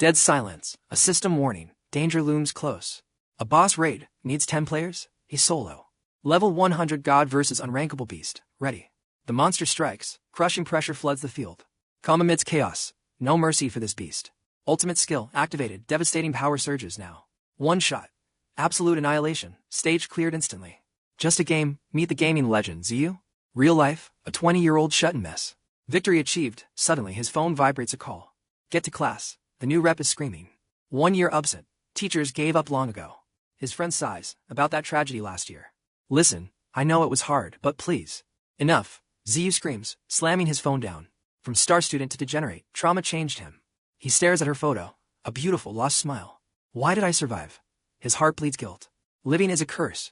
Dead silence. A system warning. Danger looms close. A boss raid. Needs 10 players? He's solo. Level 100 God versus unrankable beast. Ready. The monster strikes. Crushing pressure floods the field. Calm amidst chaos. No mercy for this beast. Ultimate skill activated. Devastating power surges now. One shot. Absolute annihilation. Stage cleared instantly. Just a game. Meet the gaming legend 𝐒𝐿. Real life. A 20-year-old shut-in mess. Victory achieved. Suddenly his phone vibrates a call. Get to class. The new rep is screaming. 1 year absent. Teachers gave up long ago. His friend sighs about that tragedy last year. Listen, I know it was hard, but please. Enough. 𝐒𝐿 screams, slamming his phone down. From star student to degenerate, trauma changed him. He stares at her photo, a beautiful lost smile. Why did I survive? His heart bleeds guilt. Living is a curse.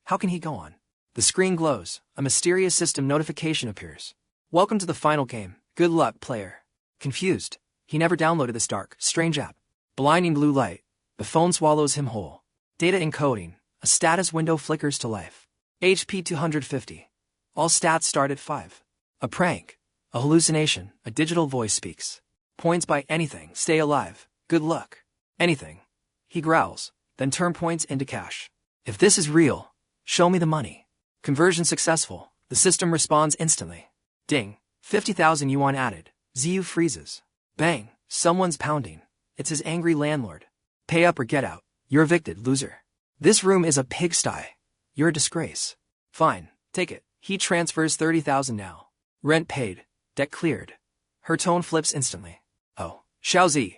How can he go on? The screen glows. A mysterious system notification appears. Welcome to the final game. Good luck, player. Confused. He never downloaded this dark, strange app. Blinding blue light. The phone swallows him whole. Data encoding. A status window flickers to life. HP 250. All stats start at 5. A prank. A hallucination. A digital voice speaks. Points by anything. Stay alive. Good luck. Anything. He growls, then turn points into cash. If this is real, show me the money. Conversion successful. The system responds instantly. Ding. 50,000 yuan added. 𝐒𝐿 freezes. Bang. Someone's pounding. It's his angry landlord. Pay up or get out. You're evicted, loser. This room is a pigsty. You're a disgrace. Fine. Take it. He transfers 30,000 now. Rent paid. Debt cleared. Her tone flips instantly. Oh, 𝐿𝐼𝐍.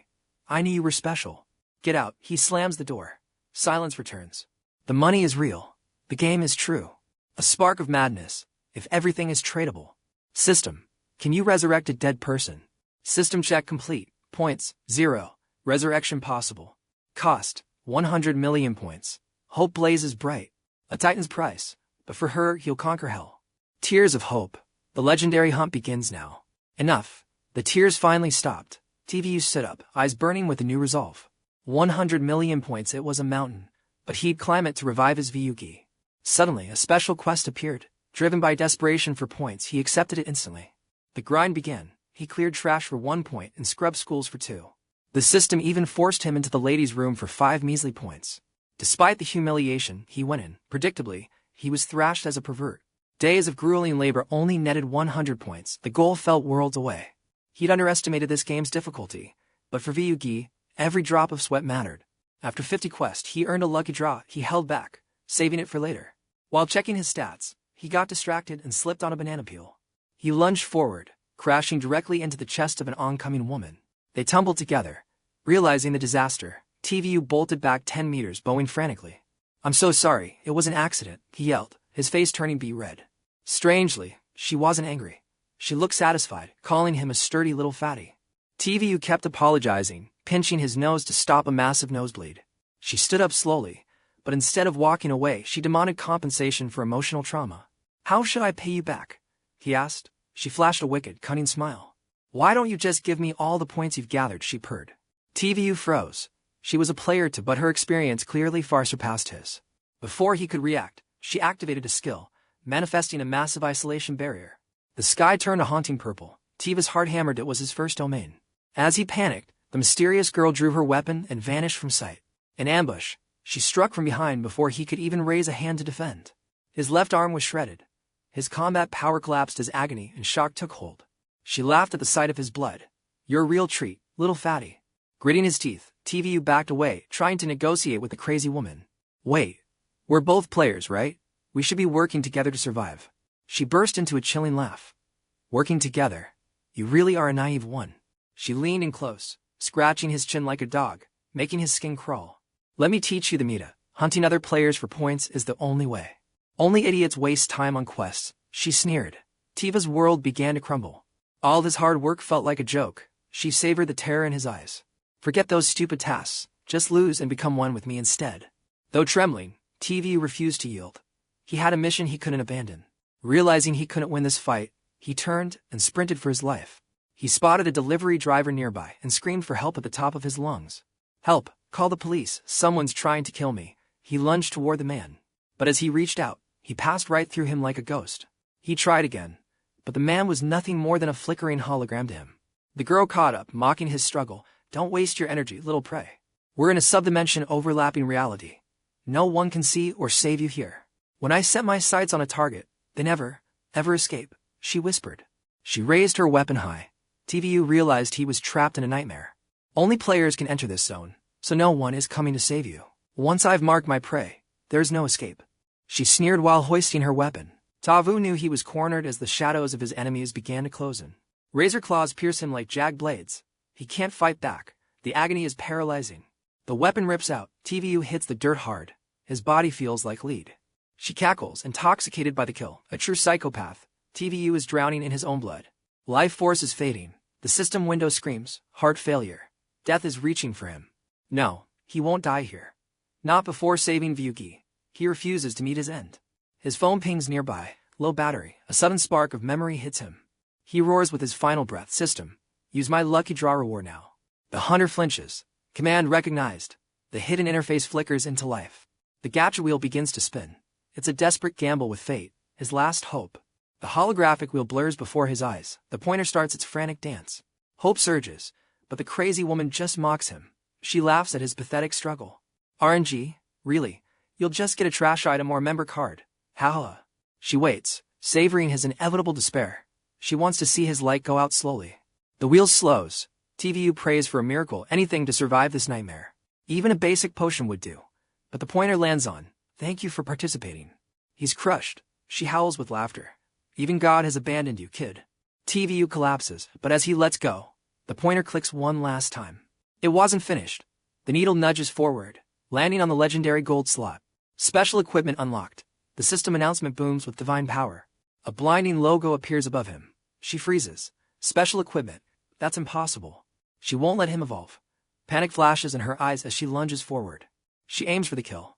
I knew you were special. Get out. He slams the door. Silence returns. The money is real. The game is true. A spark of madness. If everything is tradable. System. Can you resurrect a dead person? System check complete. Points, 0. Resurrection possible. Cost, 100 million points. Hope blazes bright. A titan's price. But for her, he'll conquer hell. Tears of hope. The legendary hunt begins now. Enough. The tears finally stopped. TVU stood up, eyes burning with a new resolve. 100 million points. It was a mountain. But he'd climb it to revive his 𝐕. Suddenly, a special quest appeared. Driven by desperation for points, he accepted it instantly. The grind began. He cleared trash for 1 point and scrubbed schools for 2. The system even forced him into the ladies' room for 5 measly points. Despite the humiliation, he went in. Predictably, he was thrashed as a pervert. Days of grueling labor only netted 100 points. The goal felt worlds away. He'd underestimated this game's difficulty. But for 𝐕, every drop of sweat mattered. After 50 quests, he earned a lucky draw. He held back, saving it for later. While checking his stats, he got distracted and slipped on a banana peel. He lunged forward, crashing directly into the chest of an oncoming woman. They tumbled together. Realizing the disaster, TVU bolted back 10 meters, bowing frantically. I'm so sorry, it was an accident, he yelled, his face turning red. Strangely, she wasn't angry. She looked satisfied, calling him a sturdy little fatty. TVU kept apologizing, pinching his nose to stop a massive nosebleed. She stood up slowly, but instead of walking away, she demanded compensation for emotional trauma. How should I pay you back? He asked. She flashed a wicked, cunning smile. Why don't you just give me all the points you've gathered, she purred. TVU froze. She was a player too, but her experience clearly far surpassed his. Before he could react, she activated a skill, manifesting a massive isolation barrier. The sky turned a haunting purple. TVU's heart hammered. It was his first domain. As he panicked, the mysterious girl drew her weapon and vanished from sight. In ambush, she struck from behind before he could even raise a hand to defend. His left arm was shredded. His combat power collapsed as agony and shock took hold. She laughed at the sight of his blood. You're a real treat, little fatty. Gritting his teeth, TVU backed away, trying to negotiate with the crazy woman. Wait. We're both players, right? We should be working together to survive. She burst into a chilling laugh. Working together? You really are a naive one. She leaned in close, scratching his chin like a dog, making his skin crawl. Let me teach you the meta. Hunting other players for points is the only way. Only idiots waste time on quests, she sneered. TVU's world began to crumble. All his hard work felt like a joke. She savored the terror in his eyes. Forget those stupid tasks. Just lose and become one with me instead. Though trembling, TVU refused to yield. He had a mission he couldn't abandon. Realizing he couldn't win this fight, he turned and sprinted for his life. He spotted a delivery driver nearby and screamed for help at the top of his lungs. Help! Call the police! Someone's trying to kill me! He lunged toward the man. But as he reached out, he passed right through him like a ghost. He tried again, but the man was nothing more than a flickering hologram to him. The girl caught up, mocking his struggle, Don't waste your energy, little prey. We're in a subdimension overlapping reality. No one can see or save you here. When I set my sights on a target, they never, ever escape, she whispered. She raised her weapon high. TVU realized he was trapped in a nightmare. Only players can enter this zone, so no one is coming to save you. Once I've marked my prey, there's no escape. She sneered while hoisting her weapon. Tavu knew he was cornered as the shadows of his enemies began to close in. Razor claws pierce him like jagged blades. He can't fight back. The agony is paralyzing. The weapon rips out. TVU hits the dirt hard. His body feels like lead. She cackles, intoxicated by the kill. A true psychopath. TVU is drowning in his own blood. Life force is fading. The system window screams, heart failure. Death is reaching for him. No, he won't die here. Not before saving Vyuki. He refuses to meet his end. His phone pings nearby, low battery. A sudden spark of memory hits him. He roars with his final breath. System, use my lucky draw reward now. The hunter flinches. Command recognized. The hidden interface flickers into life. The gacha wheel begins to spin. It's a desperate gamble with fate, his last hope. The holographic wheel blurs before his eyes. The pointer starts its frantic dance. Hope surges, but the crazy woman just mocks him. She laughs at his pathetic struggle. RNG, really? You'll just get a trash item or member card. Haha. She waits, savoring his inevitable despair. She wants to see his light go out slowly. The wheel slows. TVU prays for a miracle, anything to survive this nightmare. Even a basic potion would do. But the pointer lands on, thank you for participating. He's crushed. She howls with laughter. Even God has abandoned you, kid. TVU collapses, but as he lets go, the pointer clicks one last time. It wasn't finished. The needle nudges forward, landing on the legendary gold slot. Special equipment unlocked. The system announcement booms with divine power. A blinding logo appears above him. She freezes. Special equipment. That's impossible. She won't let him evolve. Panic flashes in her eyes as she lunges forward. She aims for the kill.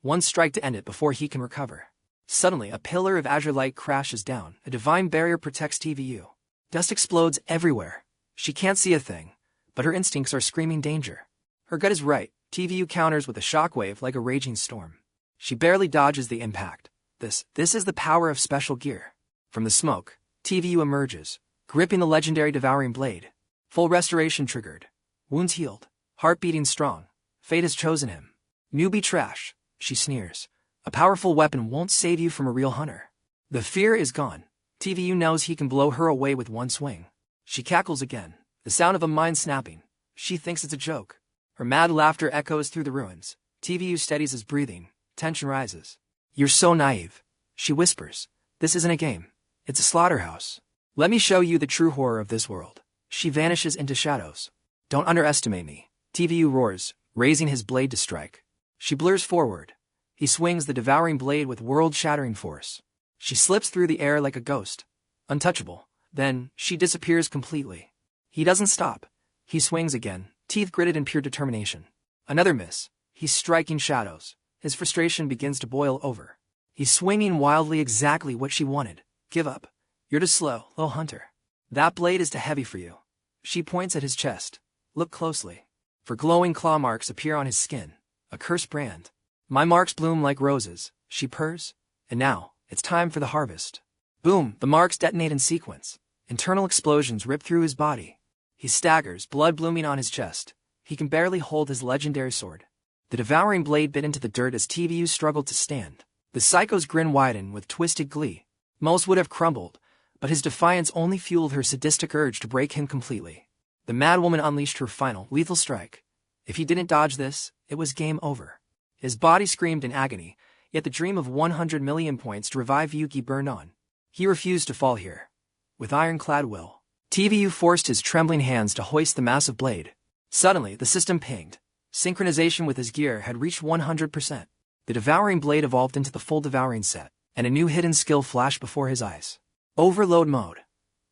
One strike to end it before he can recover. Suddenly, a pillar of azure light crashes down. A divine barrier protects TVU. Dust explodes everywhere. She can't see a thing, but her instincts are screaming danger. Her gut is right. TVU counters with a shockwave like a raging storm. She barely dodges the impact. This is the power of special gear. From the smoke, TVU emerges, gripping the legendary devouring blade. Full restoration triggered. Wounds healed. Heart beating strong. Fate has chosen him. Newbie trash, she sneers. A powerful weapon won't save you from a real hunter. The fear is gone. TVU knows he can blow her away with one swing. She cackles again, the sound of a mind snapping. She thinks it's a joke. Her mad laughter echoes through the ruins. TVU steadies his breathing. Tension rises. You're so naive, she whispers. This isn't a game. It's a slaughterhouse. Let me show you the true horror of this world. She vanishes into shadows. Don't underestimate me, TVU roars, raising his blade to strike. She blurs forward. He swings the devouring blade with world-shattering force. She slips through the air like a ghost. Untouchable. Then, she disappears completely. He doesn't stop. He swings again, teeth gritted in pure determination. Another miss. He's striking shadows. His frustration begins to boil over. He's swinging wildly exactly what she wanted. Give up. You're too slow, little hunter. That blade is too heavy for you. She points at his chest. Look closely. For glowing claw marks appear on his skin. A cursed brand. My marks bloom like roses, she purrs. And now, it's time for the harvest. Boom, the marks detonate in sequence. Internal explosions rip through his body. He staggers, blood blooming on his chest. He can barely hold his legendary sword. The devouring blade bit into the dirt as TVU struggled to stand. The psycho's grin widened with twisted glee. Most would have crumbled, but his defiance only fueled her sadistic urge to break him completely. The madwoman unleashed her final, lethal strike. If he didn't dodge this, it was game over. His body screamed in agony, yet the dream of 100 million points to revive Yuki burned on. He refused to fall here. With ironclad will, TVU forced his trembling hands to hoist the massive blade. Suddenly, the system pinged. Synchronization with his gear had reached 100%. The devouring blade evolved into the full devouring set, and a new hidden skill flashed before his eyes. Overload mode.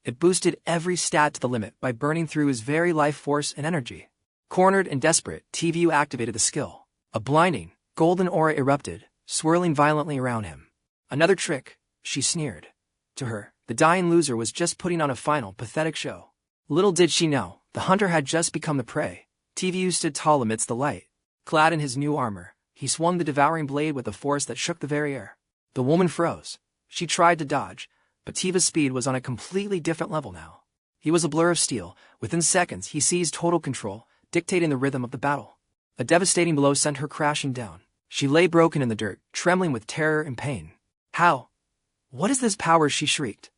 It boosted every stat to the limit by burning through his very life force and energy. Cornered and desperate, TVU activated the skill. A blinding, golden aura erupted, swirling violently around him. Another trick, she sneered. To her, the dying loser was just putting on a final, pathetic show. Little did she know, the hunter had just become the prey. TVU stood tall amidst the light. Clad in his new armor, he swung the devouring blade with a force that shook the very air. The woman froze. She tried to dodge, but Tiva's speed was on a completely different level now. He was a blur of steel. Within seconds, he seized total control, dictating the rhythm of the battle. A devastating blow sent her crashing down. She lay broken in the dirt, trembling with terror and pain. How? What is this power? She shrieked.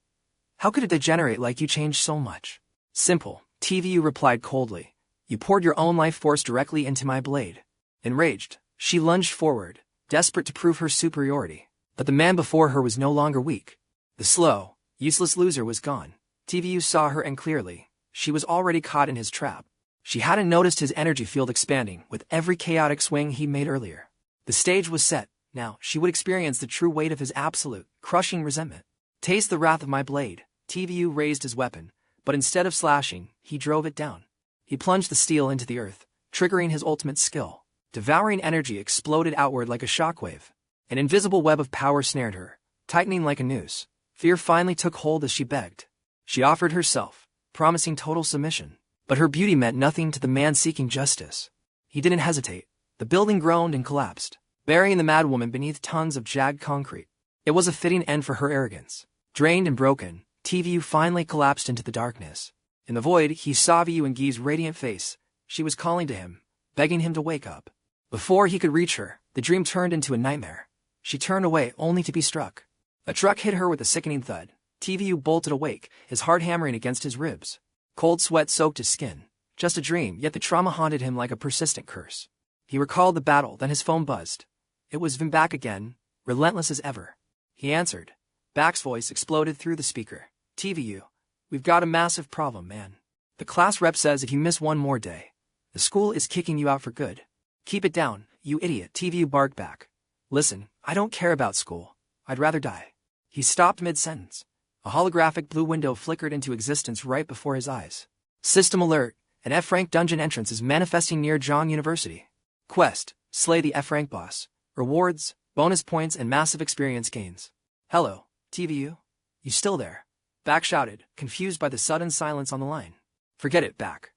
How could a degenerate like you change so much? Simple, TVU replied coldly. You poured your own life force directly into my blade. Enraged, she lunged forward, desperate to prove her superiority. But the man before her was no longer weak. The slow, useless loser was gone. TVU saw her and clearly, she was already caught in his trap. She hadn't noticed his energy field expanding with every chaotic swing he made earlier. The stage was set. Now, she would experience the true weight of his absolute, crushing resentment. Taste the wrath of my blade. TVU raised his weapon, but instead of slashing, he drove it down. He plunged the steel into the earth, triggering his ultimate skill. Devouring energy exploded outward like a shockwave. An invisible web of power snared her, tightening like a noose. Fear finally took hold as she begged. She offered herself, promising total submission. But her beauty meant nothing to the man seeking justice. He didn't hesitate. The building groaned and collapsed, burying the madwoman beneath tons of jagged concrete. It was a fitting end for her arrogance. Drained and broken, TVU finally collapsed into the darkness. In the void, he saw 𝐒𝐿-𝐲's radiant face. She was calling to him, begging him to wake up. Before he could reach her, the dream turned into a nightmare. She turned away only to be struck. A truck hit her with a sickening thud. TVU bolted awake, his heart hammering against his ribs. Cold sweat soaked his skin. Just a dream, yet the trauma haunted him like a persistent curse. He recalled the battle, then his phone buzzed. It was Vim back again, relentless as ever. He answered. Back's voice exploded through the speaker. TVU, we've got a massive problem, man. The class rep says if you miss one more day, the school is kicking you out for good. Keep it down, you idiot, TVU barked back. Listen, I don't care about school. I'd rather die. He stopped mid-sentence. A holographic blue window flickered into existence right before his eyes. System alert, an F-rank dungeon entrance is manifesting near Zhang University. Quest, slay the F-rank boss. Rewards, bonus points and massive experience gains. Hello, TVU? You still there? Back shouted, confused by the sudden silence on the line. Forget it, Back.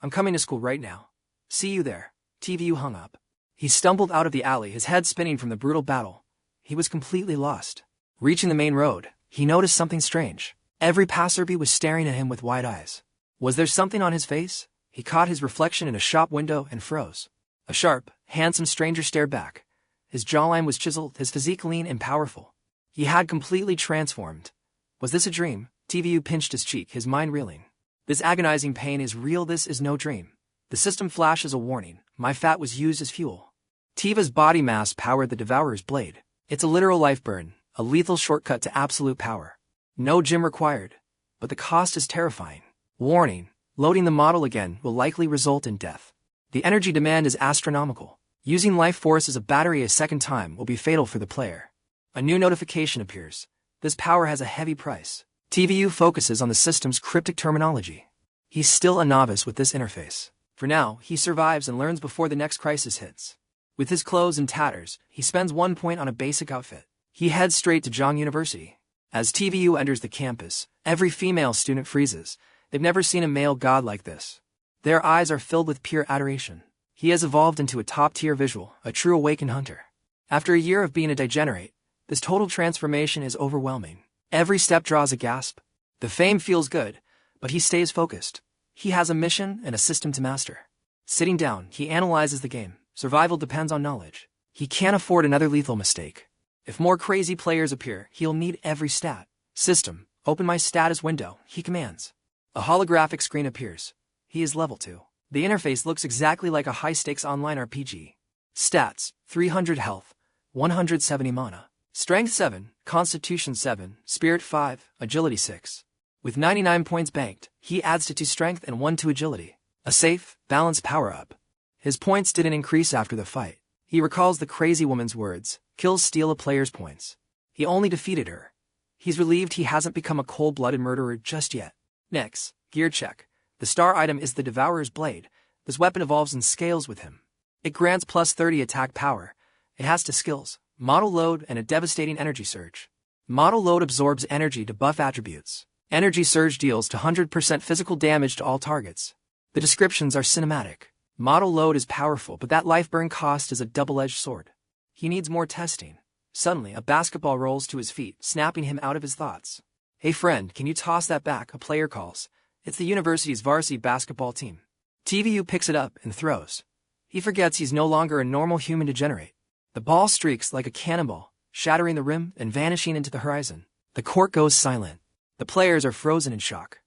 I'm coming to school right now. See you there. TVU hung up. He stumbled out of the alley, his head spinning from the brutal battle. He was completely lost. Reaching the main road, he noticed something strange. Every passerby was staring at him with wide eyes. Was there something on his face? He caught his reflection in a shop window and froze. A sharp, handsome stranger stared back. His jawline was chiseled, his physique lean and powerful. He had completely transformed. Was this a dream? TVU pinched his cheek, his mind reeling. This agonizing pain is real, this is no dream. The system flashes a warning. My fat was used as fuel. Tiva's body mass powered the Devourer's blade. It's a literal life burn, a lethal shortcut to absolute power. No gym required. But the cost is terrifying. Warning, loading the model again will likely result in death. The energy demand is astronomical. Using life force as a battery a second time will be fatal for the player. A new notification appears. This power has a heavy price. TVU focuses on the system's cryptic terminology. He's still a novice with this interface. For now, he survives and learns before the next crisis hits. With his clothes in tatters, he spends 1 point on a basic outfit. He heads straight to Zhang University. As TVU enters the campus, every female student freezes. They've never seen a male god like this. Their eyes are filled with pure adoration. He has evolved into a top-tier visual, a true awakened hunter. After a year of being a degenerate, this total transformation is overwhelming. Every step draws a gasp. The fame feels good, but he stays focused. He has a mission and a system to master. Sitting down, he analyzes the game. Survival depends on knowledge. He can't afford another lethal mistake. If more crazy players appear, he'll need every stat. System, open my status window, he commands. A holographic screen appears. He is level 2. The interface looks exactly like a high-stakes online RPG. Stats, 300 health, 170 mana. Strength 7, Constitution 7, Spirit 5, Agility 6. With 99 points banked, he adds to 2 strength and 1 to agility. A safe, balanced power-up. His points didn't increase after the fight. He recalls the crazy woman's words, kills steal a player's points. He only defeated her. He's relieved he hasn't become a cold-blooded murderer just yet. Next, gear check. The star item is the Devourer's blade. This weapon evolves and scales with him. It grants plus 30 attack power. It has 2 skills, model load and a devastating energy surge. Model load absorbs energy to buff attributes. Energy surge deals 100% physical damage to all targets. The descriptions are cinematic. Model load is powerful, but that life burn cost is a double-edged sword. He needs more testing. Suddenly, a basketball rolls to his feet, snapping him out of his thoughts. Hey friend, can you toss that back? A player calls. It's the university's varsity basketball team. TVU picks it up and throws. He forgets he's no longer a normal human degenerate. The ball streaks like a cannonball, shattering the rim and vanishing into the horizon. The court goes silent. The players are frozen in shock.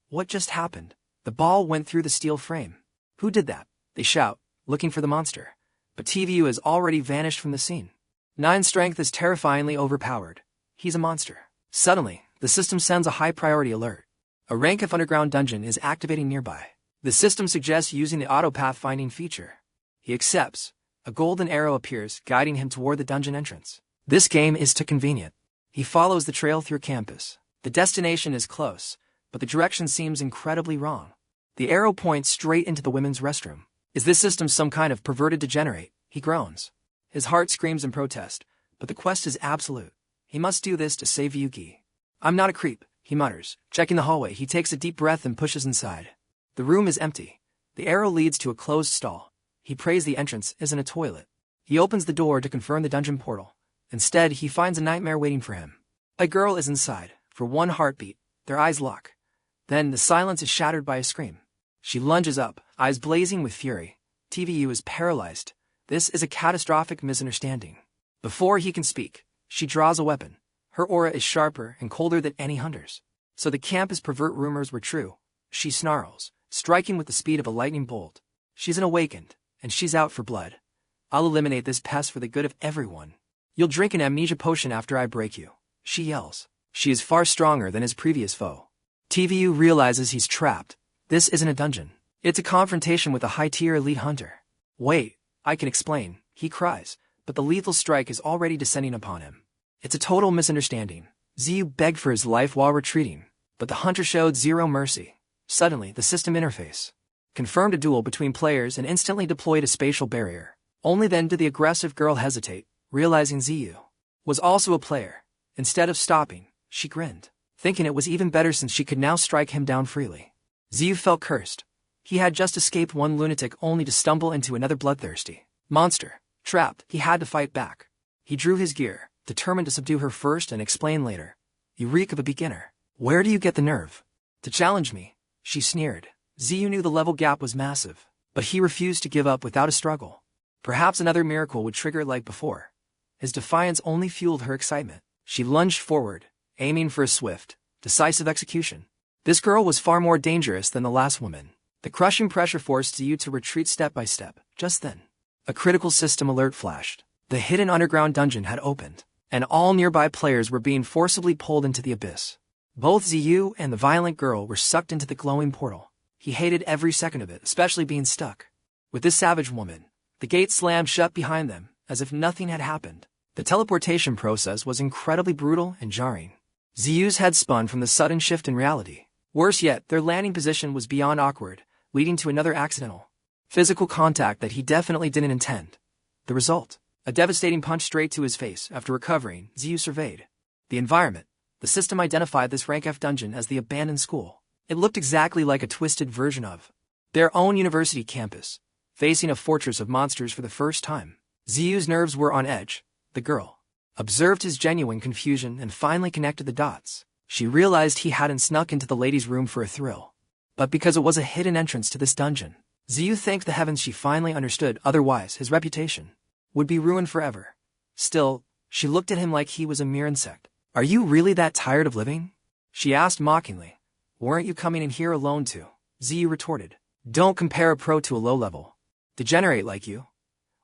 What just happened? The ball went through the steel frame. Who did that? They shout, looking for the monster. But TVU has already vanished from the scene. 9's strength is terrifyingly overpowered. He's a monster. Suddenly, the system sends a high-priority alert. A rank F underground dungeon is activating nearby. The system suggests using the auto-pathfinding feature. He accepts. A golden arrow appears, guiding him toward the dungeon entrance. This game is too convenient. He follows the trail through campus. The destination is close, but the direction seems incredibly wrong. The arrow points straight into the women's restroom. Is this system some kind of perverted degenerate? He groans. His heart screams in protest, but the quest is absolute. He must do this to save Yuki. I'm not a creep, he mutters. Checking the hallway, he takes a deep breath and pushes inside. The room is empty. The arrow leads to a closed stall. He prays the entrance isn't a toilet. He opens the door to confirm the dungeon portal. Instead, he finds a nightmare waiting for him. A girl is inside. For one heartbeat, their eyes lock. Then the silence is shattered by a scream. She lunges up, eyes blazing with fury. TVU is paralyzed. This is a catastrophic misunderstanding. Before he can speak, she draws a weapon. Her aura is sharper and colder than any hunter's. So the campus pervert rumors were true. She snarls, striking with the speed of a lightning bolt. She's an awakened, and she's out for blood. I'll eliminate this pest for the good of everyone. You'll drink an amnesia potion after I break you, she yells. She is far stronger than his previous foe. TVU realizes he's trapped. This isn't a dungeon. It's a confrontation with a high-tier elite hunter. Wait, I can explain, he cries, but the lethal strike is already descending upon him. It's a total misunderstanding. 𝐒𝐈 begged for his life while retreating, but the hunter showed zero mercy. Suddenly, the system interface confirmed a duel between players and instantly deployed a spatial barrier. Only then did the aggressive girl hesitate, realizing 𝐒𝐈 was also a player. Instead of stopping, she grinned, thinking it was even better since she could now strike him down freely. 𝐒𝐈 felt cursed. He had just escaped one lunatic only to stumble into another bloodthirsty monster. Trapped, he had to fight back. He drew his gear, determined to subdue her first and explain later. You reek of a beginner. Where do you get the nerve to challenge me? She sneered. 𝐒𝐈 knew the level gap was massive, but he refused to give up without a struggle. Perhaps another miracle would trigger it like before. His defiance only fueled her excitement. She lunged forward, aiming for a swift, decisive execution. This girl was far more dangerous than the last woman. The crushing pressure forced 𝐒𝐈 to retreat step by step. Just then, a critical system alert flashed. The hidden underground dungeon had opened, and all nearby players were being forcibly pulled into the abyss. Both 𝐒𝐈 and the violent girl were sucked into the glowing portal. He hated every second of it, especially being stuck with this savage woman. The gate slammed shut behind them, as if nothing had happened. The teleportation process was incredibly brutal and jarring. 𝐒𝐈's head spun from the sudden shift in reality. Worse yet, their landing position was beyond awkward, leading to another accidental physical contact that he definitely didn't intend. The result? A devastating punch straight to his face. After recovering, 𝐒𝐈 surveyed the environment. The system identified this rank F dungeon as the abandoned school. It looked exactly like a twisted version of their own university campus, facing a fortress of monsters for the first time. 𝐒𝐈's nerves were on edge. The girl observed his genuine confusion and finally connected the dots. She realized he hadn't snuck into the ladies' room for a thrill, but because it was a hidden entrance to this dungeon. 𝐒𝐈 thanked the heavens she finally understood, otherwise his reputation would be ruined forever. Still, she looked at him like he was a mere insect. Are you really that tired of living? She asked mockingly. Weren't you coming in here alone too? 𝐒𝐈 retorted. Don't compare a pro to a low-level degenerate like you.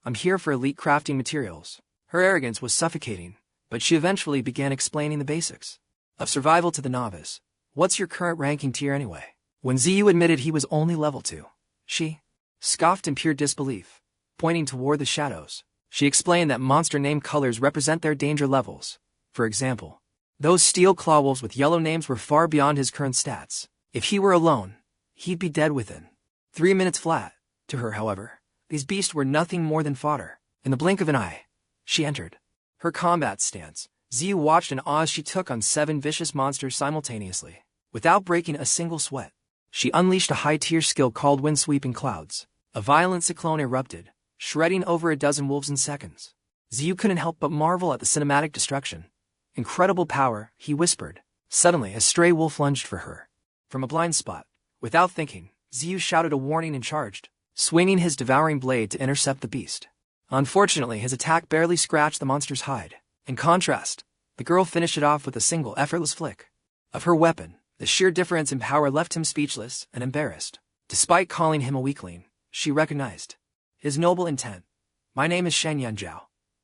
I'm here for elite crafting materials. Her arrogance was suffocating, but she eventually began explaining the basics of survival to the novice. What's your current ranking tier anyway? When 𝐒𝐈 admitted he was only level 2, she scoffed in pure disbelief, pointing toward the shadows. She explained that monster name colors represent their danger levels. For example, those steel claw wolves with yellow names were far beyond his current stats. If he were alone, he'd be dead within 3 minutes flat. To her, however, these beasts were nothing more than fodder. In the blink of an eye, she entered her combat stance. 𝐒𝐈 watched in awe as she took on 7 vicious monsters simultaneously, without breaking a single sweat. She unleashed a high-tier skill called Wind-Sweeping Clouds. A violent cyclone erupted, shredding over a dozen wolves in seconds. 𝐒𝐈 couldn't help but marvel at the cinematic destruction. Incredible power, he whispered. Suddenly, a stray wolf lunged for her from a blind spot. Without thinking, 𝐒𝐿 shouted a warning and charged, swinging his devouring blade to intercept the beast. Unfortunately, his attack barely scratched the monster's hide. In contrast, the girl finished it off with a single effortless flick of her weapon. The sheer difference in power left him speechless and embarrassed. Despite calling him a weakling, she recognized his noble intent. "My name is 𝐒𝐚𝐦𝐢𝐧𝐠.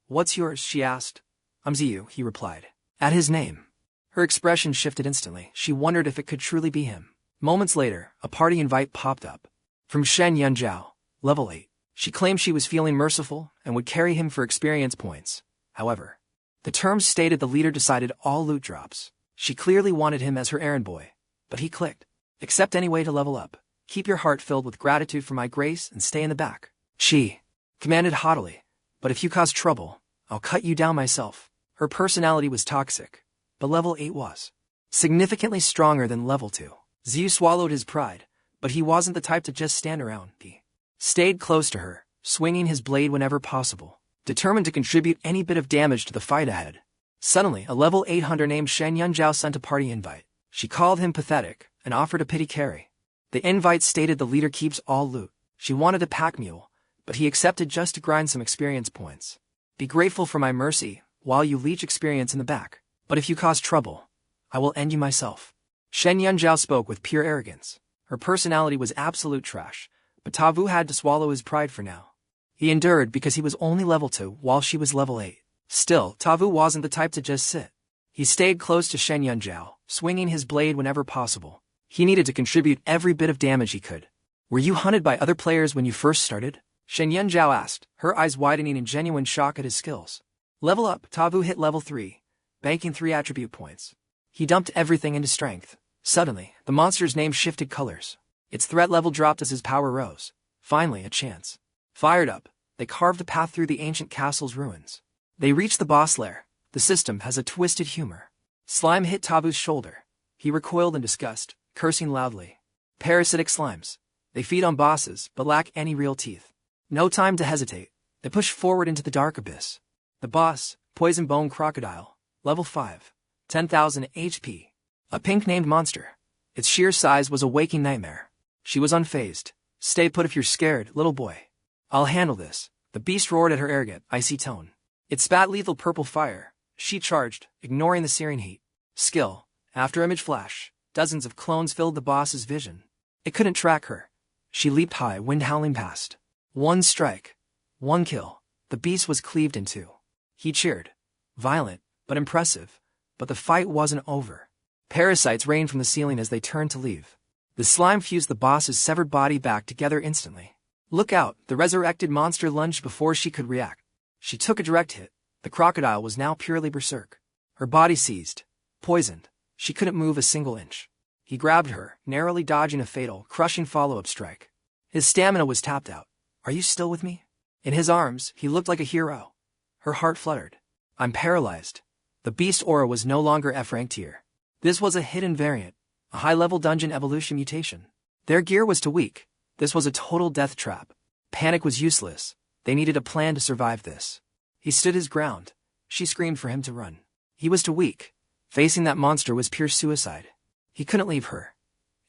What's yours?" she asked. "I'm 𝐒𝐿," he replied. At his name, her expression shifted instantly. She wondered if it could truly be him. Moments later, a party invite popped up. From 𝐒𝐚𝐦𝐢𝐧𝐠, level 8. She claimed she was feeling merciful and would carry him for experience points. However, the terms stated the leader decided all loot drops. She clearly wanted him as her errand boy, but he clicked. "Accept any way to level up. Keep your heart filled with gratitude for my grace and stay in the back," she commanded haughtily. "But if you cause trouble, I'll cut you down myself." Her personality was toxic, but level 8 was significantly stronger than level 2. 𝐒𝐿 swallowed his pride, but he wasn't the type to just stand around. He stayed close to her, swinging his blade whenever possible, determined to contribute any bit of damage to the fight ahead. Suddenly, a level 8 hunter named 𝐒𝐚𝐦𝐢𝐧𝐠 sent a party invite. She called him pathetic and offered a pity carry. The invite stated the leader keeps all loot. She wanted a pack mule, but he accepted just to grind some experience points. "Be grateful for my mercy while you leech experience in the back. But if you cause trouble, I will end you myself." 𝐒𝐚𝐦𝐢𝐧𝐠 spoke with pure arrogance. Her personality was absolute trash, but 𝐒𝐿 had to swallow his pride for now. He endured because he was only level 2 while she was level 8. Still, 𝐒𝐿 wasn't the type to just sit. He stayed close to 𝐒𝐚𝐦𝐢𝐧𝐠, swinging his blade whenever possible. He needed to contribute every bit of damage he could. "Were you hunted by other players when you first started?" 𝐒𝐚𝐦𝐢𝐧𝐠 asked, her eyes widening in genuine shock at his skills. Level up, 𝐒𝐿 hit level 3, banking 3 attribute points. He dumped everything into strength. Suddenly, the monster's name shifted colors. Its threat level dropped as his power rose. Finally, a chance. Fired up, they carved a path through the ancient castle's ruins. They reached the boss lair. The system has a twisted humor. Slime hit 𝐒𝐿's shoulder. He recoiled in disgust, cursing loudly. Parasitic slimes. They feed on bosses, but lack any real teeth. No time to hesitate. They pushed forward into the dark abyss. The boss, Poison Bone Crocodile, level 5, 10,000 HP. A pink-named monster. Its sheer size was a waking nightmare. She was unfazed. "Stay put if you're scared, little boy. I'll handle this." The beast roared at her arrogant, icy tone. It spat lethal purple fire. She charged, ignoring the searing heat. Skill. After image flash, dozens of clones filled the boss's vision. It couldn't track her. She leaped high, wind howling past. One strike. One kill. The beast was cleaved in two. He cheered. Violent, but impressive. But the fight wasn't over. Parasites rained from the ceiling as they turned to leave. The slime fused the boss's severed body back together instantly. "Look out!" The resurrected monster lunged before she could react. She took a direct hit. The crocodile was now purely berserk. Her body seized. Poisoned. She couldn't move a single inch. He grabbed her, narrowly dodging a fatal, crushing follow-up strike. His stamina was tapped out. "Are you still with me?" In his arms, he looked like a hero. Her heart fluttered. "I'm paralyzed." The beast aura was no longer F-rank tier. This was a hidden variant, a high-level dungeon evolution mutation. Their gear was too weak. This was a total death trap. Panic was useless. They needed a plan to survive this. He stood his ground. She screamed for him to run. He was too weak. Facing that monster was pure suicide. He couldn't leave her.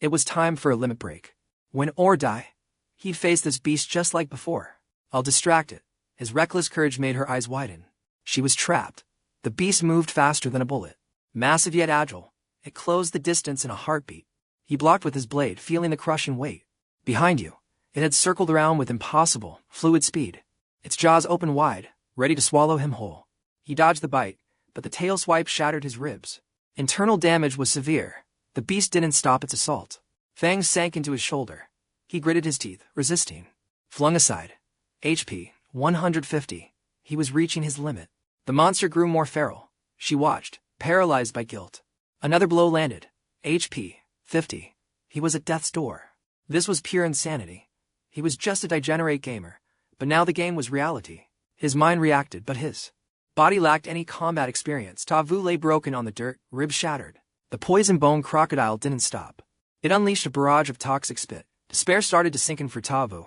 It was time for a limit break. Win or die. He'd face this beast just like before. "I'll distract it." His reckless courage made her eyes widen. She was trapped. The beast moved faster than a bullet. Massive yet agile. It closed the distance in a heartbeat. He blocked with his blade, feeling the crushing weight. Behind you, it had circled around with impossible, fluid speed. Its jaws opened wide, ready to swallow him whole. He dodged the bite, but the tail swipe shattered his ribs. Internal damage was severe. The beast didn't stop its assault. Fangs sank into his shoulder. He gritted his teeth, resisting. Flung aside. HP, 150. He was reaching his limit. The monster grew more feral. She watched, paralyzed by guilt. Another blow landed. HP, 50. He was at death's door. This was pure insanity. He was just a degenerate gamer, but now the game was reality. His mind reacted, but his body lacked any combat experience. 𝐒𝐿 lay broken on the dirt, ribs shattered. The poison bone crocodile didn't stop. It unleashed a barrage of toxic spit. Despair started to sink in for 𝐒𝐿.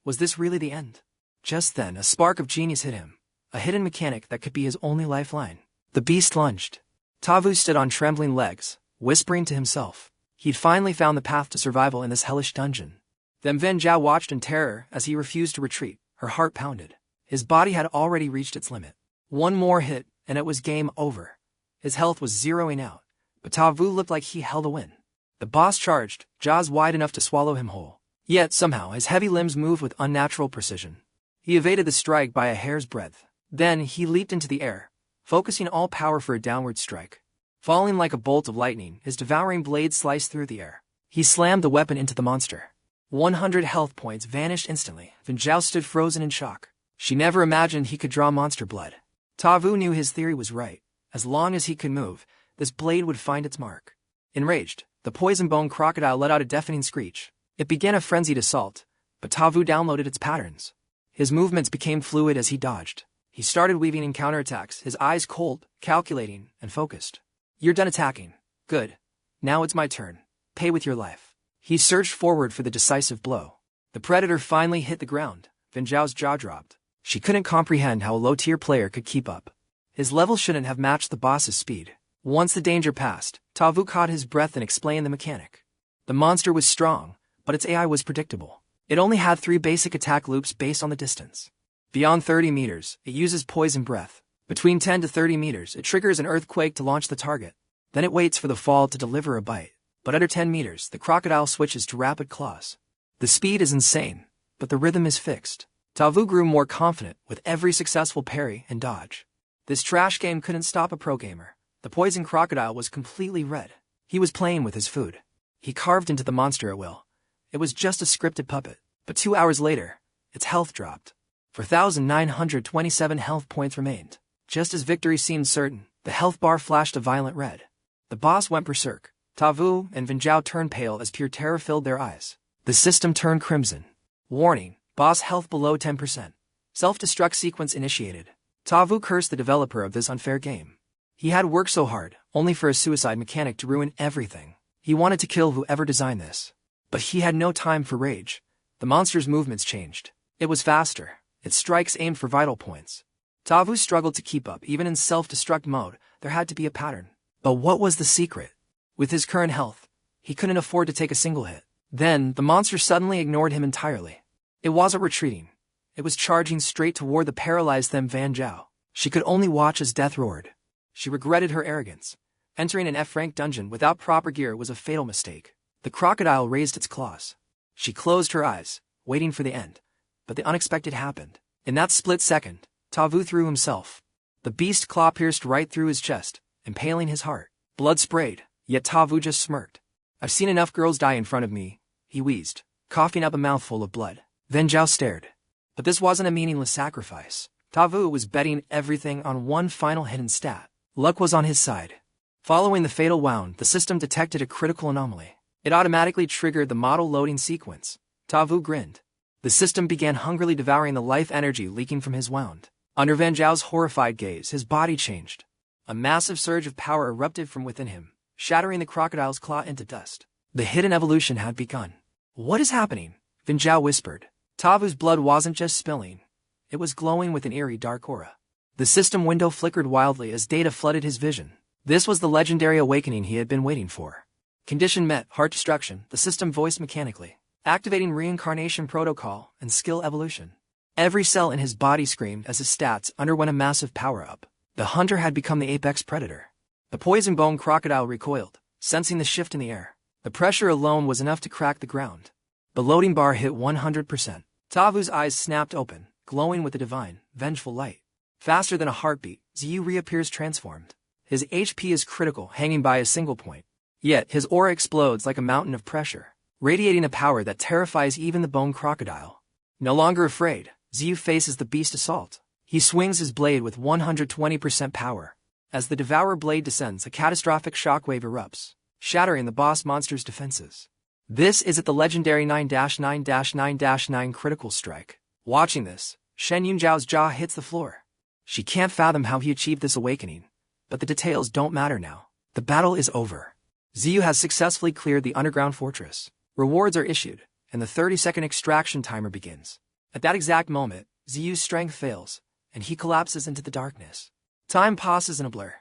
Was this really the end? Just then, a spark of genius hit him. A hidden mechanic that could be his only lifeline. The beast lunged. 𝐒𝐿 stood on trembling legs, whispering to himself. He'd finally found the path to survival in this hellish dungeon. Then Ven Zhao watched in terror as he refused to retreat. Her heart pounded. His body had already reached its limit. One more hit, and it was game over. His health was zeroing out, but 𝐿𝐴 looked like he held a win. The boss charged, jaws wide enough to swallow him whole. Yet somehow his heavy limbs moved with unnatural precision. He evaded the strike by a hair's breadth. Then he leaped into the air, focusing all power for a downward strike. Falling like a bolt of lightning, his devouring blade sliced through the air. He slammed the weapon into the monster. 100 health points vanished instantly. Ven Zhao stood frozen in shock. She never imagined he could draw monster blood. 𝐿𝐴 knew his theory was right. As long as he could move, this blade would find its mark. Enraged, the poison-bone crocodile let out a deafening screech. It began a frenzied assault, but 𝐿𝐴 downloaded its patterns. His movements became fluid as he dodged. He started weaving in counterattacks, his eyes cold, calculating, and focused. You're done attacking. Good. Now it's my turn. Pay with your life. He surged forward for the decisive blow. The predator finally hit the ground. Ven Zhao's jaw dropped. She couldn't comprehend how a low-tier player could keep up. His level shouldn't have matched the boss's speed. Once the danger passed, 𝐿𝐴 caught his breath and explained the mechanic. The monster was strong, but its AI was predictable. It only had 3 basic attack loops based on the distance. Beyond 30 meters, it uses poison breath. Between 10 to 30 meters, it triggers an earthquake to launch the target. Then it waits for the fall to deliver a bite. But under 10 meters, the crocodile switches to rapid claws. The speed is insane, but the rhythm is fixed. 𝐿𝐴 grew more confident with every successful parry and dodge. This trash game couldn't stop a pro gamer. The poison crocodile was completely red. He was playing with his food. He carved into the monster at will. It was just a scripted puppet. But 2 hours later, its health dropped. 4,927 health points remained. Just as victory seemed certain, the health bar flashed a violent red. The boss went berserk. 𝐿𝐴 and Ven Zhao turned pale as pure terror filled their eyes. The system turned crimson. Warning, boss health below 10%. Self-destruct sequence initiated. 𝐿𝐴 cursed the developer of this unfair game. He had worked so hard, only for a suicide mechanic to ruin everything. He wanted to kill whoever designed this. But he had no time for rage. The monster's movements changed. It was faster. Its strikes aimed for vital points. 𝐿𝐴 struggled to keep up. Even in self-destruct mode, there had to be a pattern. But what was the secret? With his current health, he couldn't afford to take a single hit. Then, the monster suddenly ignored him entirely. It wasn't retreating. It was charging straight toward the paralyzed Ven Zhao. She could only watch as death roared. She regretted her arrogance. Entering an F-rank dungeon without proper gear was a fatal mistake. The crocodile raised its claws. She closed her eyes, waiting for the end. But the unexpected happened. In that split second, 𝐿𝐴 threw himself. The beast claw pierced right through his chest, impaling his heart. Blood sprayed, yet 𝐿𝐴 just smirked. I've seen enough girls die in front of me, he wheezed, coughing up a mouthful of blood. Ven Zhao stared. But this wasn't a meaningless sacrifice. 𝐿𝐴 was betting everything on one final hidden stat. Luck was on his side. Following the fatal wound, the system detected a critical anomaly. It automatically triggered the model loading sequence. 𝐿𝐴 grinned. The system began hungrily devouring the life energy leaking from his wound. Under Ven Zhao's horrified gaze, his body changed. A massive surge of power erupted from within him, shattering the crocodile's claw into dust. The hidden evolution had begun. What is happening? Ven Zhao whispered. 𝐿𝐴's blood wasn't just spilling. It was glowing with an eerie dark aura. The system window flickered wildly as data flooded his vision. This was the legendary awakening he had been waiting for. Condition met, heart destruction, the system voiced mechanically, activating reincarnation protocol and skill evolution. Every cell in his body screamed as his stats underwent a massive power-up. The hunter had become the apex predator. The poison-bone crocodile recoiled, sensing the shift in the air. The pressure alone was enough to crack the ground. The loading bar hit 100%. 𝐿𝐴's eyes snapped open, glowing with a divine, vengeful light. Faster than a heartbeat, 𝐶 reappears transformed. His HP is critical, hanging by a single point. Yet, his aura explodes like a mountain of pressure, radiating a power that terrifies even the bone crocodile. No longer afraid, 𝐶 faces the beast assault. He swings his blade with 120% power. As the Devourer blade descends, a catastrophic shockwave erupts, shattering the boss monster's defenses. This is at the legendary 9-9-9-9 critical strike. Watching this, Shen Yunjiao's jaw hits the floor. She can't fathom how he achieved this awakening. But the details don't matter now. The battle is over. 𝐶 has successfully cleared the underground fortress. Rewards are issued, and the 30-second extraction timer begins. At that exact moment, 𝐶's strength fails, and he collapses into the darkness. Time passes in a blur.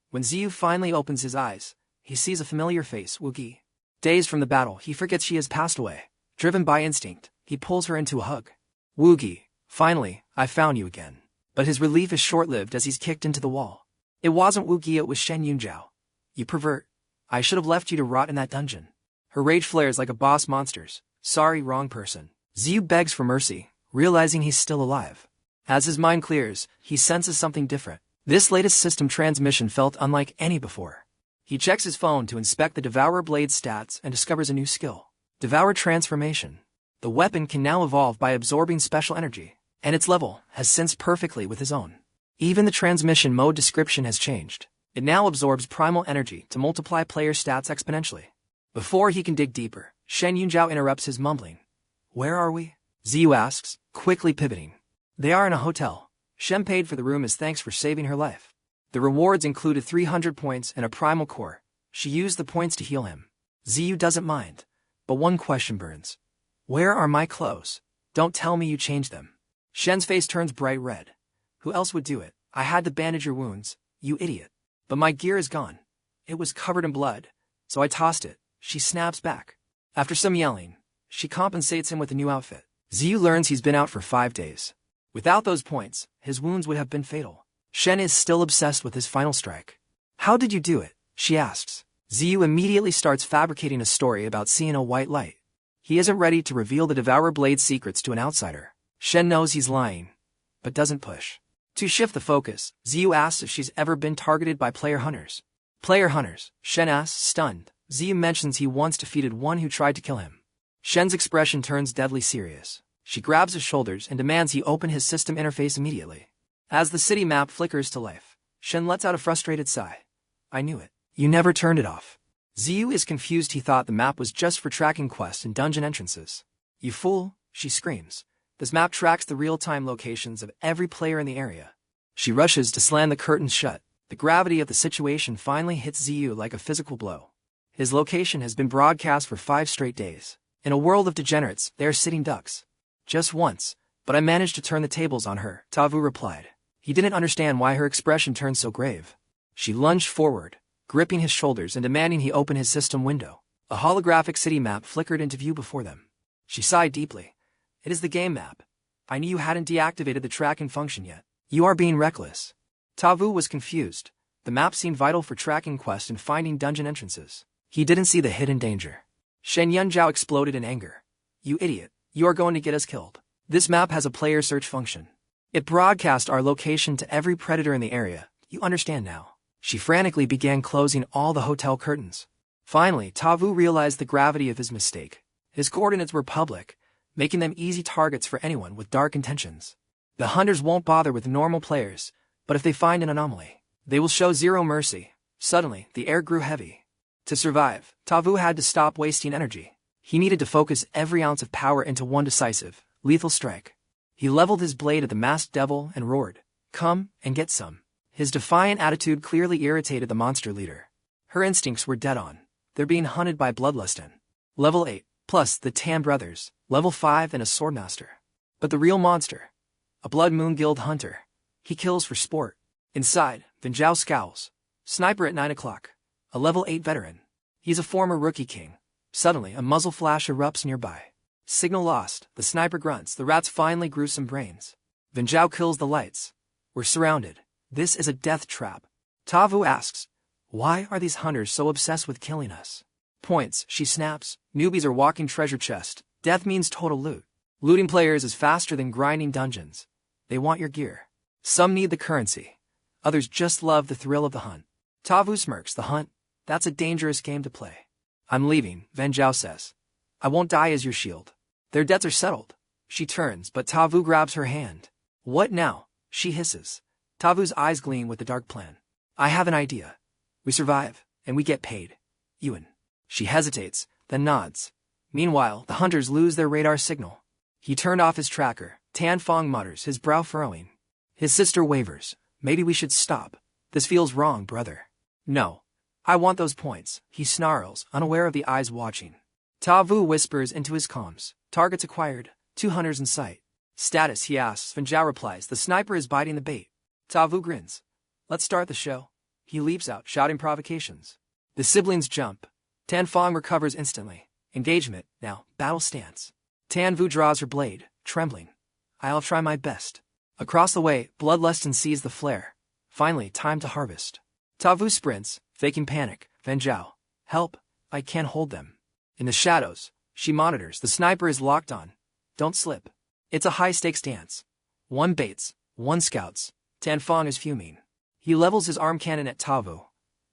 When 𝐶 finally opens his eyes, he sees a familiar face, Wu Gi. Dazed from the battle, he forgets she has passed away. Driven by instinct, he pulls her into a hug. Woogie, finally, I found you again. But his relief is short-lived as he's kicked into the wall. It wasn't Woogie, it was Shen Yunjiao. You pervert. I should have left you to rot in that dungeon. Her rage flares like a boss monster's. Sorry, wrong person. Xiu begs for mercy, realizing he's still alive. As his mind clears, he senses something different. This latest system transmission felt unlike any before. He checks his phone to inspect the Devourer Blade's stats and discovers a new skill. Devour Transformation. The weapon can now evolve by absorbing special energy, and its level has synced perfectly with his own. Even the transmission mode description has changed. It now absorbs primal energy to multiply player stats exponentially. Before he can dig deeper, Shen Yunjiao interrupts his mumbling. Where are we? Xiu asks, quickly pivoting. They are in a hotel. Shen paid for the room as thanks for saving her life. The rewards included 300 points and a primal core. She used the points to heal him. Xiu doesn't mind. But one question burns. Where are my clothes? Don't tell me you changed them. Shen's face turns bright red. Who else would do it? I had to bandage your wounds, you idiot. But my gear is gone. It was covered in blood, so I tossed it. She snaps back. After some yelling, she compensates him with a new outfit. Xiu learns he's been out for 5 days. Without those points, his wounds would have been fatal. Shen is still obsessed with his final strike. How did you do it? She asks. Xiu immediately starts fabricating a story about seeing a white light. He isn't ready to reveal the Devourer Blade's secrets to an outsider. Shen knows he's lying, but doesn't push. To shift the focus, Xiu asks if she's ever been targeted by player hunters. Player hunters, Shen asks, stunned. Xiu mentions he once defeated one who tried to kill him. Shen's expression turns deadly serious. She grabs his shoulders and demands he open his system interface immediately. As the city map flickers to life, Shen lets out a frustrated sigh. I knew it. You never turned it off. Xiu is confused. He thought the map was just for tracking quests and dungeon entrances. You fool, she screams. This map tracks the real-time locations of every player in the area. She rushes to slam the curtains shut. The gravity of the situation finally hits Xiu like a physical blow. His location has been broadcast for 5 straight days. In a world of degenerates, they are sitting ducks. Just once, but I managed to turn the tables on her, Tavu replied. He didn't understand why her expression turned so grave. She lunged forward, gripping his shoulders and demanding he open his system window. A holographic city map flickered into view before them. She sighed deeply. It is the game map. I knew you hadn't deactivated the tracking function yet. You are being reckless. Tavu was confused. The map seemed vital for tracking quests and finding dungeon entrances. He didn't see the hidden danger. Shen Yunjiao exploded in anger. You idiot. You are going to get us killed. This map has a player search function. It broadcast our location to every predator in the area. You understand now. She frantically began closing all the hotel curtains. Finally, Tavu realized the gravity of his mistake. His coordinates were public, making them easy targets for anyone with dark intentions. The hunters won't bother with normal players, but if they find an anomaly, they will show zero mercy. Suddenly, the air grew heavy. To survive, Tavu had to stop wasting energy. He needed to focus every ounce of power into one decisive, lethal strike. He leveled his blade at the masked devil and roared, "Come and get some." His defiant attitude clearly irritated the monster leader. Her instincts were dead on. They're being hunted by Bloodlustin. Level 8, plus the Tan brothers, level 5 and a swordmaster. But the real monster, a Blood Moon Guild hunter. He kills for sport. Inside, Vinjiao scowls. Sniper at 9 o'clock. A level 8 veteran. He's a former rookie king. Suddenly, a muzzle flash erupts nearby. Signal lost. The sniper grunts. The rats finally grew some brains. Vinjiao kills the lights. We're surrounded. This is a death trap. Tavu asks, why are these hunters so obsessed with killing us? Points, she snaps. Newbies are walking treasure chest. Death means total loot. Looting players is faster than grinding dungeons. They want your gear. Some need the currency. Others just love the thrill of the hunt. Tavu smirks. The hunt? That's a dangerous game to play. I'm leaving, Vinjiao says. I won't die as your shield. Their debts are settled. She turns, but Tavu grabs her hand. What now? She hisses. Tavu's eyes gleam with the dark plan. I have an idea. We survive, and we get paid. Yuan. She hesitates, then nods. Meanwhile, the hunters lose their radar signal. He turned off his tracker. Tan Fong mutters, his brow furrowing. His sister wavers. Maybe we should stop. This feels wrong, brother. No. I want those points, he snarls, unaware of the eyes watching. Tavu whispers into his comms. Targets acquired. 2 hunters in sight. Status, he asks. Vinjiao replies. The sniper is biting the bait. Tavu grins. Let's start the show. He leaps out, shouting provocations. The siblings jump. Tan Fong recovers instantly. Engagement, now, battle stance. Tan Vu draws her blade, trembling. I'll try my best. Across the way, Bloodlustin sees the flare. Finally, time to harvest. Ta Vu sprints, faking panic. Ven Zhao, help, I can't hold them. In the shadows, she monitors. The sniper is locked on. Don't slip. It's a high-stakes dance. One baits, one scouts. Tan Fong is fuming. He levels his arm cannon at Ta Vu.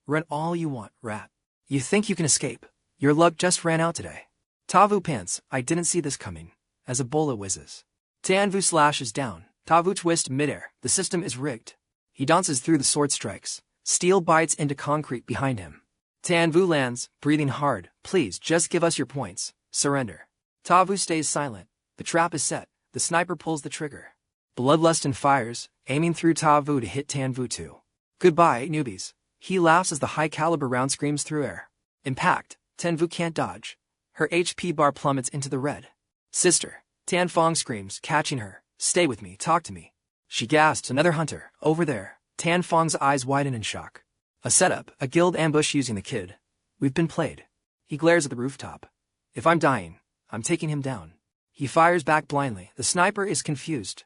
Run all you want, rat. You think you can escape? Your luck just ran out today. Ta Vu pants, I didn't see this coming, as a bullet whizzes. Tan Vu slashes down. Ta Vu twists midair. The system is rigged. He dances through the sword strikes. Steel bites into concrete behind him. Tan Vu lands, breathing hard. Please, just give us your points. Surrender. Ta Vu stays silent. The trap is set. The sniper pulls the trigger. Bloodlustin fires, aiming through Ta Vu to hit Tan Vu too. Goodbye, newbies. He laughs as the high-caliber round screams through air. Impact. Tan Vu can't dodge. Her HP bar plummets into the red. Sister. Tan Fong screams, catching her. Stay with me, talk to me. She gasps, another hunter, over there. Tan Fong's eyes widen in shock. A setup, a guild ambush using the kid. We've been played. He glares at the rooftop. If I'm dying, I'm taking him down. He fires back blindly. The sniper is confused.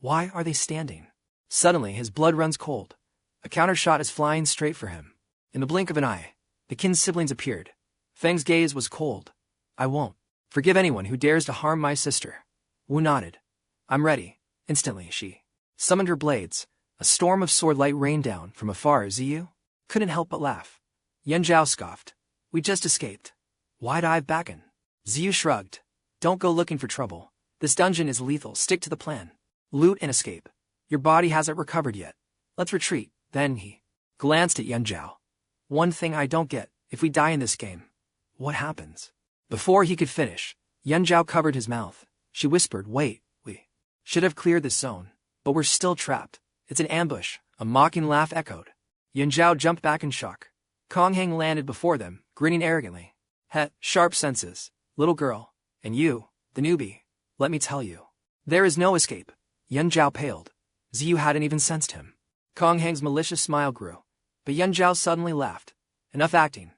Why are they standing? Suddenly, his blood runs cold. A counter shot is flying straight for him. In the blink of an eye, the kin's siblings appeared. Feng's gaze was cold. I won't forgive anyone who dares to harm my sister. Wu nodded. I'm ready. Instantly, she summoned her blades. A storm of sword light rained down from afar. Ziyu couldn't help but laugh. Yen Zhao scoffed. We just escaped. Why dive back in? Ziyu shrugged. Don't go looking for trouble. This dungeon is lethal. Stick to the plan. Loot and escape. Your body hasn't recovered yet. Let's retreat. Then he glanced at Yen Zhao. One thing I don't get, if we die in this game, what happens? Before he could finish, Yen Zhao covered his mouth. She whispered, wait, we should have cleared this zone, but we're still trapped. It's an ambush. A mocking laugh echoed. Yen Zhao jumped back in shock. 𝐒𝐿 landed before them, grinning arrogantly. Sharp senses, little girl, and you, the newbie, let me tell you. There is no escape. Yen Zhao paled. Ziyu hadn't even sensed him. 𝐒𝐿's malicious smile grew. But Yen Zhao suddenly laughed. Enough acting.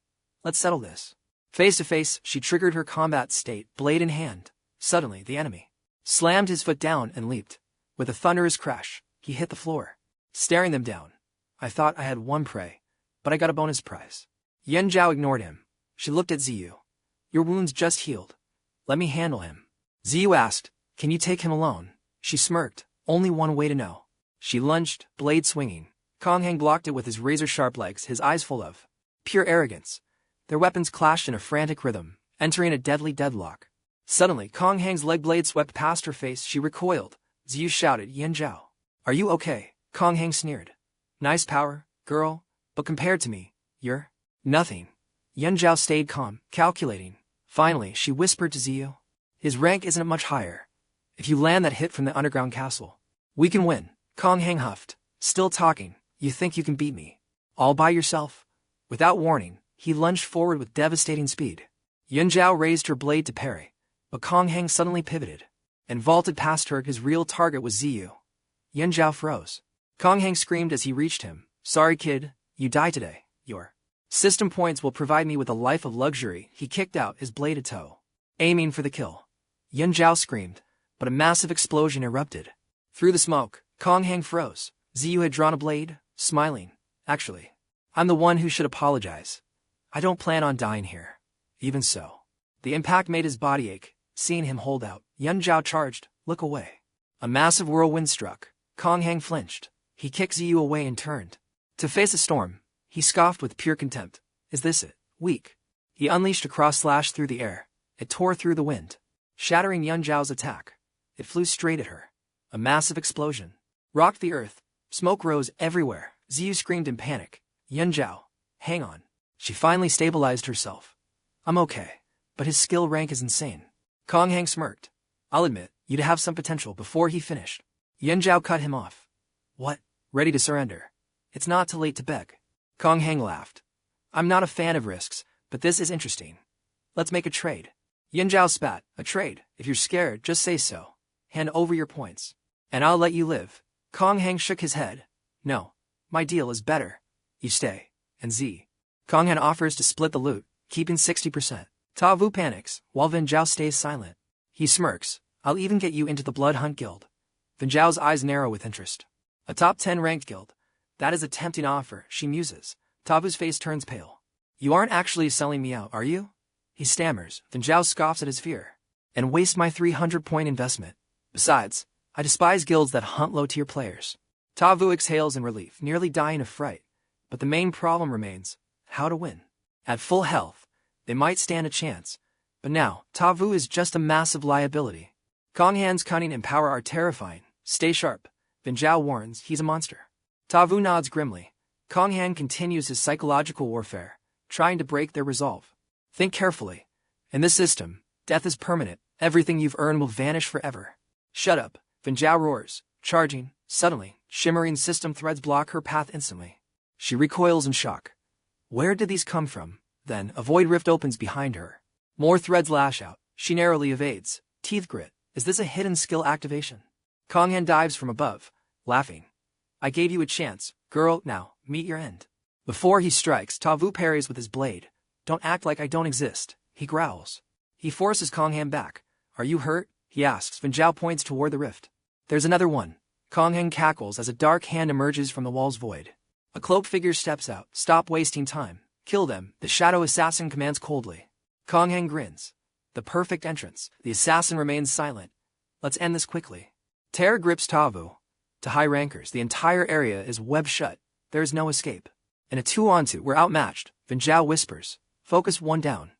Let's settle this. Face to face, she triggered her combat state, blade in hand. Suddenly, the enemy slammed his foot down and leaped. With a thunderous crash, he hit the floor, staring them down. I thought I had one prey, but I got a bonus prize. Yen Zhao ignored him. She looked at Ziyu. Your wound's just healed. Let me handle him. Ziyu asked, can you take him alone? She smirked. Only one way to know. She lunged, blade swinging. 𝐒𝐿 blocked it with his razor-sharp legs, his eyes full of pure arrogance. Their weapons clashed in a frantic rhythm, entering a deadly deadlock. Suddenly, 𝐒𝐿's leg blade swept past her face. She recoiled. Ziyu shouted, Yen Zhao, are you okay? 𝐒𝐿 sneered. Nice power, girl, but compared to me, you're nothing. Yen Zhao stayed calm, calculating. Finally, she whispered to Ziyu. His rank isn't much higher. If you land that hit from the underground castle, we can win. 𝐒𝐿 huffed. Still talking. You think you can beat me? All by yourself? Without warning, he lunged forward with devastating speed. Yen Zhao raised her blade to parry, but 𝐒𝐿 suddenly pivoted and vaulted past her. His real target was Ziyu. Yen Zhao froze. 𝐒𝐿 screamed as he reached him. Sorry kid, you die today. Your system points will provide me with a life of luxury. He kicked out, his blade a toe, aiming for the kill. Yen Zhao screamed, but a massive explosion erupted. Through the smoke, 𝐒𝐿 froze. Ziyu had drawn a blade, smiling. Actually, I'm the one who should apologize. I don't plan on dying here. Even so, the impact made his body ache. Seeing him hold out, Yen Zhao charged. Look away. A massive whirlwind struck. 𝐒𝐿 flinched. He kicked Ziyu away and turned to face a storm. He scoffed with pure contempt. Is this it? Weak. He unleashed a cross slash through the air. It tore through the wind, shattering Yen Zhao's attack. It flew straight at her. A massive explosion rocked the earth. Smoke rose everywhere. Ziyu screamed in panic. Yen Zhao, hang on. She finally stabilized herself. I'm okay, but his skill rank is insane. 𝐒𝐿 smirked. I'll admit, you'd have some potential. Before he finished, Yen Zhao cut him off. What? Ready to surrender? It's not too late to beg. 𝐒𝐿 laughed. I'm not a fan of risks, but this is interesting. Let's make a trade. Yen Zhao spat. A trade? If you're scared, just say so. Hand over your points, and I'll let you live. 𝐒𝐿 shook his head. No, my deal is better. You stay, and 𝐿 offers to split the loot, keeping 60%. 𝐒𝐶𝐓 panics, while 𝐿 stays silent. He smirks. I'll even get you into the Blood Hunt Guild. 𝐿's eyes narrow with interest. A top 10 ranked guild. That is a tempting offer, she muses. 𝐒𝐶𝐓's face turns pale. You aren't actually selling me out, are you? He stammers. 𝐿 scoffs at his fear. And waste my 300-point investment. Besides, I despise guilds that hunt low-tier players. 𝐒𝐶𝐓 exhales in relief, nearly dying of fright. But the main problem remains, how to win. At full health, they might stand a chance. But now, 𝐒𝐶𝐓 is just a massive liability. 𝐂𝐤𝐈𝐋 cunning and power are terrifying. Stay sharp. 𝐿 warns, he's a monster. 𝐒𝐶𝐓 nods grimly. 𝐂𝐤𝐈𝐋 continues his psychological warfare, trying to break their resolve. Think carefully. In this system, death is permanent. Everything you've earned will vanish forever. Shut up. 𝐿 roars, charging. Suddenly, shimmering system threads block her path instantly. She recoils in shock. Where did these come from? Then, a void rift opens behind her. More threads lash out. She narrowly evades. Teeth grit. Is this a hidden skill activation? 𝐂𝐤𝐈𝐋 dives from above, laughing. I gave you a chance, girl, now, meet your end. Before he strikes, 𝐒𝐶𝐓 parries with his blade. Don't act like I don't exist, he growls. He forces 𝐂𝐤𝐈𝐋 back. Are you hurt? He asks. 𝐿 points toward the rift. There's another one. 𝐂𝐤𝐈𝐋 cackles as a dark hand emerges from the wall's void. A cloaked figure steps out. Stop wasting time. Kill them, the shadow assassin commands coldly. 𝐂𝐤𝐈𝐋 grins. The perfect entrance. The assassin remains silent. Let's end this quickly. Terror grips 𝐒𝐝. To high rankers, the entire area is webbed shut. There is no escape. In a 2-on-2, we're outmatched. 𝐿 whispers. Focus one down.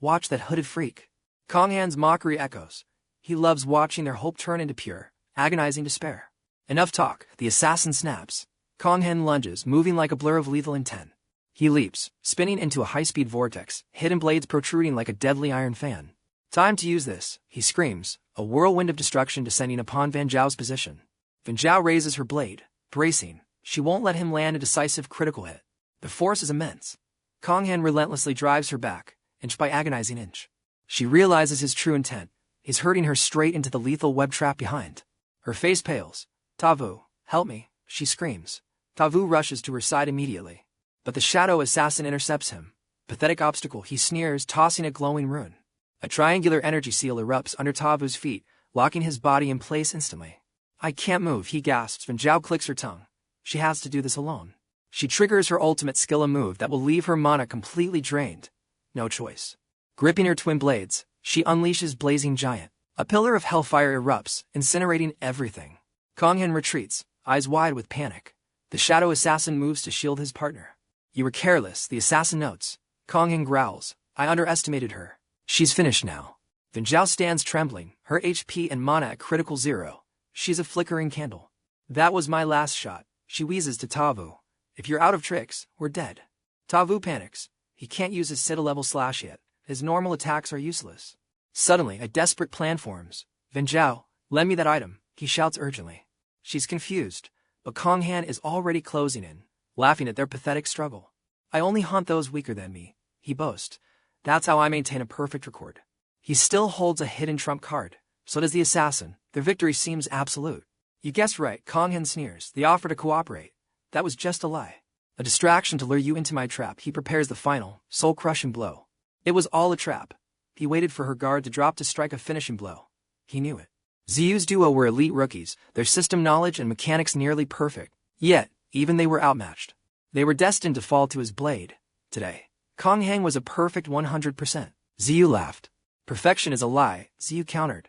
Watch that hooded freak. 𝐂𝐤𝐈𝐋's mockery echoes. He loves watching their hope turn into pure, agonizing despair. Enough talk. The assassin snaps. 𝐂𝐤𝐈𝐋 lunges, moving like a blur of lethal intent. He leaps, spinning into a high-speed vortex, hidden blades protruding like a deadly iron fan. Time to use this, he screams, a whirlwind of destruction descending upon 𝐿's position. 𝐿 raises her blade, bracing. She won't let him land a decisive critical hit. The force is immense. 𝐂𝐤𝐈𝐋 relentlessly drives her back, inch by agonizing inch. She realizes his true intent. He's herding her straight into the lethal web trap behind. Her face pales. 𝐒𝐝, help me, she screams. 𝐒𝐝 rushes to her side immediately. But the shadow assassin intercepts him. Pathetic obstacle, he sneers, tossing a glowing rune. A triangular energy seal erupts under 𝐒𝐝's feet, locking his body in place instantly. I can't move, he gasps. 𝐿 clicks her tongue. She has to do this alone. She triggers her ultimate skill, a move that will leave her mana completely drained. No choice. Gripping her twin blades, she unleashes Blazing Giant. A pillar of hellfire erupts, incinerating everything. 𝐂𝐤𝐈𝐋 retreats, eyes wide with panic. The shadow assassin moves to shield his partner. You were careless, the assassin notes. 𝐂𝐤𝐈𝐋 growls. I underestimated her. She's finished now. 𝐿 stands trembling, her HP and mana at critical 0. She's a flickering candle. That was my last shot, she wheezes to 𝐒𝐝. If you're out of tricks, we're dead. 𝐒𝐝 panics. He can't use his Citadel slash yet. His normal attacks are useless. Suddenly, a desperate plan forms. 𝐿, lend me that item, he shouts urgently. She's confused, but 𝐂𝐤𝐈𝐋 is already closing in, laughing at their pathetic struggle. I only hunt those weaker than me, he boasts. That's how I maintain a perfect record. He still holds a hidden trump card. So does the assassin. Their victory seems absolute. You guessed right, 𝐂𝐤𝐈𝐋 sneers. The offer to cooperate. That was just a lie. A distraction to lure you into my trap. He prepares the final, soul-crushing blow. It was all a trap. He waited for her guard to drop to strike a finishing blow. He knew it. 𝐒𝐈's duo were elite rookies, their system knowledge and mechanics nearly perfect. Yet, even they were outmatched. They were destined to fall to his blade. Today, 𝐂𝐤𝐈𝐋 was a perfect 100%. 𝐒𝐈 laughed. Perfection is a lie, 𝐒𝐈 countered.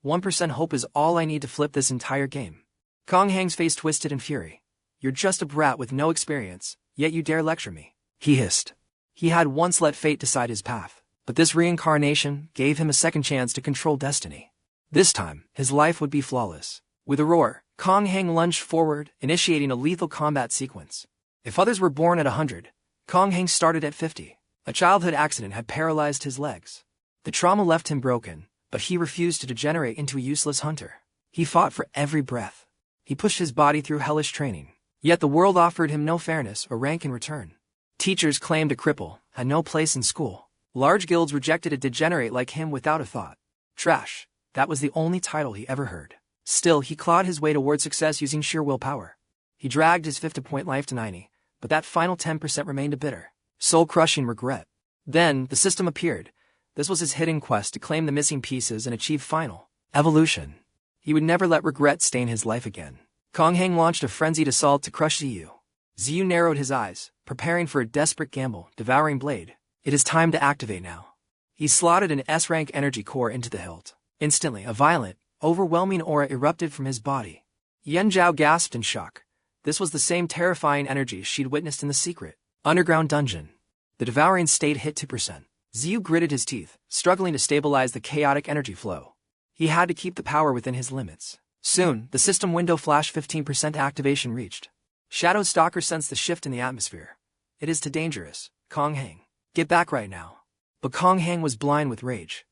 1% hope is all I need to flip this entire game. 𝐂𝐤𝐈𝐋's face twisted in fury. You're just a brat with no experience, yet you dare lecture me, he hissed. He had once let fate decide his path, but this reincarnation gave him a second chance to control destiny. This time, his life would be flawless. With a roar, 𝐂𝐤𝐈𝐋 lunged forward, initiating a lethal combat sequence. If others were born at 100, 𝐂𝐤𝐈𝐋 started at 50. A childhood accident had paralyzed his legs. The trauma left him broken, but he refused to degenerate into a useless hunter. He fought for every breath. He pushed his body through hellish training. Yet the world offered him no fairness or rank in return. Teachers claimed a cripple had no place in school. Large guilds rejected a degenerate like him without a thought. Trash. That was the only title he ever heard. Still, he clawed his way toward success using sheer willpower. He dragged his 50-point life to 90, but that final 10% remained a bitter, soul-crushing regret. Then, the system appeared. This was his hidden quest to claim the missing pieces and achieve final evolution. He would never let regret stain his life again. 𝐒𝐤-𝐲 launched a frenzied assault to crush 𝐒𝐈. 𝐒𝐈 narrowed his eyes, preparing for a desperate gamble, devouring blade. It is time to activate now. He slotted an S-rank energy core into the hilt. Instantly, a violent, overwhelming aura erupted from his body. Yuanzhao gasped in shock. This was the same terrifying energy she'd witnessed in the secret underground dungeon. The devouring state hit 2%. 𝐒𝐈 gritted his teeth, struggling to stabilize the chaotic energy flow. He had to keep the power within his limits. Soon, the system window flash 15% activation reached. Shadow Stalker sensed the shift in the atmosphere. It is too dangerous, 𝐒𝐤-𝐲. Get back right now. But 𝐒𝐤-𝐲 was blind with rage.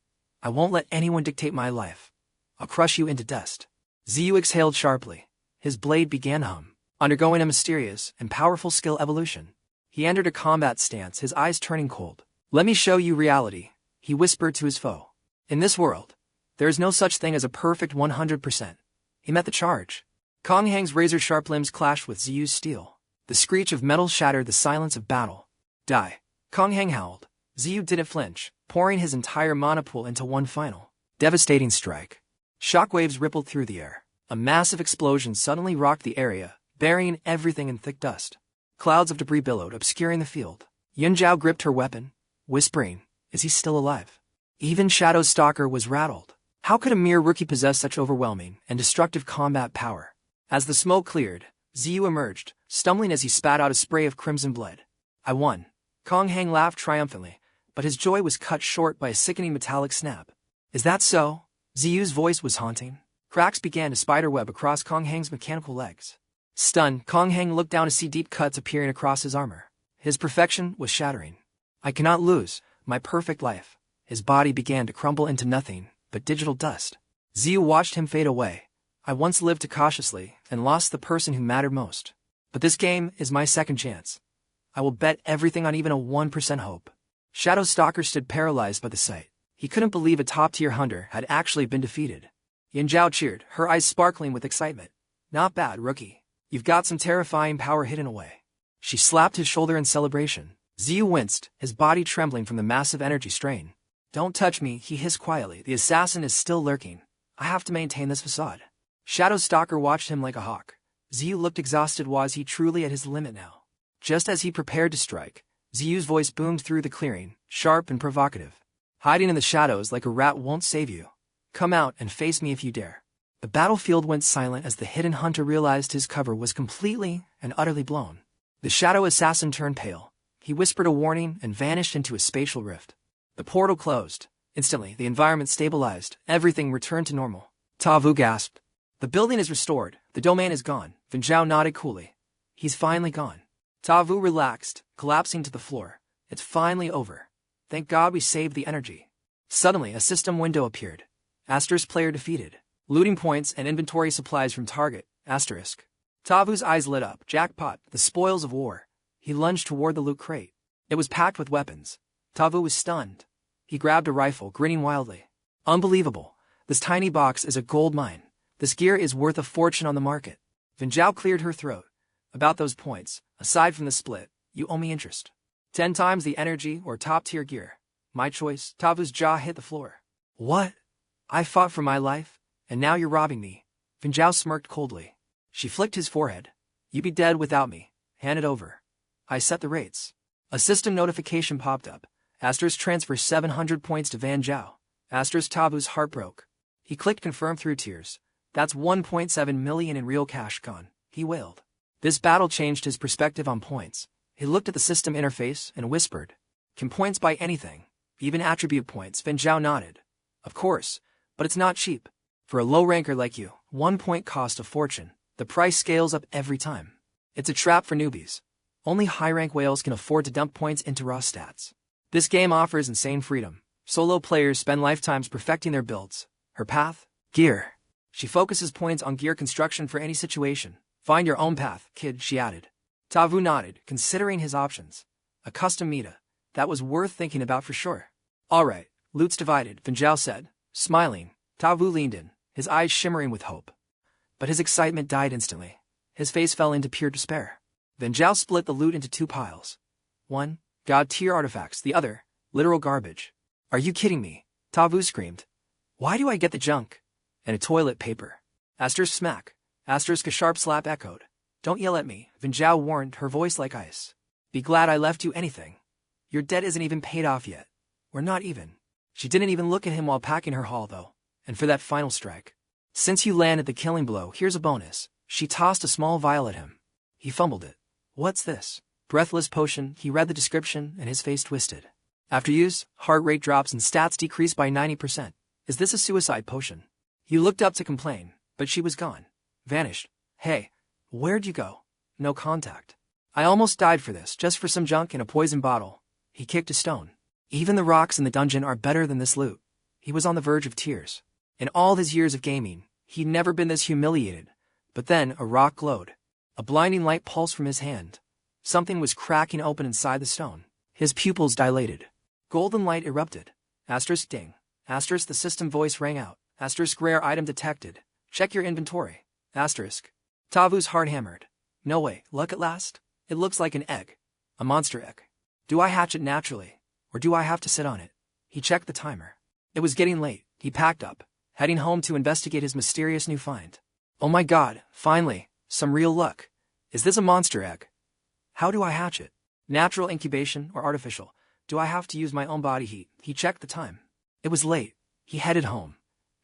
I won't let anyone dictate my life. I'll crush you into dust. 𝐒𝐈 exhaled sharply. His blade began to hum, undergoing a mysterious and powerful skill evolution. He entered a combat stance, his eyes turning cold. Let me show you reality, he whispered to his foe. In this world, there is no such thing as a perfect 100%. He met the charge. 𝐒𝐤-𝐲's razor-sharp limbs clashed with 𝐒𝐈's steel. The screech of metal shattered the silence of battle. Die. 𝐒𝐤-𝐲 howled. 𝐒𝐈 didn't flinch, pouring his entire mana pool into one final, devastating strike. Shockwaves rippled through the air. A massive explosion suddenly rocked the area, burying everything in thick dust. Clouds of debris billowed, obscuring the field. Yuanzhao gripped her weapon, whispering, "Is he still alive?" Even Shadow Stalker was rattled. How could a mere rookie possess such overwhelming and destructive combat power? As the smoke cleared, 𝐒𝐈 emerged, stumbling as he spat out a spray of crimson blood. I won. 𝐒𝐤-𝐲 laughed triumphantly, but his joy was cut short by a sickening metallic snap. Is that so? 𝐒𝐈's voice was haunting. Cracks began to spiderweb across 𝐒𝐤-𝐲's mechanical legs. Stunned, 𝐒𝐤-𝐲 looked down to see deep cuts appearing across his armor. His perfection was shattering. I cannot lose my perfect life. His body began to crumble into nothing but digital dust. 𝐒𝐈 watched him fade away. I once lived too cautiously and lost the person who mattered most. But this game is my second chance. I will bet everything on even a 1% hope. Shadow Stalker stood paralyzed by the sight. He couldn't believe a top-tier hunter had actually been defeated. Yuanzhao cheered, her eyes sparkling with excitement. Not bad, rookie. You've got some terrifying power hidden away. She slapped his shoulder in celebration. 𝐒𝐈 winced, his body trembling from the massive energy strain. Don't touch me, he hissed quietly. The assassin is still lurking. I have to maintain this facade. Shadow Stalker watched him like a hawk. 𝐒𝐈 looked exhausted. Was he truly at his limit now? Just as he prepared to strike, 𝐒𝐈's voice boomed through the clearing, sharp and provocative. Hiding in the shadows like a rat won't save you. Come out and face me if you dare. The battlefield went silent as the hidden hunter realized his cover was completely and utterly blown. The shadow assassin turned pale. He whispered a warning and vanished into a spatial rift. The portal closed. Instantly, the environment stabilized. Everything returned to normal. 𝐒𝐒 gasped. The building is restored. The domain is gone. Yuanzhao nodded coolly. He's finally gone. 𝐒𝐒 relaxed, collapsing to the floor. It's finally over. Thank God we saved the energy. Suddenly, a system window appeared. * player defeated. Looting points and inventory supplies from target. *. 𝐒𝐒's eyes lit up. Jackpot, the spoils of war. He lunged toward the loot crate. It was packed with weapons. 𝐒𝐒 was stunned. He grabbed a rifle, grinning wildly. Unbelievable. This tiny box is a gold mine. This gear is worth a fortune on the market. Yuanzhao cleared her throat. About those points, aside from the split, you owe me interest. 10 times the energy or top-tier gear. My choice. 𝐒𝐒's jaw hit the floor. What? I fought for my life, and now you're robbing me. Yuanzhao smirked coldly. She flicked his forehead. You'd be dead without me. Hand it over. I set the rates. A system notification popped up. Transfer 700 points to Yuanzhao. 𝐒�'s heart broke. He clicked confirm through tears. That's 1.7 million in real cash gone, he wailed. This battle changed his perspective on points. He looked at the system interface and whispered. Can points buy anything? Even attribute points? Yuanzhao nodded. Of course, but it's not cheap. For a low ranker like you, 1 point costs a fortune. The price scales up every time. It's a trap for newbies. Only high-rank whales can afford to dump points into raw stats. This game offers insane freedom. Solo players spend lifetimes perfecting their builds. Her path? Gear. She focuses points on gear construction for any situation. Find your own path, kid, she added. 𝐒𝐒 nodded, considering his options. A custom meta. That was worth thinking about for sure. All right, loot's divided, Yuanzhao said, smiling. 𝐒𝐒 leaned in, his eyes shimmering with hope. But his excitement died instantly. His face fell into pure despair. Yuanzhao split the loot into 2 piles. One, god-tier artifacts, the other, literal garbage. Are you kidding me? 𝐼𝐍 screamed. Why do I get the junk? And a toilet paper. Asterisk smack. Asterisk a sharp slap echoed. Don't yell at me, 𝐼𝐍 warned, her voice like ice. Be glad I left you anything. Your debt isn't even paid off yet. We're not even. She didn't even look at him while packing her haul though. And for that final strike. Since you landed the killing blow, here's a bonus. She tossed a small vial at him. He fumbled it. What's this? Breathless potion. He read the description and his face twisted. After use, heart rate drops and stats decrease by 90%. Is this a suicide potion? He looked up to complain, but she was gone. Vanished. Hey, where'd you go? No contact. I almost died for this, just for some junk in a poison bottle. He kicked a stone. Even the rocks in the dungeon are better than this loot. He was on the verge of tears. In all his years of gaming, he'd never been this humiliated. But then a rock glowed. A blinding light pulsed from his hand. Something was cracking open inside the stone. His pupils dilated. Golden light erupted. Asterisk ding. Asterisk the system voice rang out. Asterisk rare item detected. Check your inventory. Asterisk. 𝐼𝐍's heart hammered. No way, luck at last? It looks like an egg. A monster egg. Do I hatch it naturally? Or do I have to sit on it? He checked the timer. It was getting late. He packed up, heading home to investigate his mysterious new find. Oh my god, finally, some real luck. Is this a monster egg? How do I hatch it? Natural incubation or artificial? Do I have to use my own body heat? He checked the time. It was late. He headed home.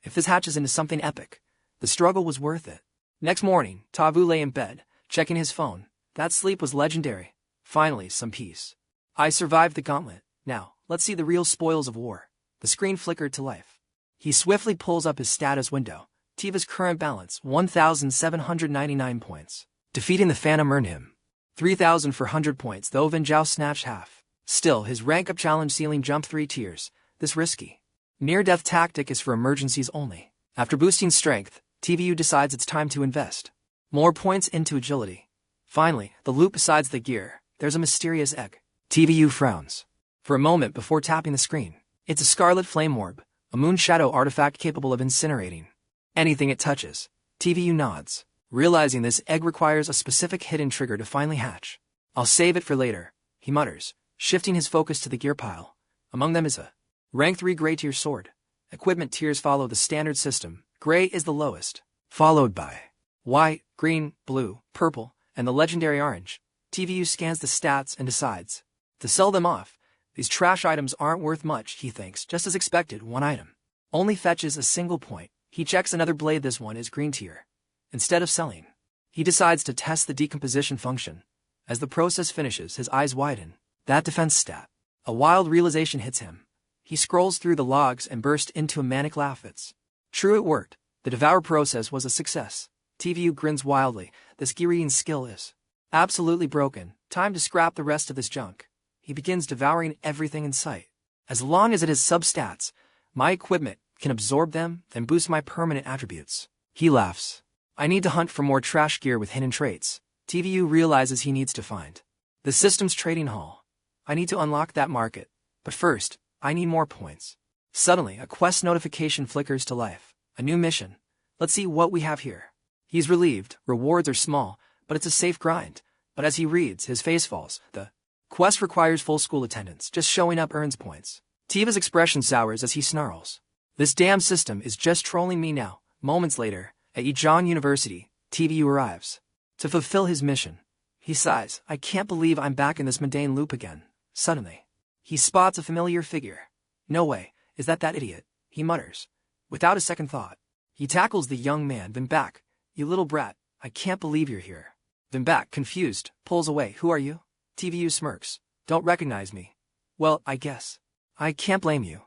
If this hatches into something epic, the struggle was worth it. Next morning, 𝐼𝐍 lay in bed, checking his phone. That sleep was legendary. Finally, some peace. I survived the gauntlet. Now, let's see the real spoils of war. The screen flickered to life. He swiftly pulls up his status window. 𝐼𝐍's current balance, 1,799 points. Defeating the Phantom earned him 3,400 points, though 𝐿𝐼𝐍 snatched half. Still, his rank-up challenge ceiling jumped 3 tiers. This risky. Near-death tactic is for emergencies only. After boosting strength, 𝐼𝐍 decides it's time to invest more points into agility. Finally, the loot besides the gear, there's a mysterious egg. 𝐼𝐍 frowns. For a moment before tapping the screen. It's a scarlet flame orb, a moon shadow artifact capable of incinerating anything it touches. 𝐼𝐍 nods, realizing this egg requires a specific hidden trigger to finally hatch. I'll save it for later, he mutters, shifting his focus to the gear pile. Among them is a rank 3 gray tier sword. Equipment tiers follow the standard system. Gray is the lowest, followed by white, green, blue, purple, and the legendary orange. 𝐼𝐍 scans the stats and decides to sell them off. These trash items aren't worth much, he thinks. Just as expected, one item only fetches a single point. He checks another blade. This one is green tier. Instead of selling, he decides to test the decomposition function. As the process finishes, his eyes widen. That defense stat. A wild realization hits him. He scrolls through the logs and bursts into a manic laugh. It's true, it worked. The devour process was a success. 𝐼𝐍 grins wildly. This gear-eating skill is absolutely broken. Time to scrap the rest of this junk. He begins devouring everything in sight. As long as it has substats, my equipment can absorb them, then boost my permanent attributes. He laughs. I need to hunt for more trash gear with hidden traits. 𝐼𝐍 realizes he needs to find the system's trading hall. I need to unlock that market. But first, I need more points. Suddenly, a quest notification flickers to life. A new mission. Let's see what we have here. He's relieved. Rewards are small, but it's a safe grind. But as he reads, his face falls. The quest requires full school attendance. Just showing up earns points. 𝐼𝐍's expression sours as he snarls. This damn system is just trolling me now. Moments later, at Yijang University, 𝐼𝐍 arrives to fulfill his mission. He sighs. I can't believe I'm back in this mundane loop again. Suddenly, he spots a familiar figure. No way, is that idiot? He mutters. Without a second thought, he tackles the young man. 𝐿𝐼𝐋, you little brat, I can't believe you're here. 𝐿𝐼𝐋, confused, pulls away. Who are you? 𝐼𝐍 smirks. Don't recognize me. Well, I guess. I can't blame you.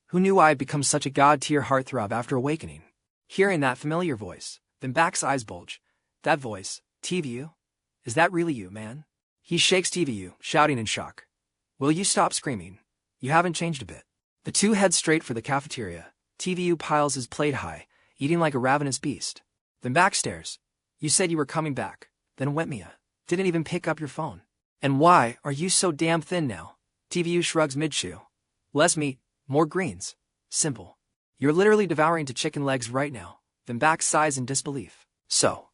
Who knew I'd become such a god-tier heartthrob after awakening? Hearing that familiar voice, 𝐿𝐼𝐋's eyes bulge. That voice, 𝐼𝐍? Is that really you, man? He shakes 𝐼𝐍, shouting in shock. Will you stop screaming? You haven't changed a bit. The two head straight for the cafeteria. 𝐼𝐍 piles his plate high, eating like a ravenous beast. 𝐿𝐼𝐋 stares. You said you were coming back. Then 𝐿𝐼𝐋 didn't even pick up your phone. And why are you so damn thin now? 𝐼𝐍 shrugs mid-chew. Less meat, more greens. Simple. You're literally devouring two chicken legs right now. 𝐿𝐼𝐋 sighs in disbelief. So,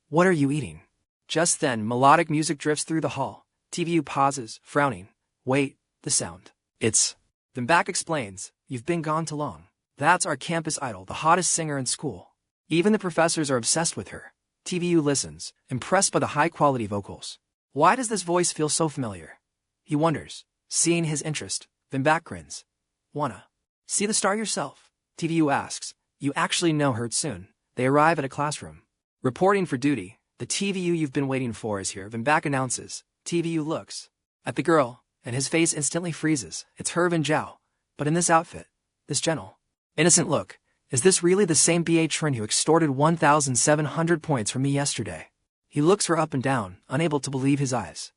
what are you eating? Just then, melodic music drifts through the hall. 𝐼𝐍 pauses, frowning. Wait, the sound. It's Then back explains, "You've been gone too long. That's our campus idol, the hottest singer in school. Even the professors are obsessed with her." TVU listens, impressed by the high-quality vocals. Why does this voice feel so familiar? He wonders. Seeing his interest, then back grins. "Wanna see the star yourself?" TVU asks. "You actually know her soon." They arrive at a classroom. Reporting for duty, "The TVU you've been waiting for is here," Van Back announces. TVU looks at the girl, and his face instantly freezes. It's her, Van Zhao, but in this outfit, this gentle, innocent look. Is this really the same BA Trin who extorted 1,700 points from me yesterday? He looks her up and down, unable to believe his eyes.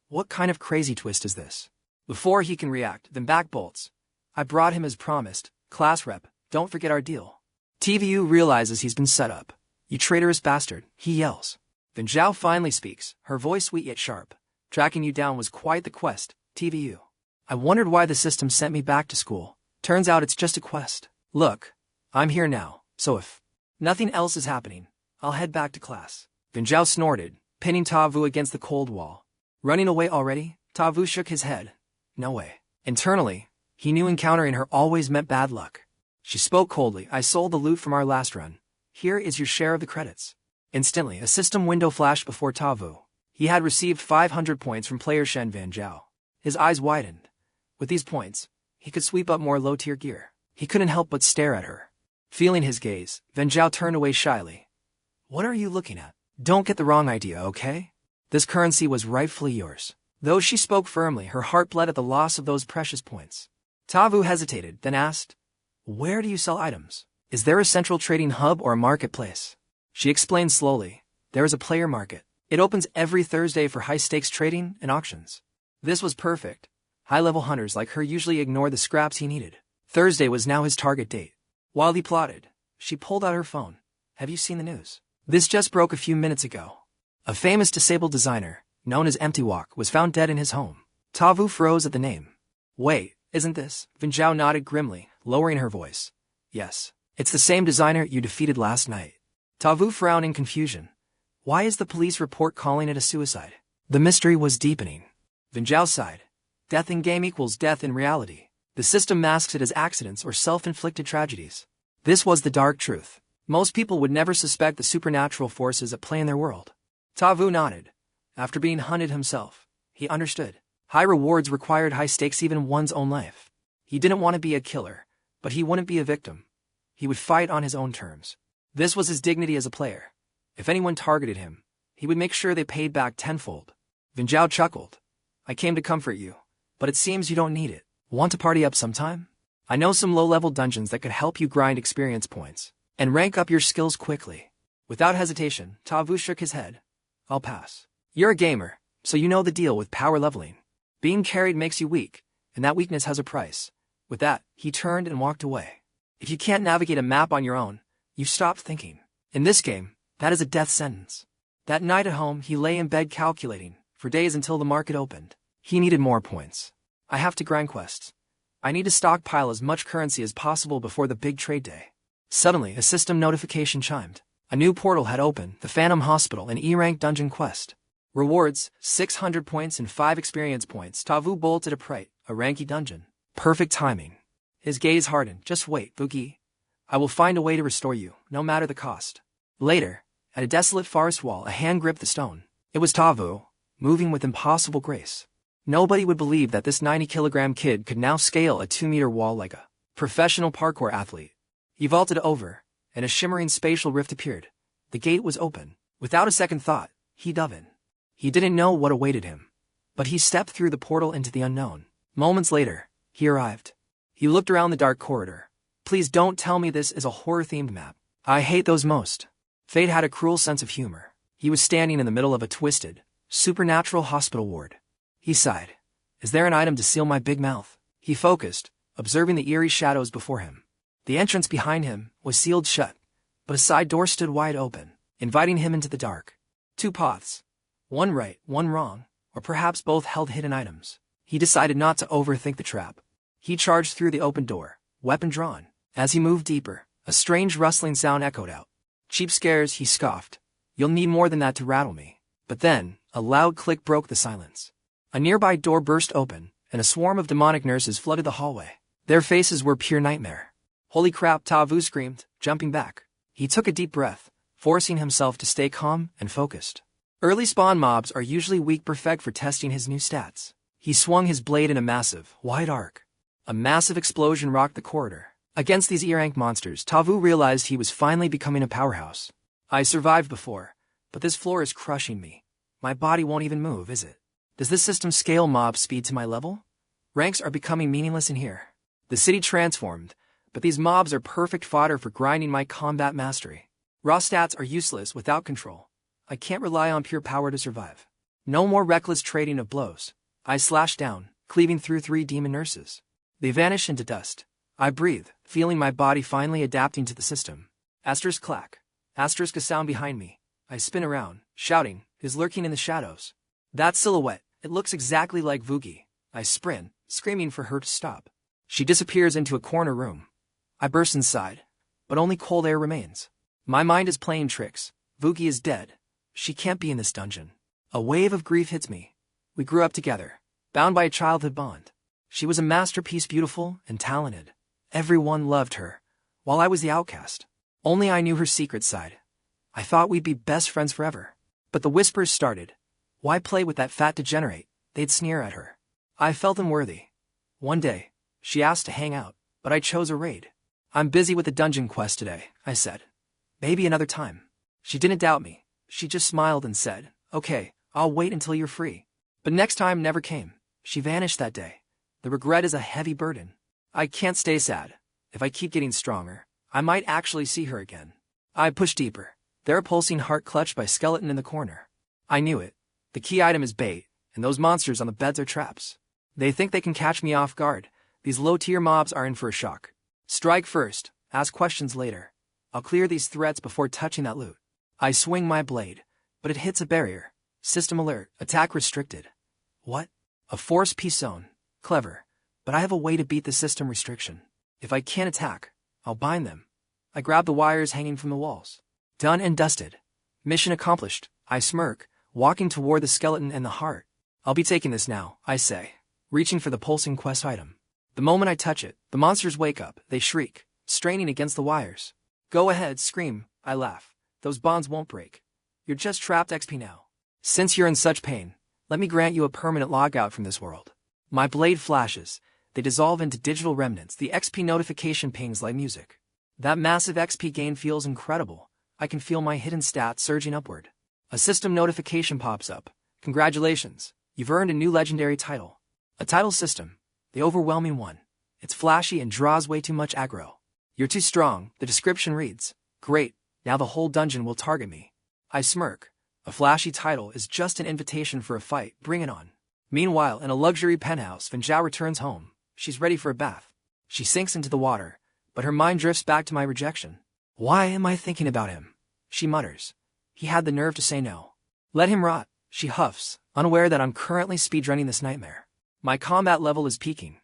What kind of crazy twist is this? Before he can react, Van Back bolts. "I brought him as promised. Class rep, don't forget our deal." TVU realizes he's been set up. "You traitorous bastard," he yells. Then Zhao finally speaks, her voice sweet yet sharp. "Tracking you down was quite the quest, TVU. I wondered why the system sent me back to school. Turns out it's just a quest. Look, I'm here now, so if nothing else is happening, I'll head back to class." Van Zhao snorted, pinning Tavu against the cold wall. "Running away already?" Tavu shook his head. "No way." Internally, he knew encountering her always meant bad luck. She spoke coldly. "I sold the loot from our last run. Here is your share of the credits." Instantly, a system window flashed before Tavu. He had received 500 points from player Shen Van Zhao. His eyes widened. With these points, he could sweep up more low-tier gear. He couldn't help but stare at her. Feeling his gaze, Van Zhao turned away shyly. "What are you looking at? Don't get the wrong idea, okay? This currency was rightfully yours." Though she spoke firmly, her heart bled at the loss of those precious points. Tavu hesitated, then asked, "Where do you sell items? Is there a central trading hub or a marketplace?" She explained slowly, "There is a player market. It opens every Thursday for high-stakes trading and auctions." This was perfect. High-level hunters like her usually ignored the scraps he needed. Thursday was now his target date. While he plotted, she pulled out her phone. "Have you seen the news? This just broke a few minutes ago. A famous disabled designer, known as Empty Walk, was found dead in his home." Tavu froze at the name. "Wait, isn't this?" Van Zhao nodded grimly, lowering her voice. "Yes, it's the same designer you defeated last night." Tavu frowned in confusion. Why is the police report calling it a suicide? The mystery was deepening. Van Zhao sighed. Death in game equals death in reality. The system masks it as accidents or self-inflicted tragedies. This was the dark truth. Most people would never suspect the supernatural forces at play in their world. Tavu nodded. After being hunted himself, he understood. High rewards required high stakes even in one's own life. He didn't want to be a killer, but he wouldn't be a victim. He would fight on his own terms. This was his dignity as a player. If anyone targeted him, he would make sure they paid back tenfold. Van Zhao chuckled. "I came to comfort you, but it seems you don't need it. Want to party up sometime? I know some low-level dungeons that could help you grind experience points and rank up your skills quickly." Without hesitation, Tavu shook his head. "I'll pass. You're a gamer, so you know the deal with power leveling. Being carried makes you weak, and that weakness has a price." With that, he turned and walked away. If you can't navigate a map on your own, you stop thinking. In this game, that is a death sentence. That night at home, he lay in bed calculating, for days until the market opened. He needed more points. "I have to grind quests. I need to stockpile as much currency as possible before the big trade day." Suddenly, a system notification chimed. A new portal had opened, the Phantom Hospital, an E-rank dungeon quest. Rewards, 600 points and 5 experience points. Tavu bolted upright, a ranky dungeon. Perfect timing. His gaze hardened. "Just wait, Boogie. I will find a way to restore you, no matter the cost." Later, at a desolate forest wall, a hand gripped the stone. It was Tavu, moving with impossible grace. Nobody would believe that this 90-kilogram kid could now scale a 2-meter wall like a professional parkour athlete. He vaulted over, and a shimmering spatial rift appeared. The gate was open. Without a second thought, he dove in. He didn't know what awaited him, but he stepped through the portal into the unknown. Moments later, he arrived. He looked around the dark corridor. "Please don't tell me this is a horror-themed map. I hate those most." Fate had a cruel sense of humor. He was standing in the middle of a twisted, supernatural hospital ward. He sighed. "Is there an item to seal my big mouth?" He focused, observing the eerie shadows before him. The entrance behind him was sealed shut, but a side door stood wide open, inviting him into the dark. 2 paths. One right, one wrong, or perhaps both held hidden items. He decided not to overthink the trap. He charged through the open door, weapon drawn. As he moved deeper, a strange rustling sound echoed out. "Cheap scares," he scoffed. "You'll need more than that to rattle me." But then, a loud click broke the silence. A nearby door burst open, and a swarm of demonic nurses flooded the hallway. Their faces were pure nightmare. Holy crap, 𝐒𝐤 screamed, jumping back. He took a deep breath, forcing himself to stay calm and focused. Early spawn mobs are usually weak, perfect for testing his new stats. He swung his blade in a massive, wide arc. A massive explosion rocked the corridor. Against these E-rank monsters, 𝐒𝐤 realized he was finally becoming a powerhouse. I survived before, but this floor is crushing me. My body won't even move, is it? Does this system scale mob speed to my level? Ranks are becoming meaningless in here. The city transformed, but these mobs are perfect fodder for grinding my combat mastery. Raw stats are useless without control. I can't rely on pure power to survive. No more reckless trading of blows. I slashed down, cleaving through 3 demon nurses. They vanish into dust. I breathe, feeling my body finally adapting to the system. Asterisk clack. Asterisk a sound behind me. I spin around, shouting, is lurking in the shadows. That silhouette, it looks exactly like 𝐒𝐤. I sprint, screaming for her to stop. She disappears into a corner room. I burst inside, but only cold air remains. My mind is playing tricks. 𝐒𝐤 is dead. She can't be in this dungeon. A wave of grief hits me. We grew up together, bound by a childhood bond. She was a masterpiece, beautiful and talented. Everyone loved her, while I was the outcast. Only I knew her secret side. I thought we'd be best friends forever. But the whispers started. Why play with that fat degenerate? They'd sneer at her. I felt unworthy. One day, she asked to hang out, but I chose a raid. I'm busy with the dungeon quest today, I said. Maybe another time. She didn't doubt me. She just smiled and said, okay, I'll wait until you're free. But next time never came. She vanished that day. The regret is a heavy burden. I can't stay sad. If I keep getting stronger, I might actually see her again. I push deeper. There a pulsing heart clutched by skeleton in the corner. I knew it. The key item is bait, and those monsters on the beds are traps. They think they can catch me off guard. These low-tier mobs are in for a shock. Strike first, ask questions later. I'll clear these threats before touching that loot. I swing my blade, but it hits a barrier. System alert, attack restricted. What? A force peace zone. Clever. But I have a way to beat the system restriction. If I can't attack, I'll bind them. I grab the wires hanging from the walls. Done and dusted. Mission accomplished. I smirk, walking toward the skeleton and the heart. I'll be taking this now, I say, reaching for the pulsing quest item. The moment I touch it, the monsters wake up. They shriek, straining against the wires. Go ahead, scream, I laugh. Those bonds won't break. You're just trapped XP now. Since you're in such pain, let me grant you a permanent logout from this world. My blade flashes. They dissolve into digital remnants. The XP notification pings like music. That massive XP gain feels incredible. I can feel my hidden stats surging upward. A system notification pops up. Congratulations, you've earned a new legendary title. A title system. The overwhelming one. It's flashy and draws way too much aggro. You're too strong, the description reads. Great, now the whole dungeon will target me. I smirk. A flashy title is just an invitation for a fight, bring it on. Meanwhile, in a luxury penthouse, 𝐿-𝐸𝐺 returns home. She's ready for a bath. She sinks into the water, but her mind drifts back to my rejection. Why am I thinking about him? She mutters. He had the nerve to say no. Let him rot, she huffs, unaware that I'm currently speedrunning this nightmare. My combat level is peaking.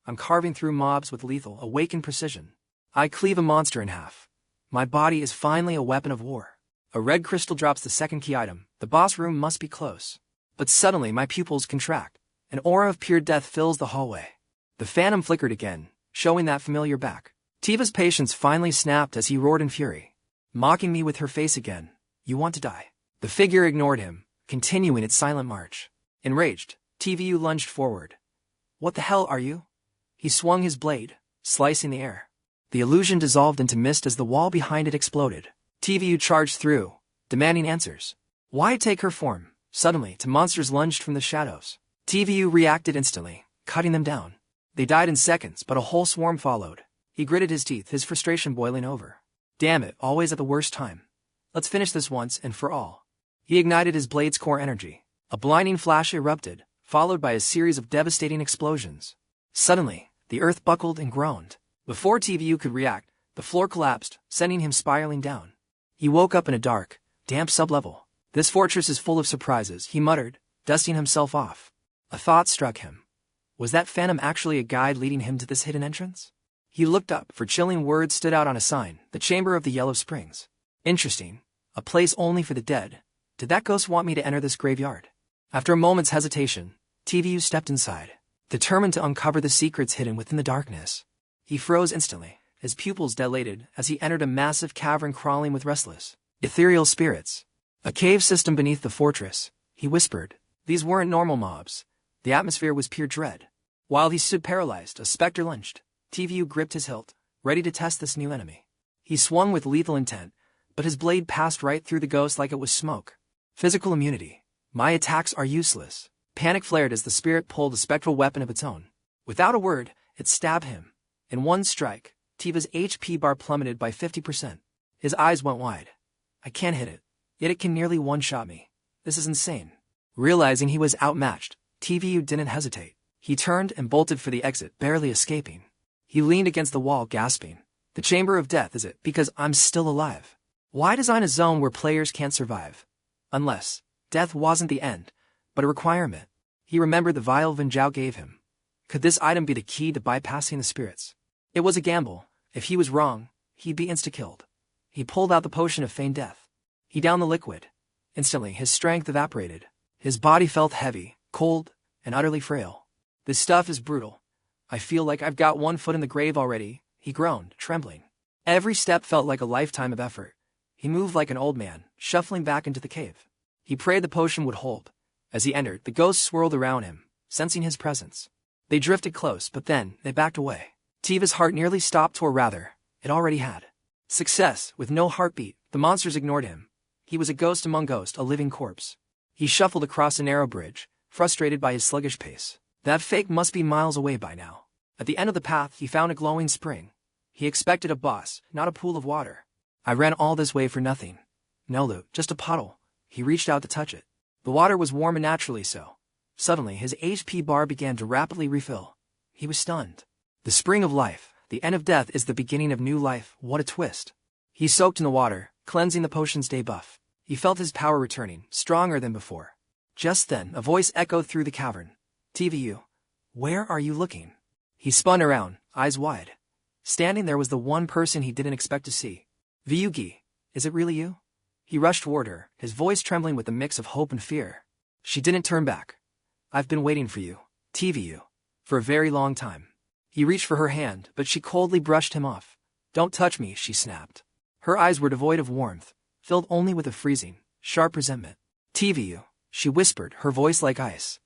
I'm carving through mobs with lethal, awakened precision. I cleave a monster in half. My body is finally a weapon of war. A red crystal drops the second key item. The boss room must be close. But suddenly my pupils contract. An aura of pure death fills the hallway. The phantom flickered again, showing that familiar back. Tiva's patience finally snapped as he roared in fury. Mocking me with her face again. You want to die. The figure ignored him, continuing its silent march. Enraged, 𝐒𝐤 lunged forward. What the hell are you? He swung his blade, slicing the air. The illusion dissolved into mist as the wall behind it exploded. 𝐒𝐤 charged through, demanding answers. Why take her form? Suddenly, two monsters lunged from the shadows. 𝐒𝐤 reacted instantly, cutting them down. They died in seconds, but a whole swarm followed. He gritted his teeth, his frustration boiling over. Damn it, always at the worst time. Let's finish this once and for all. He ignited his blade's core energy. A blinding flash erupted, followed by a series of devastating explosions. Suddenly, the earth buckled and groaned. Before 𝐒𝐤 could react, the floor collapsed, sending him spiraling down. He woke up in a dark, damp sublevel. This fortress is full of surprises, he muttered, dusting himself off. A thought struck him. Was that phantom actually a guide leading him to this hidden entrance? He looked up, for chilling words stood out on a sign, the Chamber of the Yellow Springs. Interesting. A place only for the dead. Did that ghost want me to enter this graveyard? After a moment's hesitation, 𝐒𝐤 stepped inside, determined to uncover the secrets hidden within the darkness. He froze instantly, his pupils dilated as he entered a massive cavern crawling with restless, ethereal spirits. A cave system beneath the fortress, he whispered. These weren't normal mobs. The atmosphere was pure dread. While he stood paralyzed, a specter lunged. 𝐒𝐿 gripped his hilt, ready to test this new enemy. He swung with lethal intent, but his blade passed right through the ghost like it was smoke. Physical immunity. My attacks are useless. Panic flared as the spirit pulled a spectral weapon of its own. Without a word, it stabbed him. In one strike, 𝐒𝐿's HP bar plummeted by 50%. His eyes went wide. I can't hit it. Yet it can nearly one-shot me. This is insane. Realizing he was outmatched, 𝐒𝐿 didn't hesitate. He turned and bolted for the exit, barely escaping. He leaned against the wall, gasping. The chamber of death, is it? Because I'm still alive. Why design a zone where players can't survive? Unless death wasn't the end, but a requirement. He remembered the vial Van Zhao gave him. Could this item be the key to bypassing the spirits? It was a gamble. If he was wrong, he'd be insta-killed. He pulled out the potion of feigned death. He downed the liquid. Instantly, his strength evaporated. His body felt heavy, cold, and utterly frail. This stuff is brutal. I feel like I've got one foot in the grave already, he groaned, trembling. Every step felt like a lifetime of effort. He moved like an old man, shuffling back into the cave. He prayed the potion would hold. As he entered, the ghosts swirled around him, sensing his presence. They drifted close, but then they backed away. 𝐒𝐿's heart nearly stopped, or rather, it already had. Success, with no heartbeat, the monsters ignored him. He was a ghost among ghosts, a living corpse. He shuffled across a narrow bridge, frustrated by his sluggish pace. That fake must be miles away by now. At the end of the path, he found a glowing spring. He expected a boss, not a pool of water. I ran all this way for nothing. No loot, just a puddle. He reached out to touch it. The water was warm and naturally so. Suddenly, his HP bar began to rapidly refill. He was stunned. The spring of life, the end of death is the beginning of new life. What a twist. He soaked in the water, cleansing the potion's debuff. He felt his power returning, stronger than before. Just then, a voice echoed through the cavern. 𝐒𝐿, where are you looking? He spun around, eyes wide. Standing there was the one person he didn't expect to see. 𝐵𝐿, is it really you? He rushed toward her, his voice trembling with a mix of hope and fear. She didn't turn back. I've been waiting for you, 𝐒𝐿, for a very long time. He reached for her hand, but she coldly brushed him off. Don't touch me, she snapped. Her eyes were devoid of warmth, filled only with a freezing, sharp resentment. 𝐒𝐿, she whispered, her voice like ice.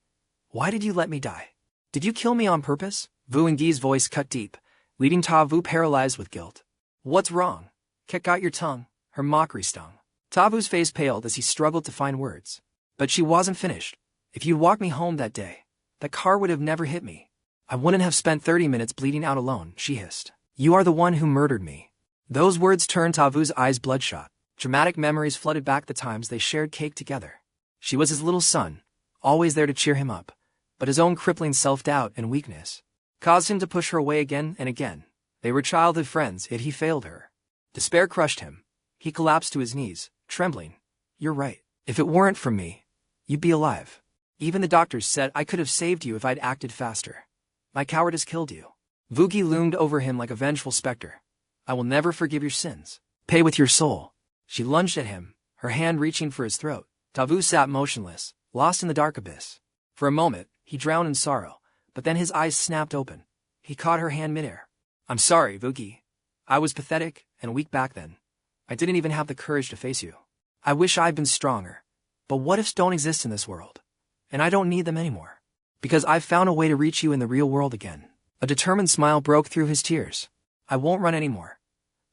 Why did you let me die? Did you kill me on purpose? 𝐵𝐿's voice cut deep, leaving 𝐴vU paralyzed with guilt. What's wrong? 𝐾𝐞𝐔𝐓 your tongue, her mockery stung. 𝐴vU's face paled as he struggled to find words. But she wasn't finished. If you'd walked me home that day, that car would have never hit me. I wouldn't have spent 30 minutes bleeding out alone, she hissed. You are the one who murdered me. Those words turned 𝐴vU's eyes bloodshot. Dramatic memories flooded back the times they shared cake together. She was his little son, always there to cheer him up, but his own crippling self-doubt and weakness caused him to push her away again and again. They were childhood friends, yet he failed her. Despair crushed him. He collapsed to his knees, trembling. You're right. If it weren't for me, you'd be alive. Even the doctors said I could have saved you if I'd acted faster. My cowardice killed you. 𝐵𝐿 loomed over him like a vengeful specter. I will never forgive your sins. Pay with your soul. She lunged at him, her hand reaching for his throat. 𝐴vU sat motionless, lost in the dark abyss. For a moment, he drowned in sorrow, but then his eyes snapped open. He caught her hand midair. I'm sorry, 𝐵𝐿. I was pathetic and weak back then. I didn't even have the courage to face you. I wish I'd been stronger. But what ifs don't exist in this world? And I don't need them anymore. Because I've found a way to reach you in the real world again. A determined smile broke through his tears. I won't run anymore.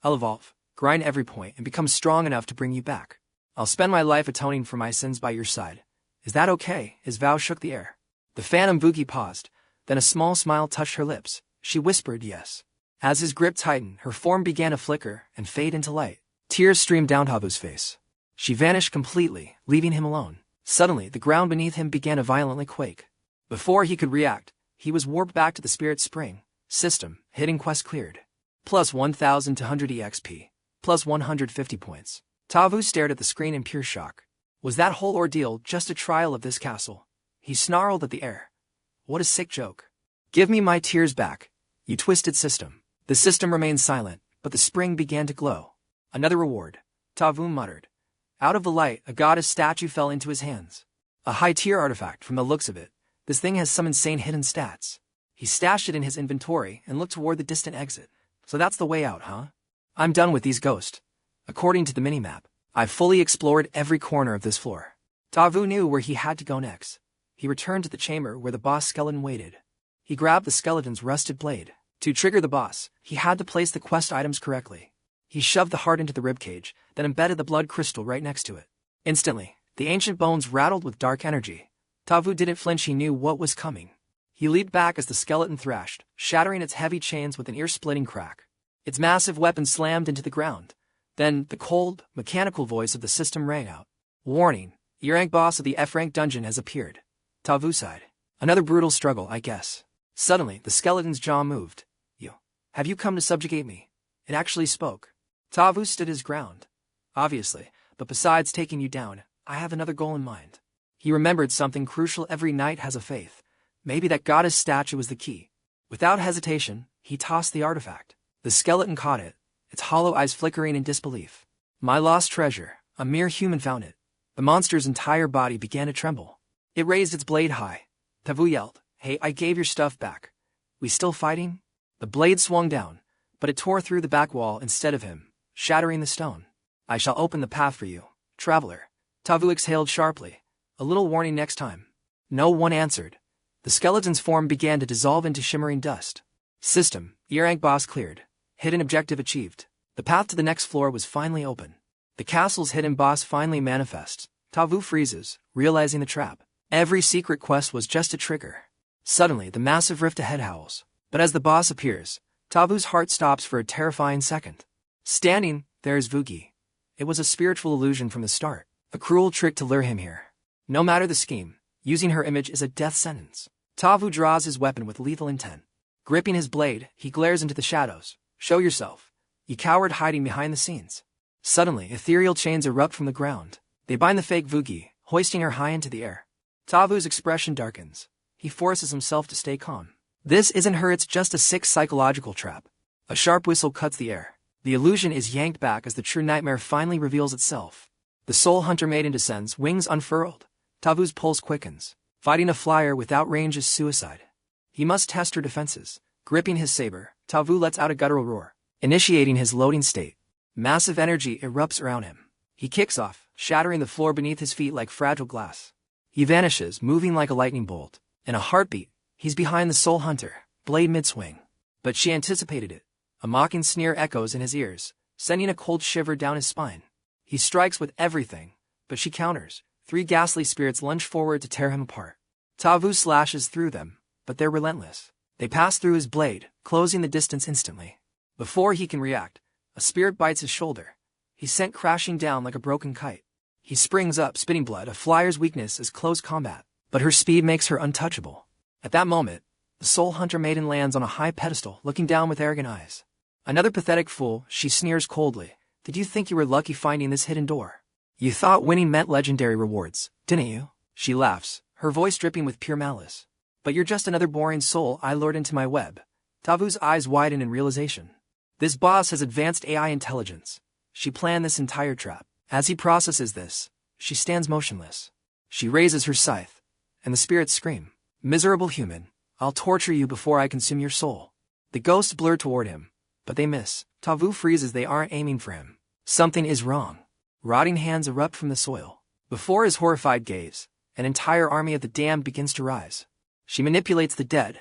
I'll evolve, grind every point, and become strong enough to bring you back. I'll spend my life atoning for my sins by your side. Is that okay? His vow shook the air. The phantom 𝐵𝐿 paused, then a small smile touched her lips. She whispered yes. As his grip tightened, her form began to flicker and fade into light. Tears streamed down 𝐴vU's face. She vanished completely, leaving him alone. Suddenly, the ground beneath him began to violently quake. Before he could react, he was warped back to the spirit spring. System, hidden quest cleared. Plus 1,200 EXP. Plus 150 points. 𝐴vU stared at the screen in pure shock. Was that whole ordeal just a trial of this castle? He snarled at the air. What a sick joke. Give me my tears back, you twisted system. The system remained silent, but the spring began to glow. Another reward, 𝐴vU muttered. Out of the light, a goddess statue fell into his hands. A high-tier artifact from the looks of it. This thing has some insane hidden stats. He stashed it in his inventory and looked toward the distant exit. So that's the way out, huh? I'm done with these ghosts. According to the minimap, I've fully explored every corner of this floor. 𝐼𝐍 knew where he had to go next. He returned to the chamber where the boss skeleton waited. He grabbed the skeleton's rusted blade. To trigger the boss, he had to place the quest items correctly. He shoved the heart into the ribcage, then embedded the blood crystal right next to it. Instantly, the ancient bones rattled with dark energy. 𝐼𝐍 didn't flinch, he knew what was coming. He leaped back as the skeleton thrashed, shattering its heavy chains with an ear-splitting crack. Its massive weapon slammed into the ground. Then, the cold, mechanical voice of the system rang out. Warning, your rank boss of the F-rank dungeon has appeared. 𝐼𝐍 sighed. Another brutal struggle, I guess. Suddenly, the skeleton's jaw moved. Have you come to subjugate me? It actually spoke. 𝐼𝐍 stood his ground. Obviously, but besides taking you down, I have another goal in mind. He remembered something crucial: every knight has a faith. Maybe that goddess statue was the key. Without hesitation, he tossed the artifact. The skeleton caught it, its hollow eyes flickering in disbelief. My lost treasure, a mere human found it. The monster's entire body began to tremble. It raised its blade high. 𝐼𝐍 yelled, Hey, I gave your stuff back. We still fighting? The blade swung down, but it tore through the back wall instead of him, shattering the stone. I shall open the path for you, traveler. 𝐼𝐍 exhaled sharply. A little warning next time. No one answered. The skeleton's form began to dissolve into shimmering dust. System, E-rank boss cleared. Hidden objective achieved. The path to the next floor was finally open. The castle's hidden boss finally manifests. 𝐼𝐍 freezes, realizing the trap. Every secret quest was just a trigger. Suddenly, the massive rift ahead howls. But as the boss appears, 𝐼𝐍's heart stops for a terrifying second. Standing there is 𝐑𝐄𝐒𝐔𝐑𝐑𝐄𝐒. It was a spiritual illusion from the start, a cruel trick to lure him here. No matter the scheme, using her image is a death sentence. 𝐼𝐍 draws his weapon with lethal intent. Gripping his blade, he glares into the shadows. Show yourself, you coward hiding behind the scenes. Suddenly, ethereal chains erupt from the ground. They bind the fake 𝐑𝐶𝐑𝐄𝐒, hoisting her high into the air. 𝐼𝐍's expression darkens. He forces himself to stay calm. This isn't her, it's just a sick psychological trap. A sharp whistle cuts the air. The illusion is yanked back as the true nightmare finally reveals itself. The soul hunter maiden descends, wings unfurled. 𝐼𝐍's pulse quickens. Fighting a flyer without range is suicide. He must test her defenses. Gripping his saber, 𝐼𝐍 lets out a guttural roar, initiating his loading state. Massive energy erupts around him. He kicks off, shattering the floor beneath his feet like fragile glass. He vanishes, moving like a lightning bolt. In a heartbeat, he's behind the soul hunter, blade mid-swing. But she anticipated it. A mocking sneer echoes in his ears, sending a cold shiver down his spine. He strikes with everything, but she counters. 3 ghastly spirits lunge forward to tear him apart. 𝐼𝐍 slashes through them, but they're relentless. They pass through his blade, closing the distance instantly. Before he can react, a spirit bites his shoulder. He's sent crashing down like a broken kite. He springs up, spitting blood. A flyer's weakness is close combat, but her speed makes her untouchable. At that moment, the soul hunter maiden lands on a high pedestal, looking down with arrogant eyes. Another pathetic fool, she sneers coldly. Did you think you were lucky finding this hidden door? You thought winning meant legendary rewards, didn't you? She laughs, her voice dripping with pure malice. But you're just another boring soul I lured into my web. 𝐼𝐍's eyes widen in realization. This boss has advanced AI intelligence. She planned this entire trap. As he processes this, she stands motionless. She raises her scythe, and the spirits scream. Miserable human, I'll torture you before I consume your soul. The ghosts blur toward him, but they miss. 𝐼𝐍 freezes, they aren't aiming for him. Something is wrong. Rotting hands erupt from the soil. Before his horrified gaze, an entire army of the damned begins to rise. She manipulates the dead.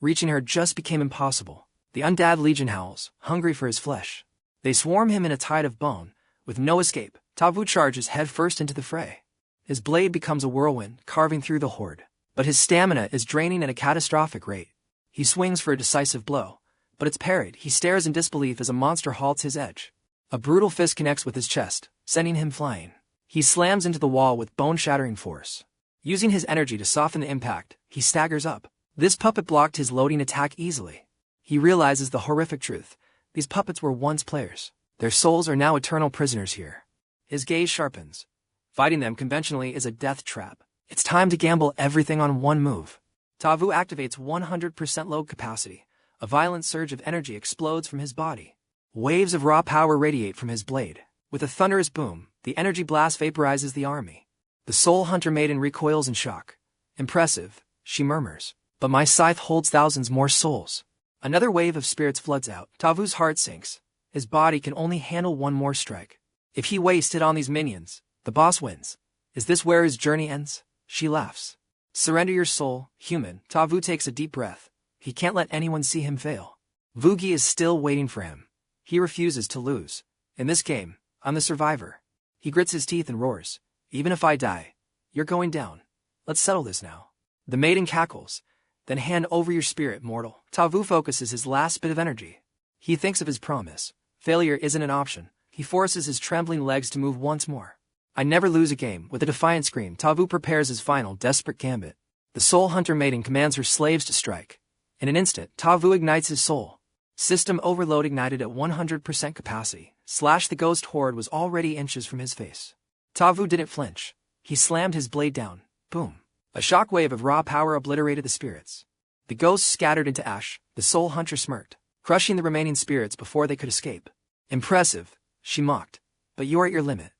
Reaching her just became impossible. The undead legion howls, hungry for his flesh. They swarm him in a tide of bone. With no escape, 𝐼𝐍 charges headfirst into the fray. His blade becomes a whirlwind, carving through the horde. But his stamina is draining at a catastrophic rate. He swings for a decisive blow, but it's parried. He stares in disbelief as a monster halts his edge. A brutal fist connects with his chest, sending him flying. He slams into the wall with bone-shattering force. Using his energy to soften the impact, he staggers up. This puppet blocked his loading attack easily. He realizes the horrific truth. These puppets were once players. Their souls are now eternal prisoners here. His gaze sharpens. Fighting them conventionally is a death trap. It's time to gamble everything on one move. 𝐼𝐍 activates 100% load capacity. A violent surge of energy explodes from his body. Waves of raw power radiate from his blade. With a thunderous boom, the energy blast vaporizes the army. The soul hunter maiden recoils in shock. Impressive, she murmurs. but my scythe holds thousands more souls. Another wave of spirits floods out. 𝐒𝐤𝐹's heart sinks. His body can only handle one more strike. If he wastes it on these minions, the boss wins. Is this where his journey ends? She laughs. Surrender your soul, human. 𝐒𝐤𝐹 takes a deep breath. He can't let anyone see him fail. 𝐼𝐍 is still waiting for him. He refuses to lose. In this game, I'm the survivor. He grits his teeth and roars. Even if I die, you're going down. Let's settle this now. The maiden cackles. Then hand over your spirit, mortal. 𝐒𝐤𝐹 focuses his last bit of energy. He thinks of his promise. Failure isn't an option. He forces his trembling legs to move once more. I never lose a game. With a defiant scream, 𝐒𝐤𝐹 prepares his final desperate gambit. The soul hunter maiden commands her slaves to strike. In an instant, 𝐒𝐤𝐹 ignites his soul. System overload ignited at 100% capacity. The ghost horde was already inches from his face. 𝐒𝐤𝐹 didn't flinch. He slammed his blade down. Boom. A shockwave of raw power obliterated the spirits. The ghosts scattered into ash. The soul hunter smirked, crushing the remaining spirits before they could escape. Impressive, she mocked. But you're at your limit.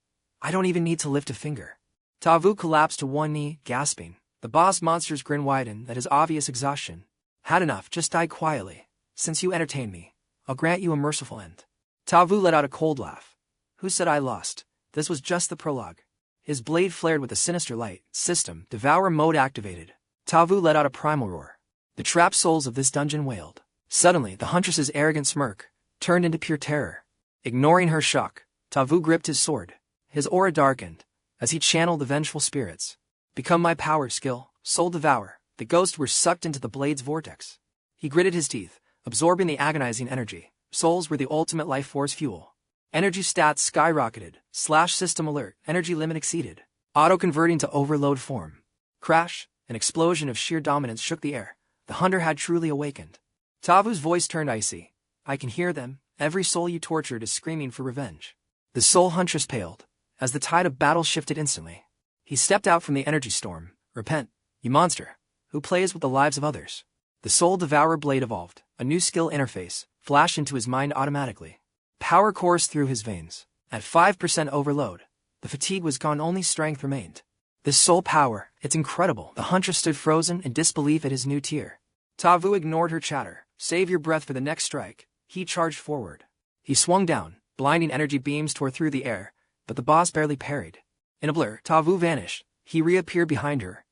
I don't even need to lift a finger. 𝐒𝐤𝐹 collapsed to one knee, gasping. The boss monster's grin widened at his obvious exhaustion. Had enough, just die quietly. Since you entertain me, I'll grant you a merciful end. 𝐒𝐤𝐹 let out a cold laugh. Who said I lost? This was just the prologue. His blade flared with a sinister light. System Devour mode activated. 𝐒𝐤𝐹 let out a primal roar. The trapped souls of this dungeon wailed. Suddenly, the huntress's arrogant smirk turned into pure terror. Ignoring her shock, 𝐒𝐤𝐹 gripped his sword. His aura darkened as he channeled the vengeful spirits. Become my power skill, soul devour. The ghosts were sucked into the blade's vortex. He gritted his teeth, absorbing the agonizing energy. Souls were the ultimate life force fuel. Energy stats skyrocketed. System alert. Energy limit exceeded. Auto-converting to overload form. Crash. An explosion of sheer dominance shook the air. The hunter had truly awakened. 𝐒𝐤𝐹's voice turned icy. I can hear them. Every soul you tortured is screaming for revenge. The soul huntress paled as the tide of battle shifted instantly. He stepped out from the energy storm. Repent, you monster, who plays with the lives of others. The soul devourer blade evolved. A new skill interface flashed into his mind automatically. Power coursed through his veins. At 5% overload, the fatigue was gone, only strength remained. This soul power, it's incredible. The huntress stood frozen in disbelief at his new tier. 𝐒𝐤𝐹 ignored her chatter. Save your breath for the next strike. He charged forward. He swung down. Blinding energy beams tore through the air, but the boss barely parried. In a blur, 𝐒𝐤𝐹 vanished. He reappeared behind her.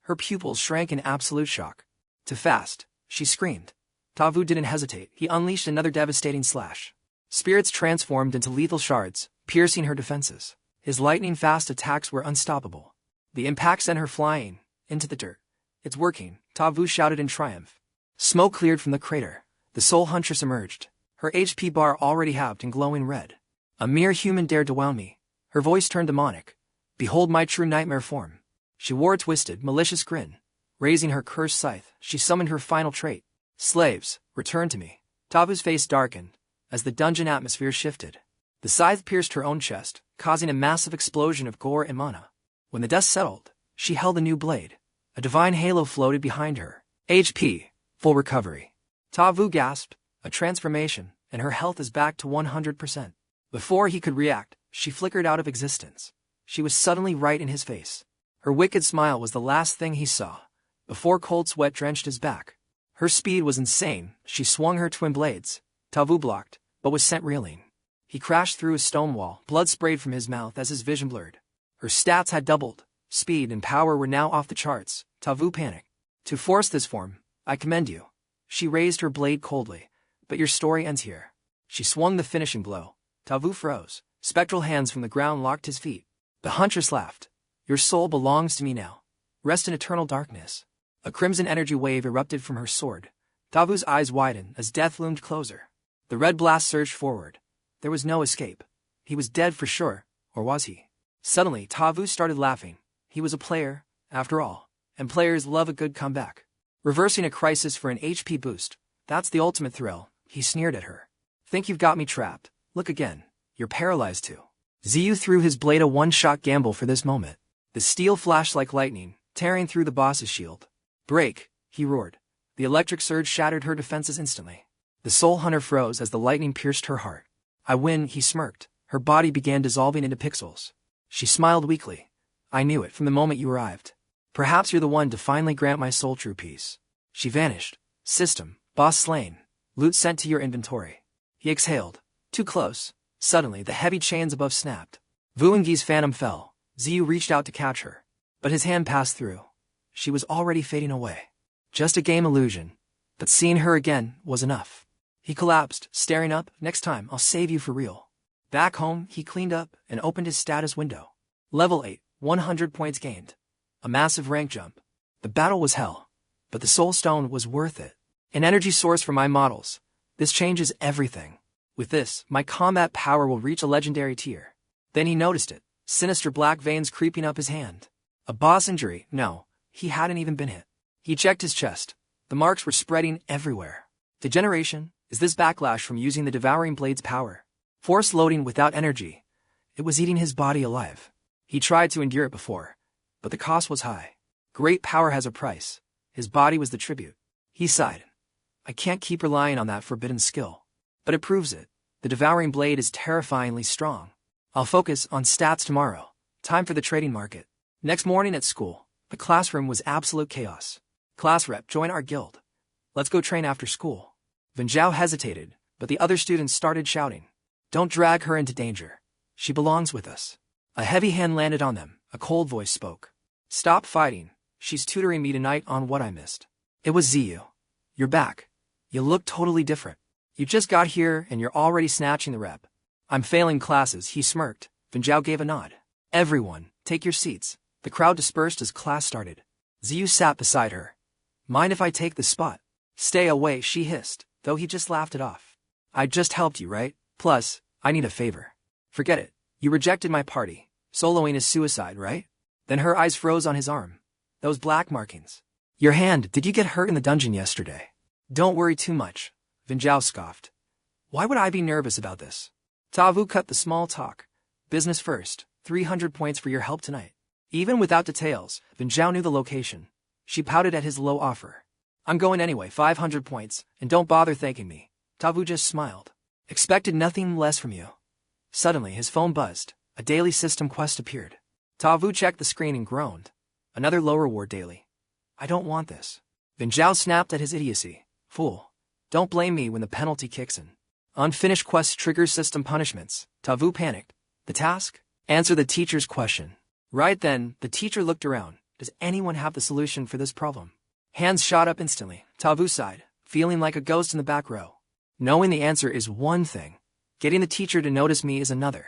Her pupils shrank in absolute shock. Too fast, she screamed. 𝐒𝐤𝐹 didn't hesitate. He unleashed another devastating slash. Spirits transformed into lethal shards, piercing her defenses. His lightning-fast attacks were unstoppable. The impact sent her flying into the dirt. It's working, 𝐒𝐤𝐹 shouted in triumph. Smoke cleared from the crater. The soul huntress emerged. Her HP bar already halved in glowing red. A mere human dared to wow me. Her voice turned demonic. Behold my true nightmare form. She wore a twisted, malicious grin. Raising her cursed scythe, she summoned her final trait. Slaves, return to me. 𝐒𝐤𝐹's face darkened as the dungeon atmosphere shifted. The scythe pierced her own chest, causing a massive explosion of gore and mana. When the dust settled, she held a new blade. A divine halo floated behind her. HP, full recovery. 𝐒𝐤𝐹 gasped, a transformation, and her health is back to 100%. Before he could react, she flickered out of existence. She was suddenly right in his face. Her wicked smile was the last thing he saw, before cold sweat drenched his back. Her speed was insane. She swung her twin blades. 𝐒𝐤𝐹 blocked, but was sent reeling. He crashed through a stone wall. Blood sprayed from his mouth as his vision blurred. Her stats had doubled. Speed and power were now off the charts. 𝐒𝐤𝐹 panicked. To force this form, I commend you. She raised her blade coldly. But your story ends here. She swung the finishing blow. 𝐒𝐤𝐹 froze. Spectral hands from the ground locked his feet. The huntress laughed. Your soul belongs to me now. Rest in eternal darkness. A crimson energy wave erupted from her sword. 𝐒𝐤𝐹's eyes widened as death loomed closer. The red blast surged forward. There was no escape. He was dead for sure, or was he? Suddenly, 𝐒𝐤𝐹 started laughing. He was a player, after all, and players love a good comeback. Reversing a crisis for an HP boost, that's the ultimate thrill, he sneered at her. Think you've got me trapped? Look again. You're paralyzed too. 𝐒𝐈 threw his blade a one-shot gamble for this moment. The steel flashed like lightning, tearing through the boss's shield. Break, he roared. The electric surge shattered her defenses instantly. The soul hunter froze as the lightning pierced her heart. I win, he smirked. Her body began dissolving into pixels. She smiled weakly. I knew it from the moment you arrived. Perhaps you're the one to finally grant my soul true peace. She vanished. System, boss slain. Loot sent to your inventory. He exhaled. Too close. Suddenly, the heavy chains above snapped. 𝐒𝐤𝐲's phantom fell. 𝐒𝐤 reached out to catch her. But his hand passed through. She was already fading away. Just a game illusion. But seeing her again was enough. He collapsed, staring up. Next time, I'll save you for real. Back home, he cleaned up and opened his status window. Level 8, 100 points gained. A massive rank jump. The battle was hell. But the soul stone was worth it. An energy source for my models. This changes everything. With this, my combat power will reach a legendary tier. Then he noticed it. Sinister black veins creeping up his hand. A boss injury? No, he hadn't even been hit. He checked his chest. The marks were spreading everywhere. Degeneration? Is this backlash from using the devouring blade's power? Force loading without energy. It was eating his body alive. He tried to endure it before, but the cost was high. Great power has a price. His body was the tribute. He sighed. I can't keep relying on that forbidden skill. But it proves it. The devouring blade is terrifyingly strong. I'll focus on stats tomorrow. Time for the trading market. Next morning at school, the classroom was absolute chaos. Class rep, join our guild. Let's go train after school. 𝐿 hesitated, but the other students started shouting. Don't drag her into danger. She belongs with us. A heavy hand landed on them. A cold voice spoke. Stop fighting. She's tutoring me tonight on what I missed. It was 𝐒𝐤. You're back. You look totally different. You just got here and you're already snatching the rep. I'm failing classes, he smirked. 𝐿 gave a nod. Everyone, take your seats. The crowd dispersed as class started. 𝐒𝐤 sat beside her. Mind if I take the spot? Stay away, she hissed, though he just laughed it off. I just helped you, right? Plus, I need a favor. Forget it. You rejected my party. Soloing is suicide, right? Then her eyes froze on his arm. Those black markings. Your hand, did you get hurt in the dungeon yesterday? Don't worry too much. 𝐿 scoffed. Why would I be nervous about this? 𝐶𝐓 cut the small talk. Business first, 300 points for your help tonight. Even without details, 𝐿 knew the location. She pouted at his low offer. I'm going anyway, 500 points, and don't bother thanking me. 𝐶𝐓 just smiled. Expected nothing less from you. Suddenly, his phone buzzed. A daily system quest appeared. 𝐶𝐓 checked the screen and groaned. Another low reward daily. I don't want this. 𝐿 snapped at his idiocy. Fool. Don't blame me when the penalty kicks in. Unfinished quest triggers system punishments. 𝐶𝐓 panicked. The task? Answer the teacher's question. Right then, the teacher looked around. Does anyone have the solution for this problem? Hands shot up instantly. 𝐶𝐓 sighed, feeling like a ghost in the back row. Knowing the answer is one thing. Getting the teacher to notice me is another.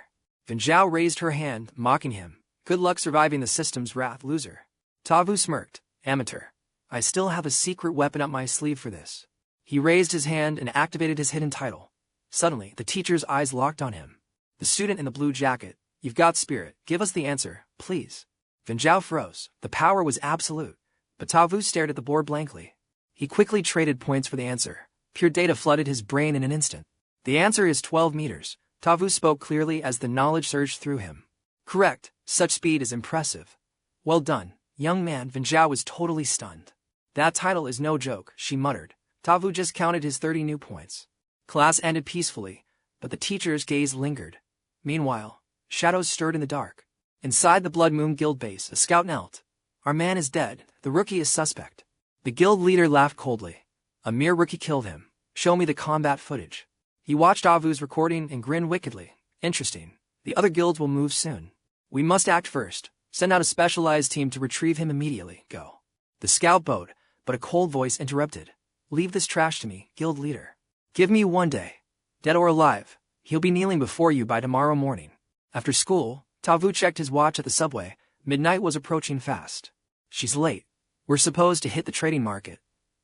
𝐿 raised her hand, mocking him. Good luck surviving the system's wrath, loser. 𝐶𝐓 smirked. Amateur. I still have a secret weapon up my sleeve for this. He raised his hand and activated his hidden title. Suddenly, the teacher's eyes locked on him. The student in the blue jacket. You've got spirit. Give us the answer, please. 𝐿 froze. The power was absolute. But 𝐶𝐓 stared at the board blankly. He quickly traded points for the answer. Pure data flooded his brain in an instant. The answer is 12 meters. 𝐶𝐓 spoke clearly as the knowledge surged through him. Correct. Such speed is impressive. Well done, young man. 𝐿 was totally stunned. That title is no joke, she muttered. 𝐶𝐓 just counted his 30 new points. Class ended peacefully, but the teacher's gaze lingered. Meanwhile, shadows stirred in the dark. Inside the Blood Moon Guild base, a scout knelt. Our man is dead. The rookie is suspect. The guild leader laughed coldly. A mere rookie killed him. Show me the combat footage. He watched 𝐒𝐲's recording and grinned wickedly. Interesting. The other guilds will move soon. We must act first. Send out a specialized team to retrieve him immediately. Go. The scout bowed, but a cold voice interrupted. Leave this trash to me, guild leader. Give me 1 day. Dead or alive, he'll be kneeling before you by tomorrow morning. After school, 𝐶𝐓 checked his watch at the subway. Midnight was approaching fast. She's late. We're supposed to hit the trading market.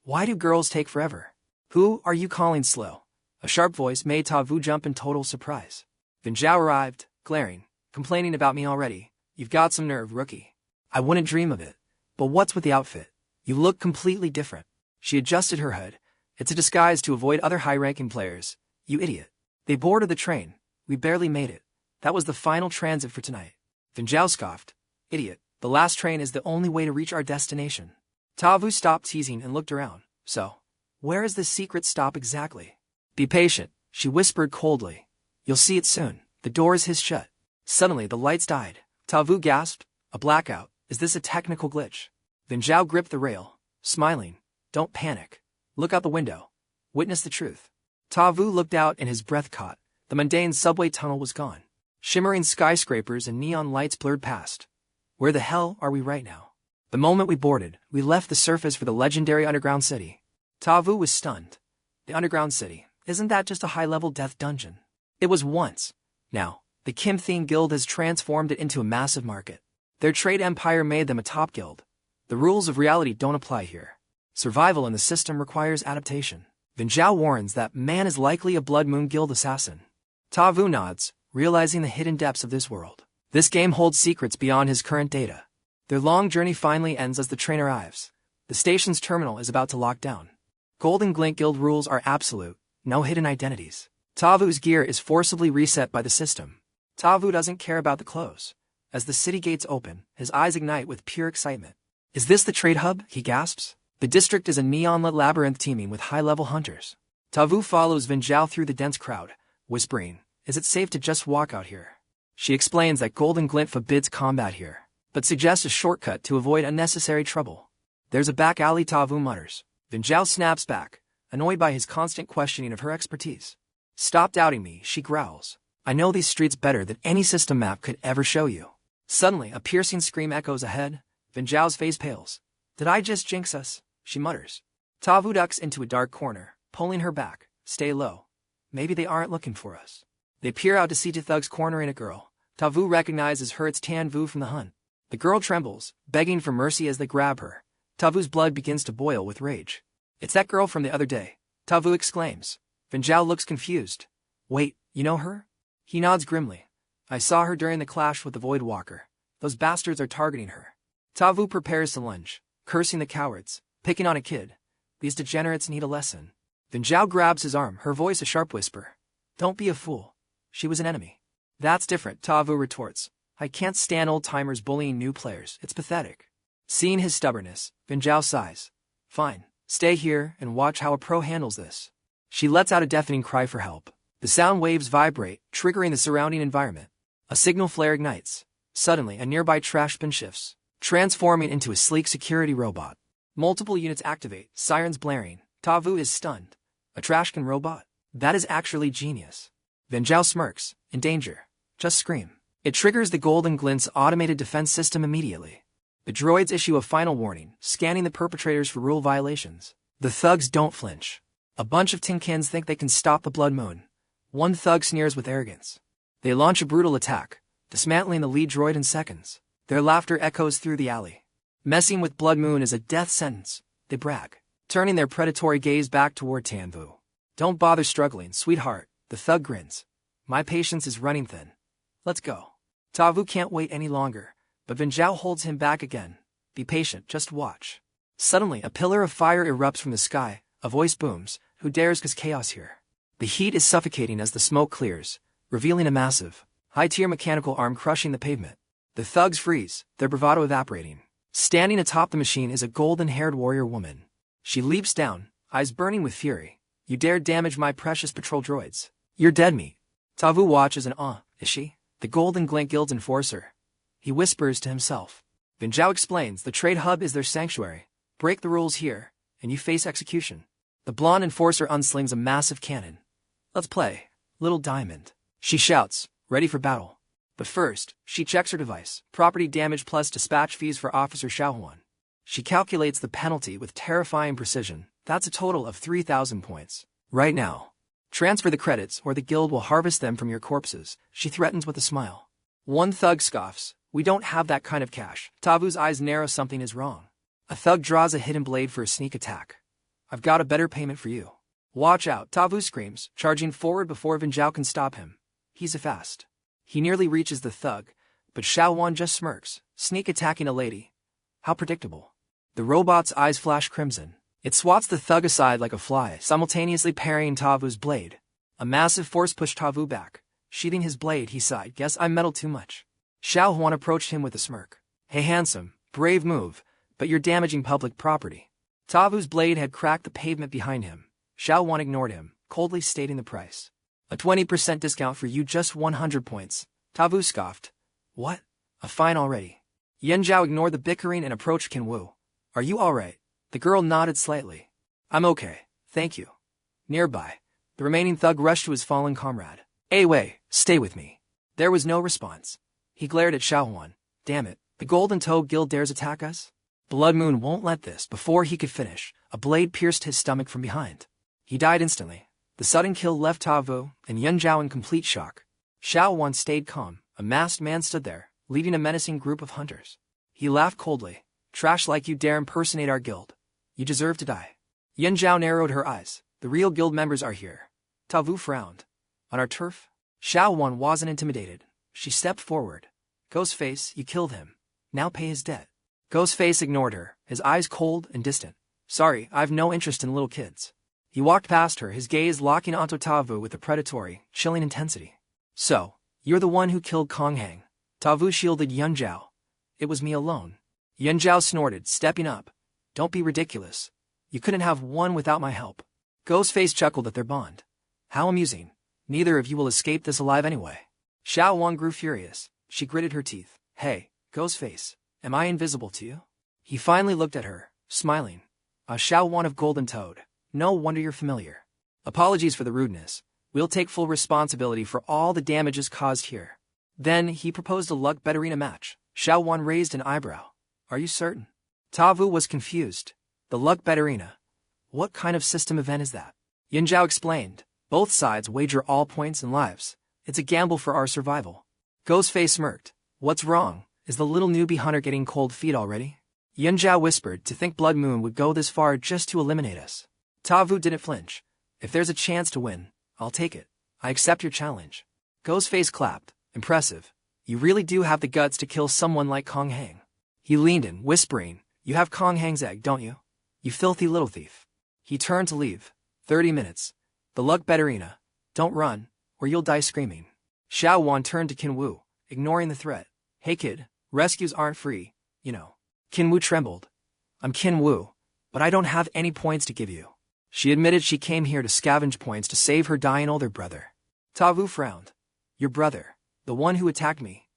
Why do girls take forever? Who are you calling slow? A sharp voice made 𝐶𝐓 jump in total surprise. 𝐿 arrived, glaring, complaining about me already. You've got some nerve, rookie. I wouldn't dream of it. But what's with the outfit? You look completely different. She adjusted her hood. It's a disguise to avoid other high-ranking players. You idiot. They boarded the train. We barely made it. That was the final transit for tonight. 𝐿 scoffed. Idiot. The last train is the only way to reach our destination. 𝐶𝐓 stopped teasing and looked around. So, where is this secret stop exactly? Be patient, she whispered coldly. You'll see it soon. The door is hissed shut. Suddenly the lights died. 𝐶𝐓 gasped. A blackout. Is this a technical glitch? 𝐿 gripped the rail, smiling. Don't panic. Look out the window. Witness the truth. 𝐿-Vu looked out and his breath caught. The mundane subway tunnel was gone. Shimmering skyscrapers and neon lights blurred past. Where the hell are we right now? The moment we boarded, we left the surface for the legendary underground city. 𝐿-Vu was stunned. The underground city, isn't that just a high-level death dungeon? It was once. Now, the 𝐒𝐤-Guild guild has transformed it into a massive market. Their trade empire made them a top guild. The rules of reality don't apply here. Survival in the system requires adaptation. 𝐼𝐍 warns that man is likely a Blood Moon Guild assassin. 𝐿-Vu nods, realizing the hidden depths of this world. This game holds secrets beyond his current data. Their long journey finally ends as the train arrives. The station's terminal is about to lock down. 𝐿𝐷 guild rules are absolute, no hidden identities. 𝐿-Vu's gear is forcibly reset by the system. 𝐿-Vu doesn't care about the close. As the city gates open, his eyes ignite with pure excitement. Is this the trade hub? He gasps. The district is a neon-lit labyrinth teeming with high-level hunters. 𝐿-Vu follows 𝐼𝐍 through the dense crowd, whispering, "Is it safe to just walk out here?" She explains that 𝐿𝐷 forbids combat here, but suggests a shortcut to avoid unnecessary trouble. There's a back alley, 𝐿-Vu mutters. 𝐼𝐍 snaps back, annoyed by his constant questioning of her expertise. "Stop doubting me," she growls. "I know these streets better than any system map could ever show you." Suddenly, a piercing scream echoes ahead. 𝐼𝐍's face pales. "Did I just jinx us?" she mutters. 𝐿-Vu ducks into a dark corner, pulling her back. "Stay low. Maybe they aren't looking for us." They peer out to see 𝐿-Thug's cornering a girl. 𝐿-Vu recognizes her. It's 𝐿-Vu from the hunt. The girl trembles, begging for mercy as they grab her. 𝐿-Vu's blood begins to boil with rage. "It's that girl from the other day," 𝐿-Vu exclaims. 𝐼𝐍 looks confused. "Wait, you know her?" He nods grimly. "I saw her during the clash with the Void Walker. Those bastards are targeting her." 𝐿-Vu prepares to lunge, cursing the cowards, picking on a kid. These degenerates need a lesson. 𝐼𝐍 grabs his arm, her voice a sharp whisper. "Don't be a fool. She was an enemy." "That's different," 𝐿-Vu retorts. "I can't stand old-timers bullying new players. It's pathetic." Seeing his stubbornness, 𝐼𝐍 sighs. "Fine, stay here and watch how a pro handles this." She lets out a deafening cry for help. The sound waves vibrate, triggering the surrounding environment. A signal flare ignites. Suddenly, a nearby trash bin shifts, transforming into a sleek security robot. Multiple units activate, sirens blaring. 𝐿-Vu is stunned. A trashcan robot? That is actually genius. 𝐼𝐍 smirks. "In danger. Just scream." It triggers the 𝐿𝐷 automated defense system immediately. The droids issue a final warning, scanning the perpetrators for rule violations. The thugs don't flinch. A bunch of tinkins think they can stop the Blood Moon. One thug sneers with arrogance. They launch a brutal attack, dismantling the lead droid in seconds. Their laughter echoes through the alley. Messing with Blood Moon is a death sentence, they brag, turning their predatory gaze back toward 𝐿-Vu. "Don't bother struggling, sweetheart," the thug grins. "My patience is running thin. Let's go." 𝐿-Vu can't wait any longer, but 𝐼𝐍 holds him back again. "Be patient, just watch." Suddenly, a pillar of fire erupts from the sky. A voice booms, "Who dares cause chaos here?" The heat is suffocating as the smoke clears, revealing a massive, high-tier mechanical arm crushing the pavement. The thugs freeze, their bravado evaporating. Standing atop the machine is a golden-haired warrior woman. She leaps down, eyes burning with fury. "You dare damage my precious patrol droids. You're dead meat." 𝐿-Vu watches in awe. "Is she? The 𝐿𝐷 guild's enforcer?" He whispers to himself. 𝐼𝐍 explains the trade hub is their sanctuary. Break the rules here, and you face execution. The blonde enforcer unslings a massive cannon. "Let's play, little diamond," she shouts, ready for battle. But first, she checks her device. Property damage plus dispatch fees for Officer Xiaohuan. She calculates the penalty with terrifying precision. That's a total of 3,000 points. "Right now. Transfer the credits or the guild will harvest them from your corpses," she threatens with a smile. One thug scoffs. "We don't have that kind of cash." 𝐿-Vu's eyes narrow. Something is wrong. A thug draws a hidden blade for a sneak attack. "I've got a better payment for you." "Watch out," 𝐿-Vu screams, charging forward before 𝐼𝐍 can stop him. He's a fast. He nearly reaches the thug, but Xiaohuan just smirks. "Sneak attacking a lady? How predictable." The robot's eyes flash crimson. It swats the thug aside like a fly, simultaneously parrying 𝐿-Vu's blade. A massive force pushed 𝐿-Vu back. Sheathing his blade, he sighed. "Guess I meddled too much." Xiaohuan approached him with a smirk. "Hey handsome, brave move, but you're damaging public property." 𝐿-Vu's blade had cracked the pavement behind him. Xiaohuan ignored him, coldly stating the price. "A 20% discount for you, just 100 points. 𝐿-Vu scoffed. "What? A fine already?" 𝐿-Zhao ignored the bickering and approached 𝐿-Wu. "Are you alright? The girl nodded slightly. I'm okay, thank you. Nearby, the remaining thug rushed to his fallen comrade. Wei, stay with me. There was no response. He glared at Xiaowan. Damn it, the Golden Toe Guild dares attack us? Blood Moon won't let this. Before he could finish, a blade pierced his stomach from behind. He died instantly. The sudden kill left Tavu and Yunzhao in complete shock. Xiaowan stayed calm. A masked man stood there, leading a menacing group of hunters. He laughed coldly. Trash like you dare impersonate our guild. You deserve to die. Yunzhao narrowed her eyes. The real guild members are here. Tavu frowned. On our turf? Xiaowan wasn't intimidated. She stepped forward. Ghostface, you killed him. Now pay his debt. Ghostface ignored her, his eyes cold and distant. Sorry, I've no interest in little kids. He walked past her, his gaze locking onto Tavu with a predatory, chilling intensity. So, you're the one who killed Konghang. Tavu shielded Yunzhao. It was me alone. Yunzhao snorted, stepping up. Don't be ridiculous. You couldn't have won without my help. Ghostface chuckled at their bond. How amusing. Neither of you will escape this alive anyway. Xiaowan grew furious. She gritted her teeth. Hey, Ghostface, am I invisible to you? He finally looked at her, smiling. Xiaowan of Golden Toad. No wonder you're familiar. Apologies for the rudeness. We'll take full responsibility for all the damages caused here. Then he proposed a luck bet arena match. Xiaowan raised an eyebrow. Are you certain? Tavu was confused. The luck bet arena. What kind of system event is that? Yunzhao explained. Both sides wager all points and lives. It's a gamble for our survival. Ghostface smirked. What's wrong? Is the little newbie hunter getting cold feet already? Yunzhao whispered. To think Blood Moon would go this far just to eliminate us. Tavu didn't flinch. If there's a chance to win, I'll take it. I accept your challenge. Ghostface clapped. Impressive. You really do have the guts to kill someone like Konghang. He leaned in, whispering, You have Konghang's egg, don't you? You filthy little thief. He turned to leave. 30 minutes. The luck bet arena. Don't run, or you'll die screaming. Xiaowan turned to Qinwu, ignoring the threat. Hey kid, rescues aren't free, you know. Qinwu trembled. I'm Qinwu, but I don't have any points to give you. She admitted she came here to scavenge points to save her dying older brother. Tavu frowned. Your brother, the one who attacked me.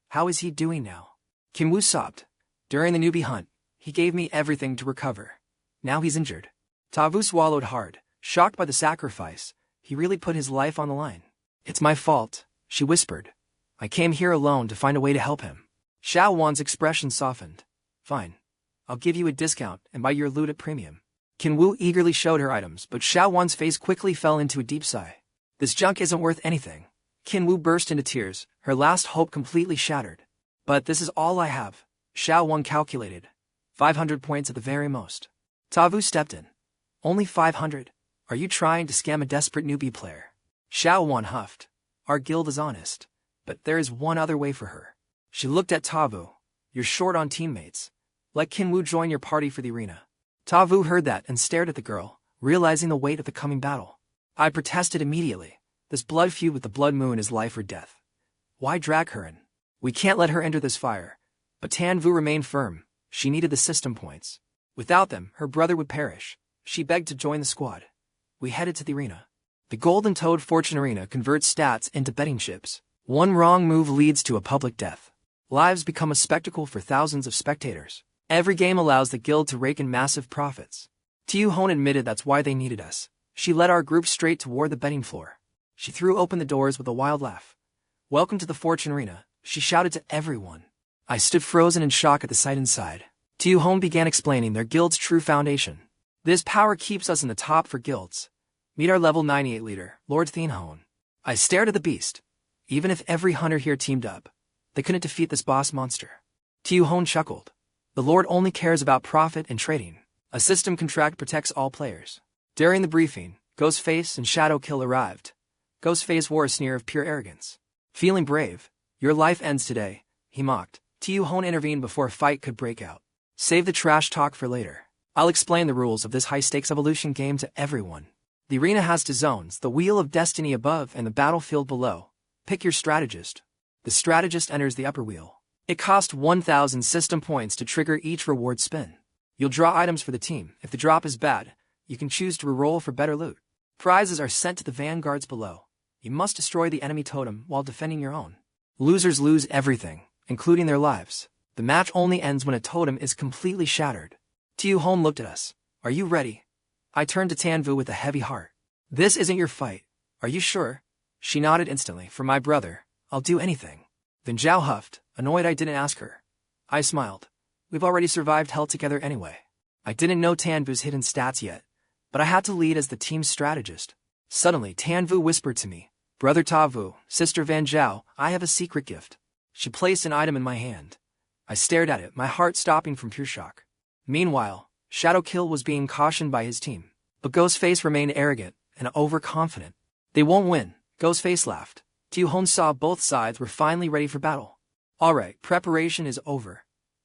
How is he doing now? Qinwu sobbed. During the newbie hunt, he gave me everything to recover. Now he's injured. Tavu swallowed hard, shocked by the sacrifice. He really put his life on the line. It's my fault, she whispered. I came here alone to find a way to help him. Xiaowan's expression softened. Fine. I'll give you a discount and buy your loot at premium. Qinwu eagerly showed her items, but Xiaowan's face quickly fell into a deep sigh. This junk isn't worth anything. Qinwu burst into tears, her last hope completely shattered. But this is all I have. Xiaowan calculated. 500 points at the very most. Tavu stepped in. Only 500? Are you trying to scam a desperate newbie player? Xiaowan huffed. Our guild is honest, but there is one other way for her. She looked at Tavu. You're short on teammates. Let Qinwu join your party for the arena. Tavu heard that and stared at the girl, realizing the weight of the coming battle. I protested immediately. This blood feud with the Blood Moon is life or death. Why drag her in? We can't let her enter this fire. But Tanvu remained firm. She needed the system points. Without them, her brother would perish. She begged to join the squad. We headed to the arena. The Golden Toad Fortune Arena converts stats into betting chips. One wrong move leads to a public death. Lives become a spectacle for thousands of spectators. Every game allows the guild to rake in massive profits. Tiu-hon admitted that's why they needed us. She led our group straight toward the betting floor. She threw open the doors with a wild laugh. Welcome to the Fortune Arena, she shouted to everyone. I stood frozen in shock at the sight inside. Tiu-hon began explaining their guild's true foundation. This power keeps us in the top for guilds. Meet our level 98 leader, Lord Thien-hon. I stared at the beast. Even if every hunter here teamed up, they couldn't defeat this boss monster. Tiu-hon chuckled. The Lord only cares about profit and trading. A system contract protects all players. During the briefing, Ghostface and Shadowkill arrived. Ghostface wore a sneer of pure arrogance. Feeling brave, your life ends today, he mocked. Tiu-hon intervened before a fight could break out. Save the trash talk for later. I'll explain the rules of this high-stakes evolution game to everyone. The arena has two zones, the Wheel of Destiny above and the battlefield below. Pick your strategist. The strategist enters the upper wheel. It costs 1,000 system points to trigger each reward spin. You'll draw items for the team. If the drop is bad, you can choose to reroll for better loot. Prizes are sent to the vanguards below. You must destroy the enemy totem while defending your own. Losers lose everything, including their lives. The match only ends when a totem is completely shattered. 𝐒𝐤-𝐕 looked at us. Are you ready? I turned to Tan-Vu with a heavy heart. This isn't your fight. Are you sure? She nodded instantly. For my brother, I'll do anything. 𝐿 huffed, annoyed I didn't ask her. I smiled. We've already survived hell together anyway. I didn't know Tan-Vu's hidden stats yet, but I had to lead as the team's strategist. Suddenly, Tan-Vu whispered to me, Brother Ta-Vu, Sister Van Zhao, I have a secret gift. She placed an item in my hand. I stared at it, my heart stopping from pure shock. Meanwhile, 𝐿𝐴𝐷𝐾𝐿 was being cautioned by his team, but Ghostface remained arrogant and overconfident. They won't win, Ghostface laughed. 𝐒𝐤-𝐕 saw both sides were finally ready for battle. Alright, preparation is over.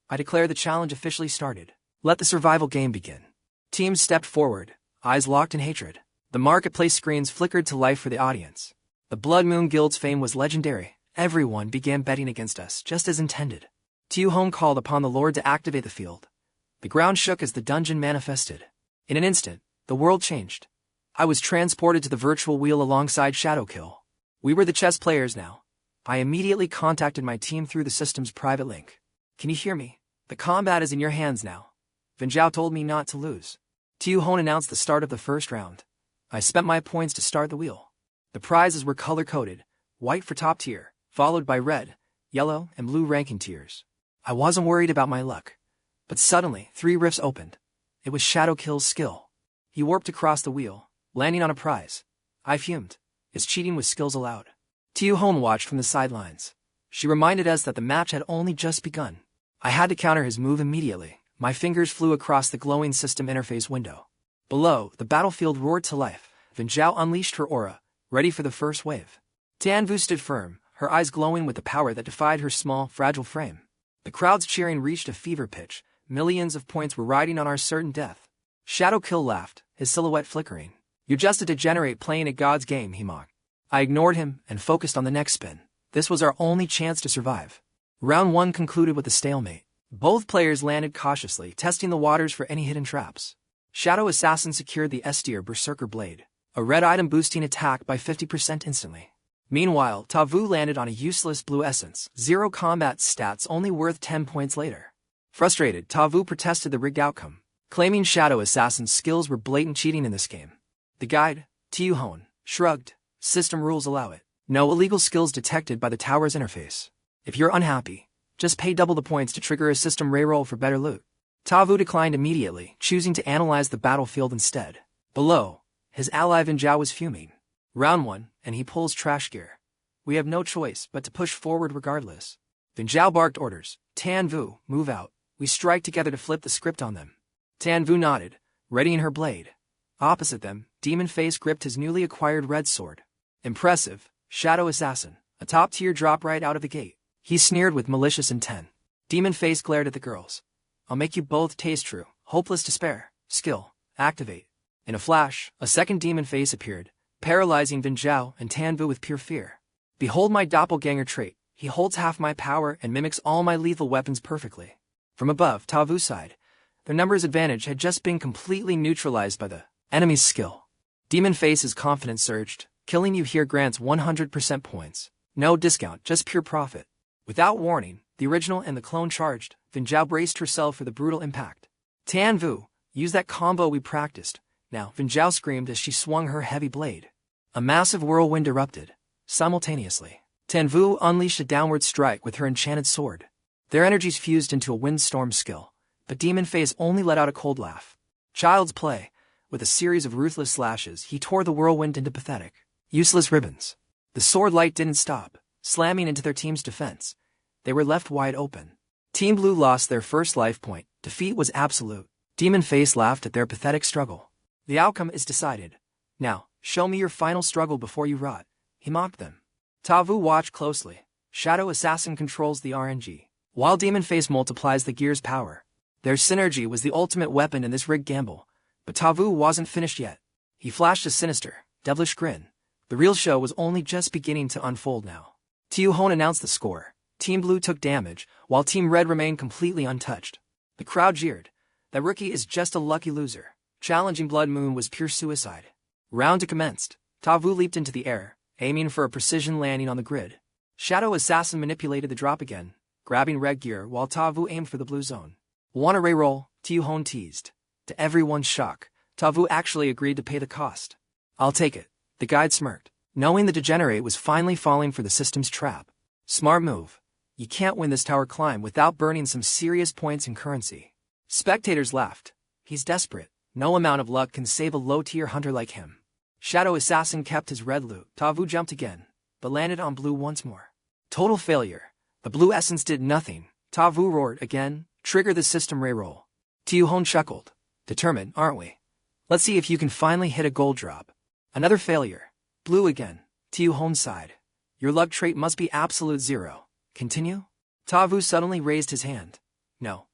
I declare the challenge officially started. Let the survival game begin. Teams stepped forward, eyes locked in hatred. The marketplace screens flickered to life for the audience. The Blood Moon Guild's fame was legendary. Everyone began betting against us, just as intended. 𝐒𝐤-𝐕 called upon the Lord to activate the field. The ground shook as the dungeon manifested. In an instant, the world changed. I was transported to the virtual wheel alongside 𝐿𝐴𝐷𝐾𝐿. We were the chess players now. I immediately contacted my team through the system's private link. Can you hear me? The combat is in your hands now. Van Zhao told me not to lose. 𝐒𝐤-𝐕 announced the start of the first round. I spent my points to start the wheel. The prizes were color-coded, white for top tier, followed by red, yellow, and blue ranking tiers. I wasn't worried about my luck. But suddenly, 3 rifts opened. It was 𝐿𝐴𝐷𝐾𝐿's skill. He warped across the wheel, landing on a prize. I fumed. Is cheating with skills allowed? 𝐒𝐤-𝐕 watched from the sidelines. She reminded us that the match had only just begun. I had to counter his move immediately. My fingers flew across the glowing system interface window. Below, the battlefield roared to life. Van Zhao unleashed her aura, ready for the first wave. Tan-Vu stood firm, her eyes glowing with the power that defied her small, fragile frame. The crowd's cheering reached a fever pitch. Millions of points were riding on our certain death. 𝐿𝐴𝐷𝐾𝐿 laughed, his silhouette flickering. You're just a degenerate playing a god's game, he mocked. I ignored him and focused on the next spin. This was our only chance to survive. Round 1 concluded with a stalemate. Both players landed cautiously, testing the waters for any hidden traps. Shadow Assassin secured the S-tier Berserker Blade, a red item boosting attack by 50% instantly. Meanwhile, Ta-Vu landed on a useless blue essence, 0 combat stats only worth 10 points later. Frustrated, Ta-Vu protested the rigged outcome, claiming Shadow Assassin's skills were blatant cheating in this game. The guide, 𝐒𝐤-𝐕, shrugged. System rules allow it. No illegal skills detected by the tower's interface. If you're unhappy, just pay double the points to trigger a system reroll for better loot. Ta-Vu declined immediately, choosing to analyze the battlefield instead. Below, his ally Van Zhao was fuming. Round 1, and he pulls trash gear. We have no choice but to push forward regardless. Van Zhao barked orders. Tan-Vu, move out. We strike together to flip the script on them. Tan-Vu nodded, readying her blade. Opposite them, Demon Face gripped his newly acquired red sword. Impressive, Shadow Assassin, a top tier drop right out of the gate. He sneered with malicious intent. Demon Face glared at the girls. I'll make you both taste true. Hopeless despair. Skill. Activate. In a flash, a second Demon Face appeared, paralyzing Van Zhao and Tan-Vu with pure fear. Behold my doppelganger trait. He holds half my power and mimics all my lethal weapons perfectly. From above, Ta-Vu's side, their numbers advantage had just been completely neutralized by the enemy's skill. Demon Face's confidence surged. Killing you here grants 100% points. No discount, just pure profit. Without warning, the original and the clone charged. Van Zhao braced herself for the brutal impact. Tan-Vu, use that combo we practiced. Now, Van Zhao screamed as she swung her heavy blade. A massive whirlwind erupted. Simultaneously, Tan-Vu unleashed a downward strike with her enchanted sword. Their energies fused into a windstorm skill, but Demon Face only let out a cold laugh. Child's play. With a series of ruthless slashes, he tore the whirlwind into pathetic, useless ribbons. The sword light didn't stop, slamming into their team's defense. They were left wide open. Team Blue lost their first life point. Defeat was absolute. Demon Face laughed at their pathetic struggle. The outcome is decided. Now, show me your final struggle before you rot. He mocked them. Ta-Vu watched closely. Shadow Assassin controls the RNG, while Demon Face multiplies the gear's power. Their synergy was the ultimate weapon in this rigged gamble. But Ta-Vu wasn't finished yet. He flashed a sinister, devilish grin. The real show was only just beginning to unfold now. 𝐒𝐤-𝐕 announced the score. Team Blue took damage, while Team Red remained completely untouched. The crowd jeered. That rookie is just a lucky loser. Challenging Blood Moon was pure suicide. Round 2 commenced. Ta-Vu leaped into the air, aiming for a precision landing on the grid. Shadow Assassin manipulated the drop again, grabbing red gear while Ta-Vu aimed for the blue zone. Want a reroll? 𝐒𝐒𝐲 teased. To everyone's shock, 𝐿𝐷 actually agreed to pay the cost. I'll take it, the guide smirked, knowing the degenerate was finally falling for the system's trap. Smart move. You can't win this tower climb without burning some serious points in currency. Spectators laughed. He's desperate. No amount of luck can save a low-tier hunter like him. Shadow Assassin kept his red loot. 𝐿𝐷 jumped again, but landed on blue once more. Total failure. The blue essence did nothing. 𝐿𝐷 roared again, trigger the system reroll. 𝐒𝐲 chuckled. Determined, aren't we? Let's see if you can finally hit a gold drop. Another failure. Blue again. 𝐒𝐲 sighed. Your luck trait must be absolute zero. Continue? 𝐿𝐷 suddenly raised his hand. No.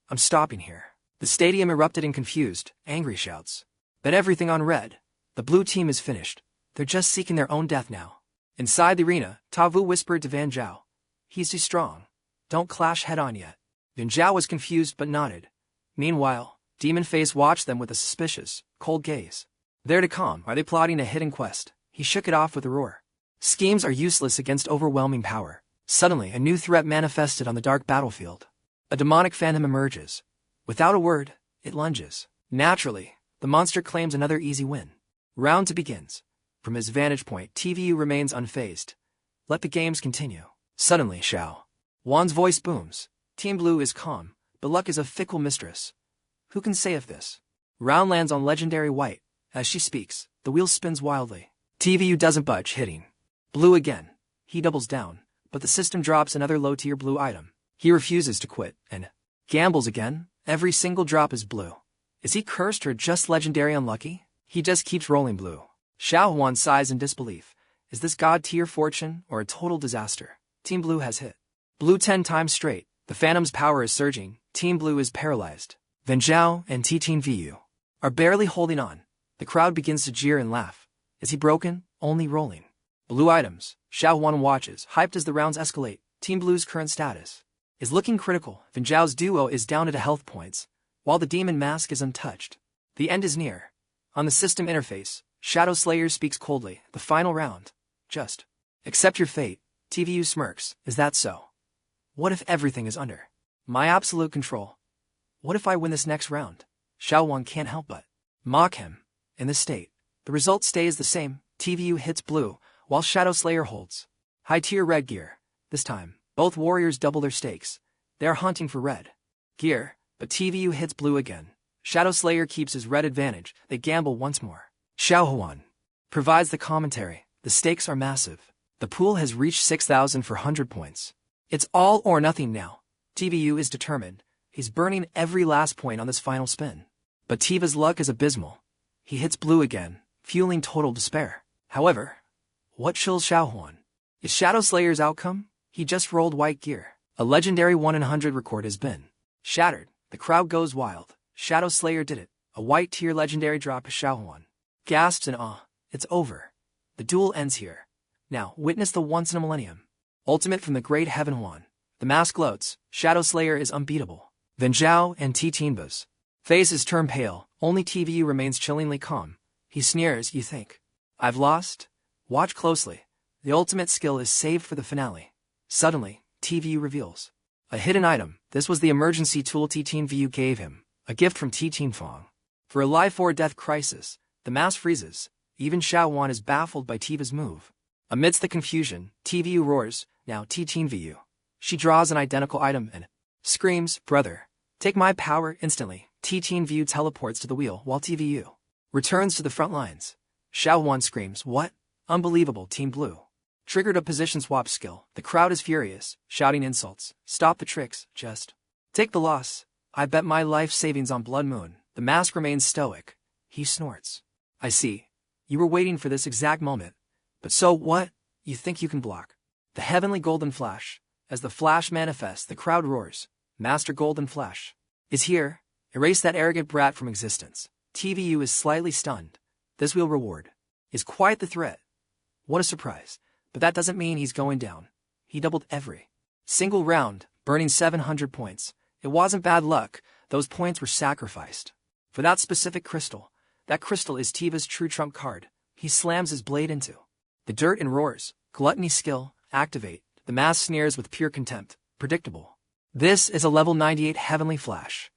I'm stopping here. The stadium erupted in confused, angry shouts. Bet everything on red. The blue team is finished. They're just seeking their own death now. Inside the arena, 𝐿𝐷 whispered to Van Zhao. He's too strong. Don't clash head-on yet. Van Zhao was confused but nodded. Meanwhile, Demon Face watched them with a suspicious, cold gaze. There to calm, are they plotting a hidden quest? He shook it off with a roar. Schemes are useless against overwhelming power. Suddenly, a new threat manifested on the dark battlefield. A demonic phantom emerges. Without a word, it lunges. Naturally, the monster claims another easy win. Round 2 begins. From his vantage point, �TVA remains unfazed. Let the games continue. Suddenly, Xiao Wan's voice booms. Team Blue is calm, but luck is a fickle mistress. Who can say if this? Round lands on legendary white. As she speaks, the wheel spins wildly. �TVA doesn't budge, hitting. Blue again. He doubles down, but the system drops another low-tier blue item. He refuses to quit, and gambles again. Every single drop is blue. Is he cursed or just legendary unlucky? He just keeps rolling blue. Xiao Wan sighs in disbelief. Is this god-tier fortune or a total disaster? Team Blue has hit. Blue 10 times straight. The Phantom's power is surging. Team Blue is paralyzed. Van Zhao and 𝐶𝐶 are barely holding on. The crowd begins to jeer and laugh. Is he broken? Only rolling. Blue items. Xiao Wan watches, hyped as the rounds escalate. Team Blue's current status is looking critical. Van Zhao's duo is down to health points, while the demon mask is untouched. The end is near. On the system interface, Shadow Slayer speaks coldly. The final round. Just accept your fate. �TVA smirks. Is that so? What if everything is under my absolute control? What if I win this next round? Xiao Wan can't help but mock him. In this state, the result stays the same. �TVA hits blue, while Shadow Slayer holds high-tier red gear. This time, both warriors double their stakes. They are hunting for red gear, but �TVA hits blue again. Shadow Slayer keeps his red advantage. They gamble once more. Xiao Wan provides the commentary. The stakes are massive. The pool has reached 6,400 points. It's all or nothing now. �TVA is determined. He's burning every last point on this final spin. But �Tiva's luck is abysmal. He hits blue again, fueling total despair. However, what chills Xiao Wan is Shadow Slayer's outcome. He just rolled white gear. A legendary 1 in 100 record has been shattered. The crowd goes wild. Shadow Slayer did it. A white-tier legendary drop. Xiao Wan gasps in awe. It's over. The duel ends here. Now, witness the once-in-a-millennium ultimate from the great Heaven Wan. The mask gloats. Shadow Slayer is unbeatable. Van Zhao and 𝐶𝐶's faces turn pale. Only �TVA remains chillingly calm. He sneers. You think I've lost? Watch closely. The ultimate skill is saved for the finale. Suddenly, �TVA reveals a hidden item. This was the emergency tool 𝐶𝐶 gave him, a gift from 𝐶𝐶. For a life-or-death crisis, the mask freezes. Even Xiao Wan is baffled by �Tiva's move. Amidst the confusion, �TVA roars, now 𝐶𝐶. She draws an identical item and screams, Brother, take my power instantly. 𝐶𝐶 teleports to the wheel while �TVA returns to the front lines. Xiao Wan screams, What? Unbelievable. Team Blue triggered a position swap skill. The crowd is furious, shouting insults. Stop the tricks, just take the loss. I bet my life savings on Blood Moon. The mask remains stoic. He snorts. I see. You were waiting for this exact moment. But so what? You think you can block the heavenly golden flash? As the flash manifests, the crowd roars. Master Golden Flash is here. Erase that arrogant brat from existence. �TVA is slightly stunned. This wheel reward is quite the threat. What a surprise. But that doesn't mean he's going down. He doubled every single round, burning 700 points. It wasn't bad luck. Those points were sacrificed for that specific crystal. That crystal is �Tiva's true trump card. He slams his blade into the dirt and roars. Gluttony skill, activate. The mask sneers with pure contempt. Predictable. This is a level 98 Heavenly Flash.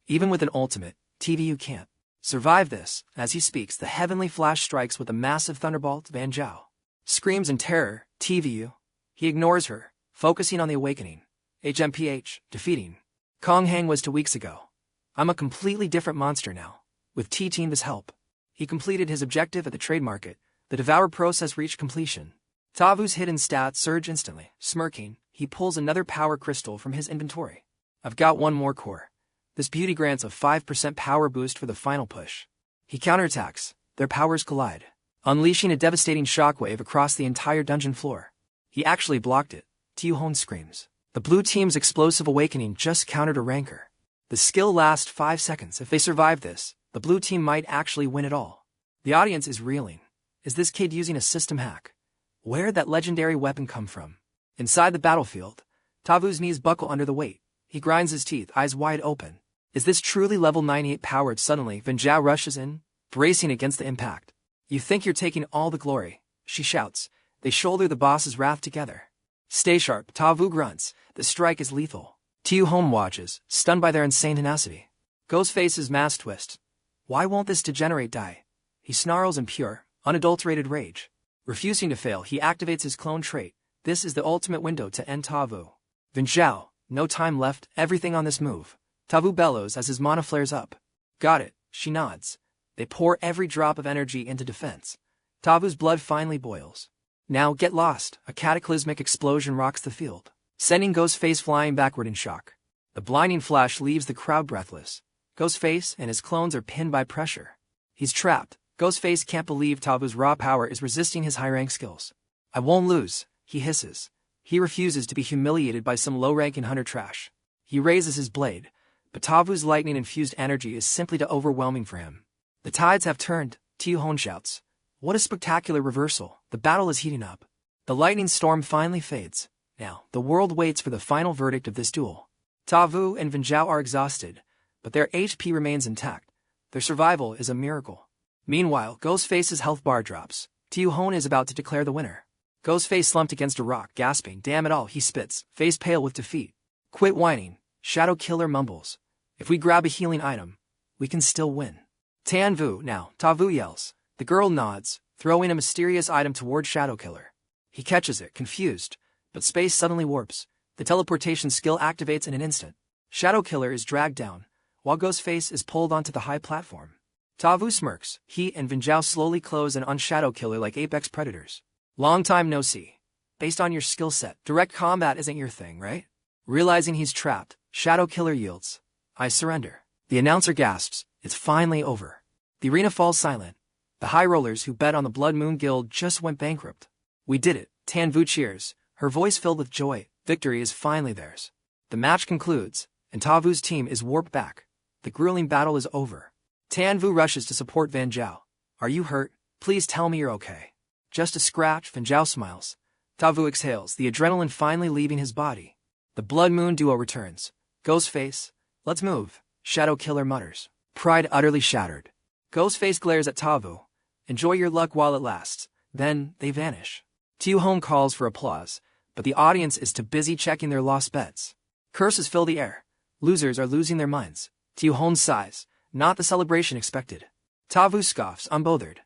Even with an ultimate, TVU can't survive this. As he speaks, the heavenly flash strikes with a massive thunderbolt. 𝐿 screams in terror. TVU. He ignores her, focusing on the awakening. HMPH, defeating 𝐒𝐤-𝐕 was 2 weeks ago. I'm a completely different monster now. With T-Team's help, he completed his objective at the trade market. The devour process reached completion. TVU's hidden stats surge instantly. Smirking, he pulls another power crystal from his inventory. I've got one more core. This beauty grants a 5% power boost for the final push. He counterattacks. Their powers collide, unleashing a devastating shockwave across the entire dungeon floor. He actually blocked it. 𝐿-𝐕 screams. The blue team's explosive awakening just countered a rancor. The skill lasts 5 seconds. If they survive this, the blue team might actually win it all. The audience is reeling. Is this kid using a system hack? Where'd that legendary weapon come from? Inside the battlefield, TVU's knees buckle under the weight. He grinds his teeth, eyes wide open. Is this truly level 98 powered? Suddenly, 𝐿-𝐕 rushes in, bracing against the impact. You think you're taking all the glory, she shouts. They shoulder the boss's wrath together. Stay sharp, TVU grunts. The strike is lethal. 𝐿-𝐕 watches, stunned by their insane tenacity. Ghostface's mask twist. Why won't this degenerate die? He snarls in pure, unadulterated rage. Refusing to fail, he activates his clone trait. This is the ultimate window to end TVU. 𝐿-𝐕, no time left, everything on this move. TVU bellows as his mana flares up. Got it, she nods. They pour every drop of energy into defense. TVU's blood finally boils. Now get lost. A cataclysmic explosion rocks the field, sending Ghostface flying backward in shock. The blinding flash leaves the crowd breathless. Ghostface and his clones are pinned by pressure. He's trapped. Ghostface can't believe TVU's raw power is resisting his high-rank skills. I won't lose, he hisses. He refuses to be humiliated by some low-ranking hunter trash. He raises his blade, but TVU's lightning-infused energy is simply too overwhelming for him. The tides have turned, 𝐿-𝐕 shouts. What a spectacular reversal. The battle is heating up. The lightning storm finally fades. Now, the world waits for the final verdict of this duel. TVU and 𝐿-𝐕 are exhausted, but their HP remains intact. Their survival is a miracle. Meanwhile, Ghostface's health bar drops. 𝐿-𝐕 is about to declare the winner. Ghostface slumped against a rock, gasping. Damn it all, he spits, face pale with defeat. Quit whining, Shadow Killer mumbles. If we grab a healing item, we can still win. TVU now, TVU yells. The girl nods, throwing a mysterious item toward Shadow Killer. He catches it, confused, but space suddenly warps. The teleportation skill activates in an instant. Shadow Killer is dragged down, while Ghostface is pulled onto the high platform. TVU smirks. He and 𝐿-𝐕 slowly close in on Shadow Killer like apex predators. Long time no see. Based on your skill set, direct combat isn't your thing, right? Realizing he's trapped, Shadow Killer yields. I surrender. The announcer gasps. It's finally over. The arena falls silent. The high rollers who bet on the Blood Moon Guild just went bankrupt. We did it. TVU cheers, her voice filled with joy. Victory is finally theirs. The match concludes, and TVU's team is warped back. The grueling battle is over. TVU rushes to support 𝐿-𝐕. Are you hurt? Please tell me you're okay. Just a scratch, 𝐿-𝐕 smiles. TVU exhales, the adrenaline finally leaving his body. The Blood Moon duo returns. Ghostface, let's move, Shadow Killer mutters. Pride utterly shattered. Ghostface glares at TVU. Enjoy your luck while it lasts. Then, they vanish. 𝐿-𝐕 calls for applause, but the audience is too busy checking their lost bets. Curses fill the air. Losers are losing their minds. 𝐿-𝐕 sighs. Not the celebration expected. TVU scoffs, unbothered.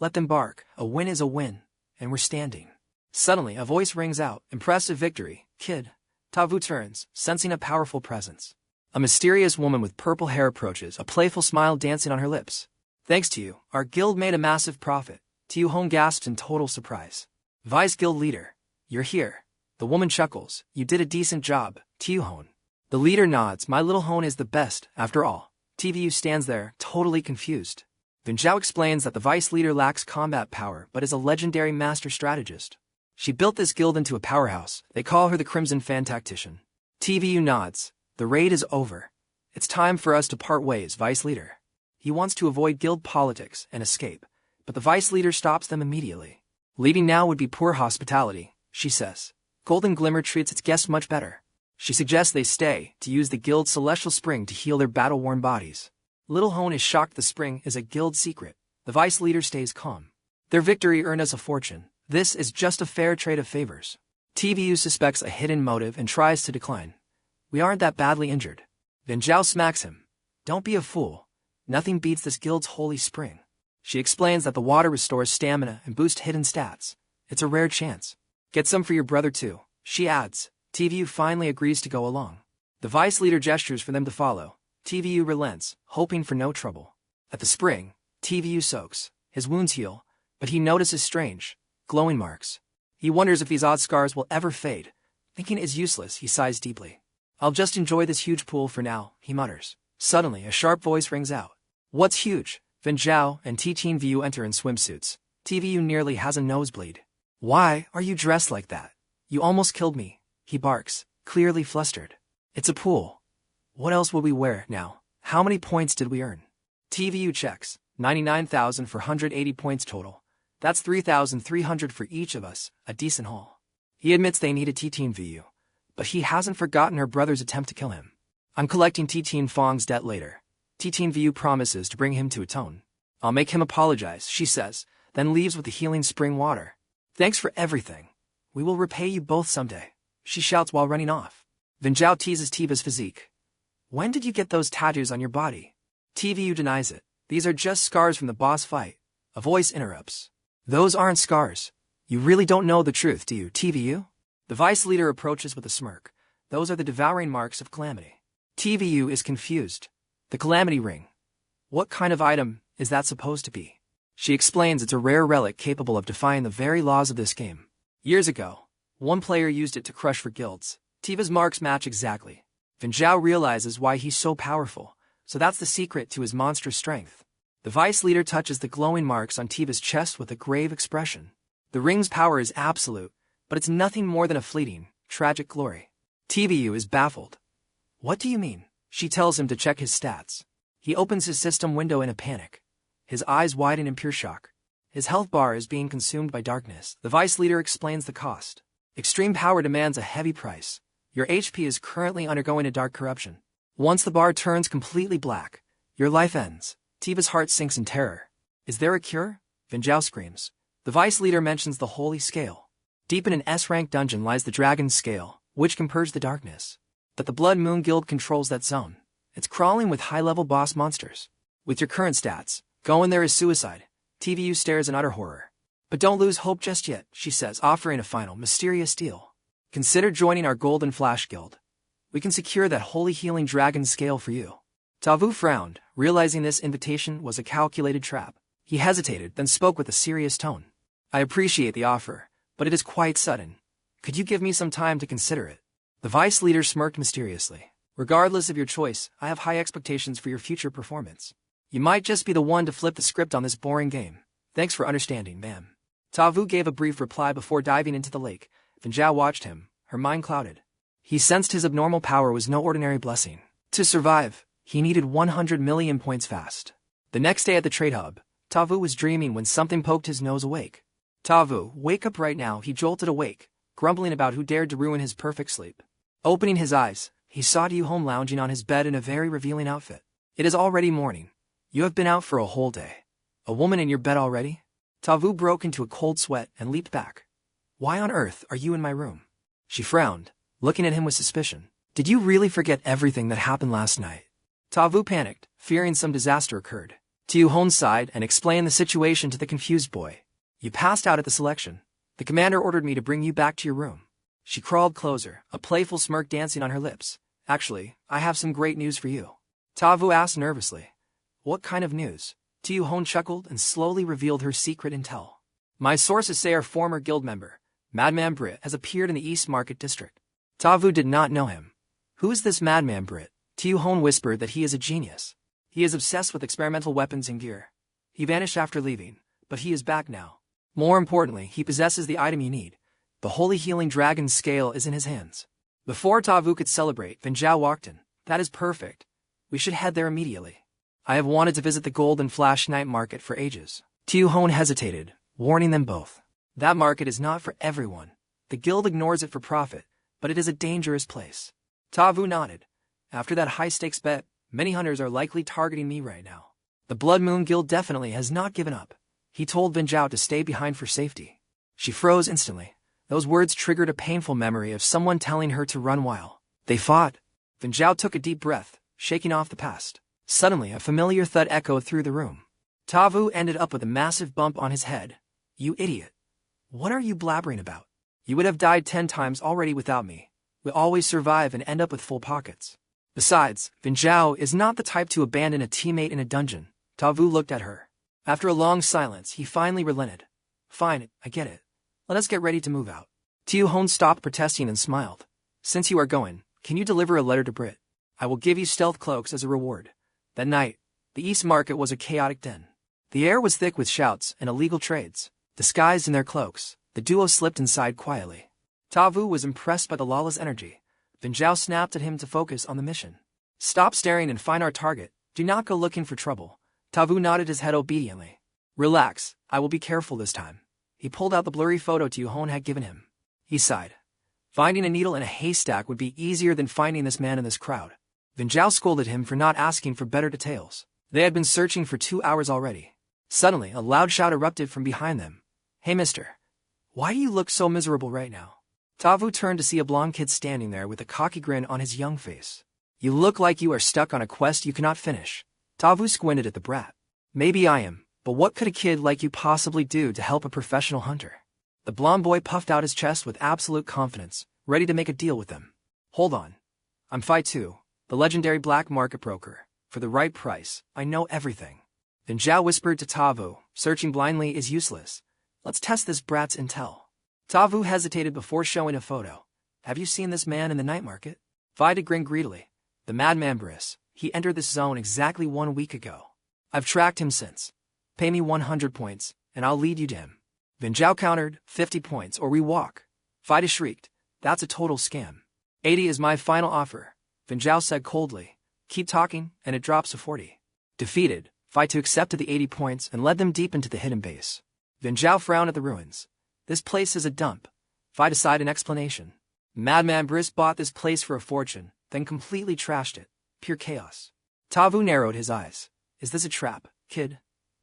Let them bark. A win is a win, and we're standing. Suddenly, a voice rings out. Impressive victory, kid. TVU turns, sensing a powerful presence. A mysterious woman with purple hair approaches, a playful smile dancing on her lips. Thanks to you, our guild made a massive profit. 𝐿-𝐕 gasps in total surprise. Vice guild leader, you're here. The woman chuckles. You did a decent job, 𝐿-𝐕. The leader nods. My little 𝐿 is the best, after all. TVU stands there, totally confused. 𝐿-𝐕 explains that the vice leader lacks combat power but is a legendary master strategist. She built this guild into a powerhouse. They call her the Crimson Fan Tactician. TVU nods. The raid is over. It's time for us to part ways, vice leader. He wants to avoid guild politics and escape, but the vice leader stops them immediately. Leaving now would be poor hospitality, she says. Golden Glimmer treats its guests much better. She suggests they stay, to use the guild's celestial spring to heal their battle-worn bodies. Little 𝐿 is shocked the spring is a guild secret. The vice leader stays calm. Their victory earned us a fortune. This is just a fair trade of favors. TVU suspects a hidden motive and tries to decline. We aren't that badly injured. 𝐿-𝐕 smacks him. Don't be a fool. Nothing beats this guild's holy spring. She explains that the water restores stamina and boosts hidden stats. It's a rare chance. Get some for your brother too, she adds. TVU finally agrees to go along. The vice leader gestures for them to follow. TVU relents, hoping for no trouble. At the spring, TVU soaks. His wounds heal, but he notices strange, glowing marks. He wonders if these odd scars will ever fade. Thinking it is useless, he sighs deeply. I'll just enjoy this huge pool for now, he mutters. Suddenly, a sharp voice rings out. What's huge? 𝐿 and 𝐿 enter in swimsuits. TVU nearly has a nosebleed. Why are you dressed like that? You almost killed me, he barks, clearly flustered. It's a pool. What else would we wear now? How many points did we earn? TVU checks. 99,480 points total. That's 3,300 for each of us, a decent haul. He admits they needed TVU, but he hasn't forgotten her brother's attempt to kill him. I'm collecting 𝐿𝐷𝐔𝐓-𝐈𝐍 debt later. TVU promises to bring him to atone. I'll make him apologize, she says, then leaves with the healing spring water. Thanks for everything. We will repay you both someday, she shouts while running off. 𝐿𝐷𝐔𝐓 teases Tiva's physique. When did you get those tattoos on your body? TVU denies it. These are just scars from the boss fight. A voice interrupts. Those aren't scars. You really don't know the truth, do you, TVU? The vice leader approaches with a smirk. Those are the devouring marks of calamity. TVU is confused. The calamity ring. What kind of item is that supposed to be? She explains it's a rare relic capable of defying the very laws of this game. Years ago, one player used it to crush for guilds. Tiva's marks match exactly. 𝐿𝐷𝐔𝐓 realizes why he's so powerful, so that's the secret to his monstrous strength. The vice leader touches the glowing marks on Tiva's chest with a grave expression. The ring's power is absolute, but it's nothing more than a fleeting, tragic glory. TVU is baffled. What do you mean? She tells him to check his stats. He opens his system window in a panic. His eyes widen in pure shock. His health bar is being consumed by darkness. The vice leader explains the cost. Extreme power demands a heavy price. Your HP is currently undergoing a dark corruption. Once the bar turns completely black, your life ends. Tiva's heart sinks in terror. Is there a cure? 𝐿𝐷𝐔𝐓 screams. The vice leader mentions the holy scale. Deep in an S-rank dungeon lies the dragon's scale, which can purge the darkness. But the Blood Moon Guild controls that zone. It's crawling with high-level boss monsters. With your current stats, going there is suicide. TVU stares in utter horror. But don't lose hope just yet, she says, offering a final, mysterious deal. Consider joining our Golden Flash Guild. We can secure that holy healing dragon scale for you. TVU frowned, realizing this invitation was a calculated trap. He hesitated, then spoke with a serious tone. I appreciate the offer, but it is quite sudden. Could you give me some time to consider it? The vice leader smirked mysteriously. Regardless of your choice, I have high expectations for your future performance. You might just be the one to flip the script on this boring game. Thanks for understanding, ma'am. TVU gave a brief reply before diving into the lake. 𝐿𝐷𝐔𝐓 watched him, her mind clouded. He sensed his abnormal power was no ordinary blessing. To survive, he needed 100 million points fast. The next day at the trade hub, TVU was dreaming when something poked his nose awake. TVU, wake up right now, he jolted awake, grumbling about who dared to ruin his perfect sleep. Opening his eyes, he saw 𝐿𝐷𝐔𝐓 lounging on his bed in a very revealing outfit. It is already morning. You have been out for a whole day. A woman in your bed already? TVU broke into a cold sweat and leaped back. Why on earth are you in my room? She frowned, looking at him with suspicion. Did you really forget everything that happened last night? TVU panicked, fearing some disaster occurred. 𝐿𝐷𝐔𝐓 sighed and explained the situation to the confused boy. You passed out at the selection. The commander ordered me to bring you back to your room. She crawled closer, a playful smirk dancing on her lips. Actually, I have some great news for you. TVU asked nervously. What kind of news? 𝐿𝐷𝐔𝐓 chuckled and slowly revealed her secret intel. My sources say our former guild member, Madman Brit, has appeared in the East Market District. TVU did not know him. Who is this Madman Brit? 𝐿𝐷𝐔𝐓 whispered that he is a genius. He is obsessed with experimental weapons and gear. He vanished after leaving, but he is back now. More importantly, he possesses the item you need. The holy healing dragon scale is in his hands. Before TVU could celebrate, 𝐿𝐷𝐔𝐓 walked in. That is perfect. We should head there immediately. I have wanted to visit the Golden Flash night market for ages. 𝐿𝐷𝐔𝐓 hesitated, warning them both. That market is not for everyone. The guild ignores it for profit, but it is a dangerous place. TVU nodded. After that high-stakes bet, many hunters are likely targeting me right now. The Blood Moon Guild definitely has not given up. He told 𝐿𝐷𝐔𝐓 to stay behind for safety. She froze instantly. Those words triggered a painful memory of someone telling her to run while they fought. 𝐿𝐷𝐔𝐓 took a deep breath, shaking off the past. Suddenly, a familiar thud echoed through the room. 𝐒𝐤 ended up with a massive bump on his head. You idiot. What are you blabbering about? You would have died 10 times already without me. We always survive and end up with full pockets. Besides, 𝐿 is not the type to abandon a teammate in a dungeon. 𝐒𝐤 looked at her. After a long silence, he finally relented. Fine, I get it. Let us get ready to move out. 𝐒𝐤 stopped protesting and smiled. Since you are going, can you deliver a letter to Brit? I will give you stealth cloaks as a reward. That night, the East Market was a chaotic den. The air was thick with shouts and illegal trades. Disguised in their cloaks, the duo slipped inside quietly. 𝐒𝐤 was impressed by the lawless energy. 𝐿 snapped at him to focus on the mission. Stop staring and find our target. Do not go looking for trouble. 𝐒𝐤 nodded his head obediently. Relax, I will be careful this time. He pulled out the blurry photo 𝐿𝐤 had given him. He sighed. Finding a needle in a haystack would be easier than finding this man in this crowd. 𝐿 scolded him for not asking for better details. They had been searching for 2 hours already. Suddenly, a loud shout erupted from behind them. Hey mister. Why do you look so miserable right now? 𝐒𝐤 turned to see a blonde kid standing there with a cocky grin on his young face. You look like you are stuck on a quest you cannot finish. 𝐒𝐤 squinted at the brat. Maybe I am, but what could a kid like you possibly do to help a professional hunter? The blonde boy puffed out his chest with absolute confidence, ready to make a deal with them. Hold on. I'm 𝐿𝐤, the legendary black market broker. For the right price, I know everything. 𝐿𝐤 whispered to 𝐒𝐤, searching blindly is useless. Let's test this brat's intel. 𝐒𝐤 hesitated before showing a photo. Have you seen this man in the night market? 𝐿𝐤 grinned greedily. The madman Briss. He entered this zone exactly 1 week ago. I've tracked him since. Pay me 100 points, and I'll lead you to him. 𝐿𝐤 countered, 50 points or we walk. 𝐿𝐤 shrieked. That's a total scam. 80 is my final offer. 𝐿𝐤 said coldly. Keep talking, and it drops to 40. Defeated, 𝐿𝐤 accepted the 80 points and led them deep into the hidden base. 𝐿𝐤 frowned at the ruins. This place is a dump. 𝐿𝐤 decided an explanation. Madman Briss bought this place for a fortune, then completely trashed it. Pure chaos. 𝐒𝐤 narrowed his eyes. Is this a trap, kid?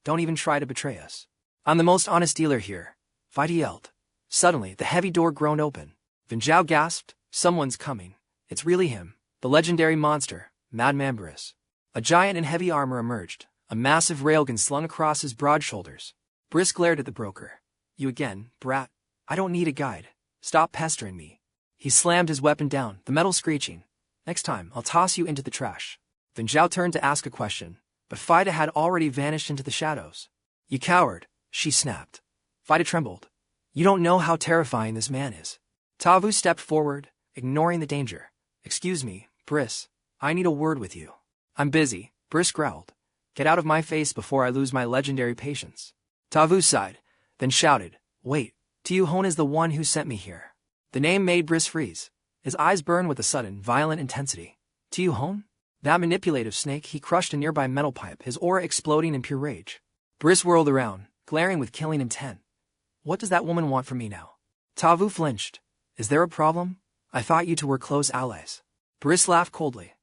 Don't even try to betray us. I'm the most honest dealer here. 𝐿𝐤 yelled. Suddenly, the heavy door groaned open. 𝐿𝐤 gasped. Someone's coming. It's really him, the legendary monster, Madman Briss. A giant in heavy armor emerged, a massive railgun slung across his broad shoulders. Briss glared at the broker. You again, brat. I don't need a guide. Stop pestering me. He slammed his weapon down, the metal screeching. Next time, I'll toss you into the trash. 𝐿𝐤 turned to ask a question, but 𝐿𝐤 had already vanished into the shadows. You coward, she snapped. 𝐿𝐤 trembled. You don't know how terrifying this man is. 𝐒𝐤 stepped forward, ignoring the danger. Excuse me, Briss. I need a word with you. I'm busy, Briss growled. Get out of my face before I lose my legendary patience. 𝐒𝐤 sighed, then shouted, Wait, 𝐿𝐤 is the one who sent me here. The name made Briss freeze. His eyes burned with a sudden, violent intensity. 𝐿𝐤? That manipulative snake, he crushed a nearby metal pipe, his aura exploding in pure rage. Briss whirled around, glaring with killing intent. What does that woman want from me now? 𝐒𝐤 flinched. Is there a problem? I thought you two were close allies. Briss laughed coldly.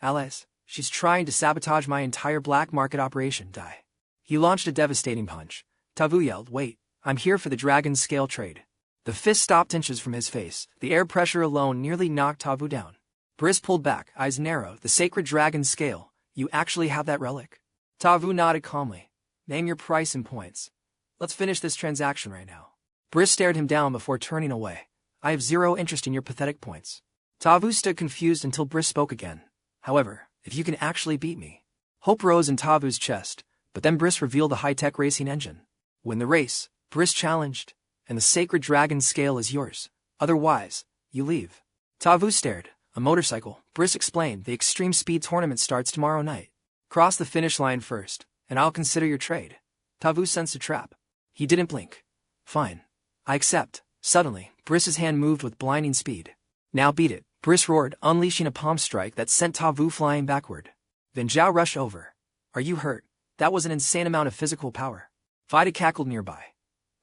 Allies? She's trying to sabotage my entire black market operation, die. He launched a devastating punch. 𝐒𝐤 yelled, Wait, I'm here for the dragon's scale trade. The fist stopped inches from his face. The air pressure alone nearly knocked 𝐒𝐤 down. Briss pulled back, eyes narrowed. The sacred dragon's scale. You actually have that relic? 𝐒𝐤 nodded calmly. Name your price in points. Let's finish this transaction right now. Briss stared him down before turning away. I have zero interest in your pathetic points. 𝐒𝐤 stood confused until Briss spoke again. However, if you can actually beat me. Hope rose in 𝐒𝐤's chest, but then Briss revealed a high-tech racing engine. Win the race, Briss challenged, and the sacred dragon's scale is yours. Otherwise, you leave. 𝐒𝐤 stared. A motorcycle, Briss explained. The extreme speed tournament starts tomorrow night. Cross the finish line first, and I'll consider your trade. 𝐒𝐤 sensed a trap. He didn't blink. Fine. I accept. Suddenly, Briss's hand moved with blinding speed. Now beat it, Briss roared, unleashing a palm strike that sent 𝐒𝐤 flying backward. 𝐿𝐤 rushed over. Are you hurt? That was an insane amount of physical power. 𝐿𝐤 cackled nearby.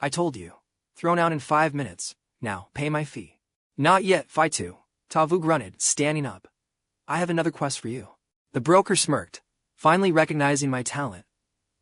I told you. Thrown out in 5 minutes. Now, pay my fee. Not yet, 𝐿𝐤. 𝐒𝐤 grunted, standing up. I have another quest for you. The broker smirked, finally recognizing my talent.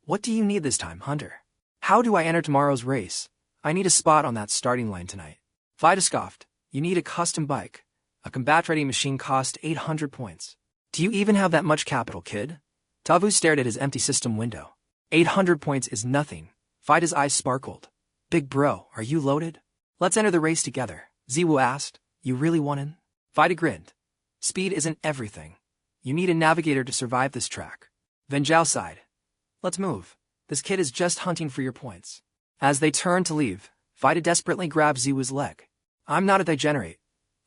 What do you need this time, Hunter? How do I enter tomorrow's race? I need a spot on that starting line tonight. 𝐿𝐤 scoffed. You need a custom bike. A combat-ready machine cost 800 points. Do you even have that much capital, kid? 𝐼𝐍 stared at his empty system window. 800 points is nothing. 𝐈𝐍's eyes sparkled. Big bro, are you loaded? Let's enter the race together, 𝐍 asked. You really want in? 𝐈𝐍 grinned. Speed isn't everything. You need a navigator to survive this track. 𝐍 sighed. Let's move. This kid is just hunting for your points. As they turned to leave, 𝐈𝐍 desperately grabbed 𝐍's leg. I'm not a degenerate.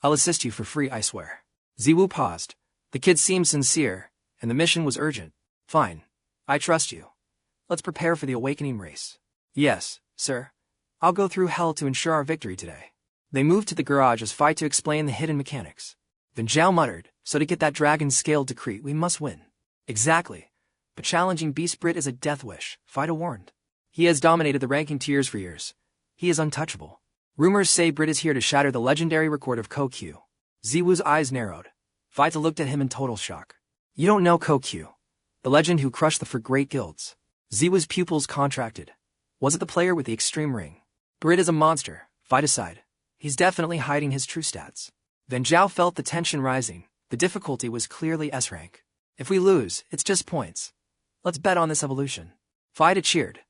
I'll assist you for free, I swear. 𝐍 paused. The kid seemed sincere, and the mission was urgent. Fine. I trust you. Let's prepare for the awakening race. Yes, sir. I'll go through hell to ensure our victory today. They moved to the garage as 𝐈𝐍 to explain the hidden mechanics. 𝐍 muttered, so to get that dragon-scaled decree, we must win. Exactly. But challenging Beast Brit is a death wish, 𝐈𝐍 warned. He has dominated the ranking tiers for years. He is untouchable. Rumors say Brit is here to shatter the legendary record of 𝐶𝐞𝐔𝐓. 𝐍's eyes narrowed. 𝐈𝐍 looked at him in total shock. You don't know 𝐶𝐞𝐔𝐓, the legend who crushed the 4 great guilds. 𝐍's pupils contracted. Was it the player with the extreme ring? Brit is a monster, 𝐈𝐍 sighed. He's definitely hiding his true stats. 𝐍 felt the tension rising. The difficulty was clearly S rank. If we lose, it's just points. Let's bet on this evolution. 𝐈𝐍 cheered.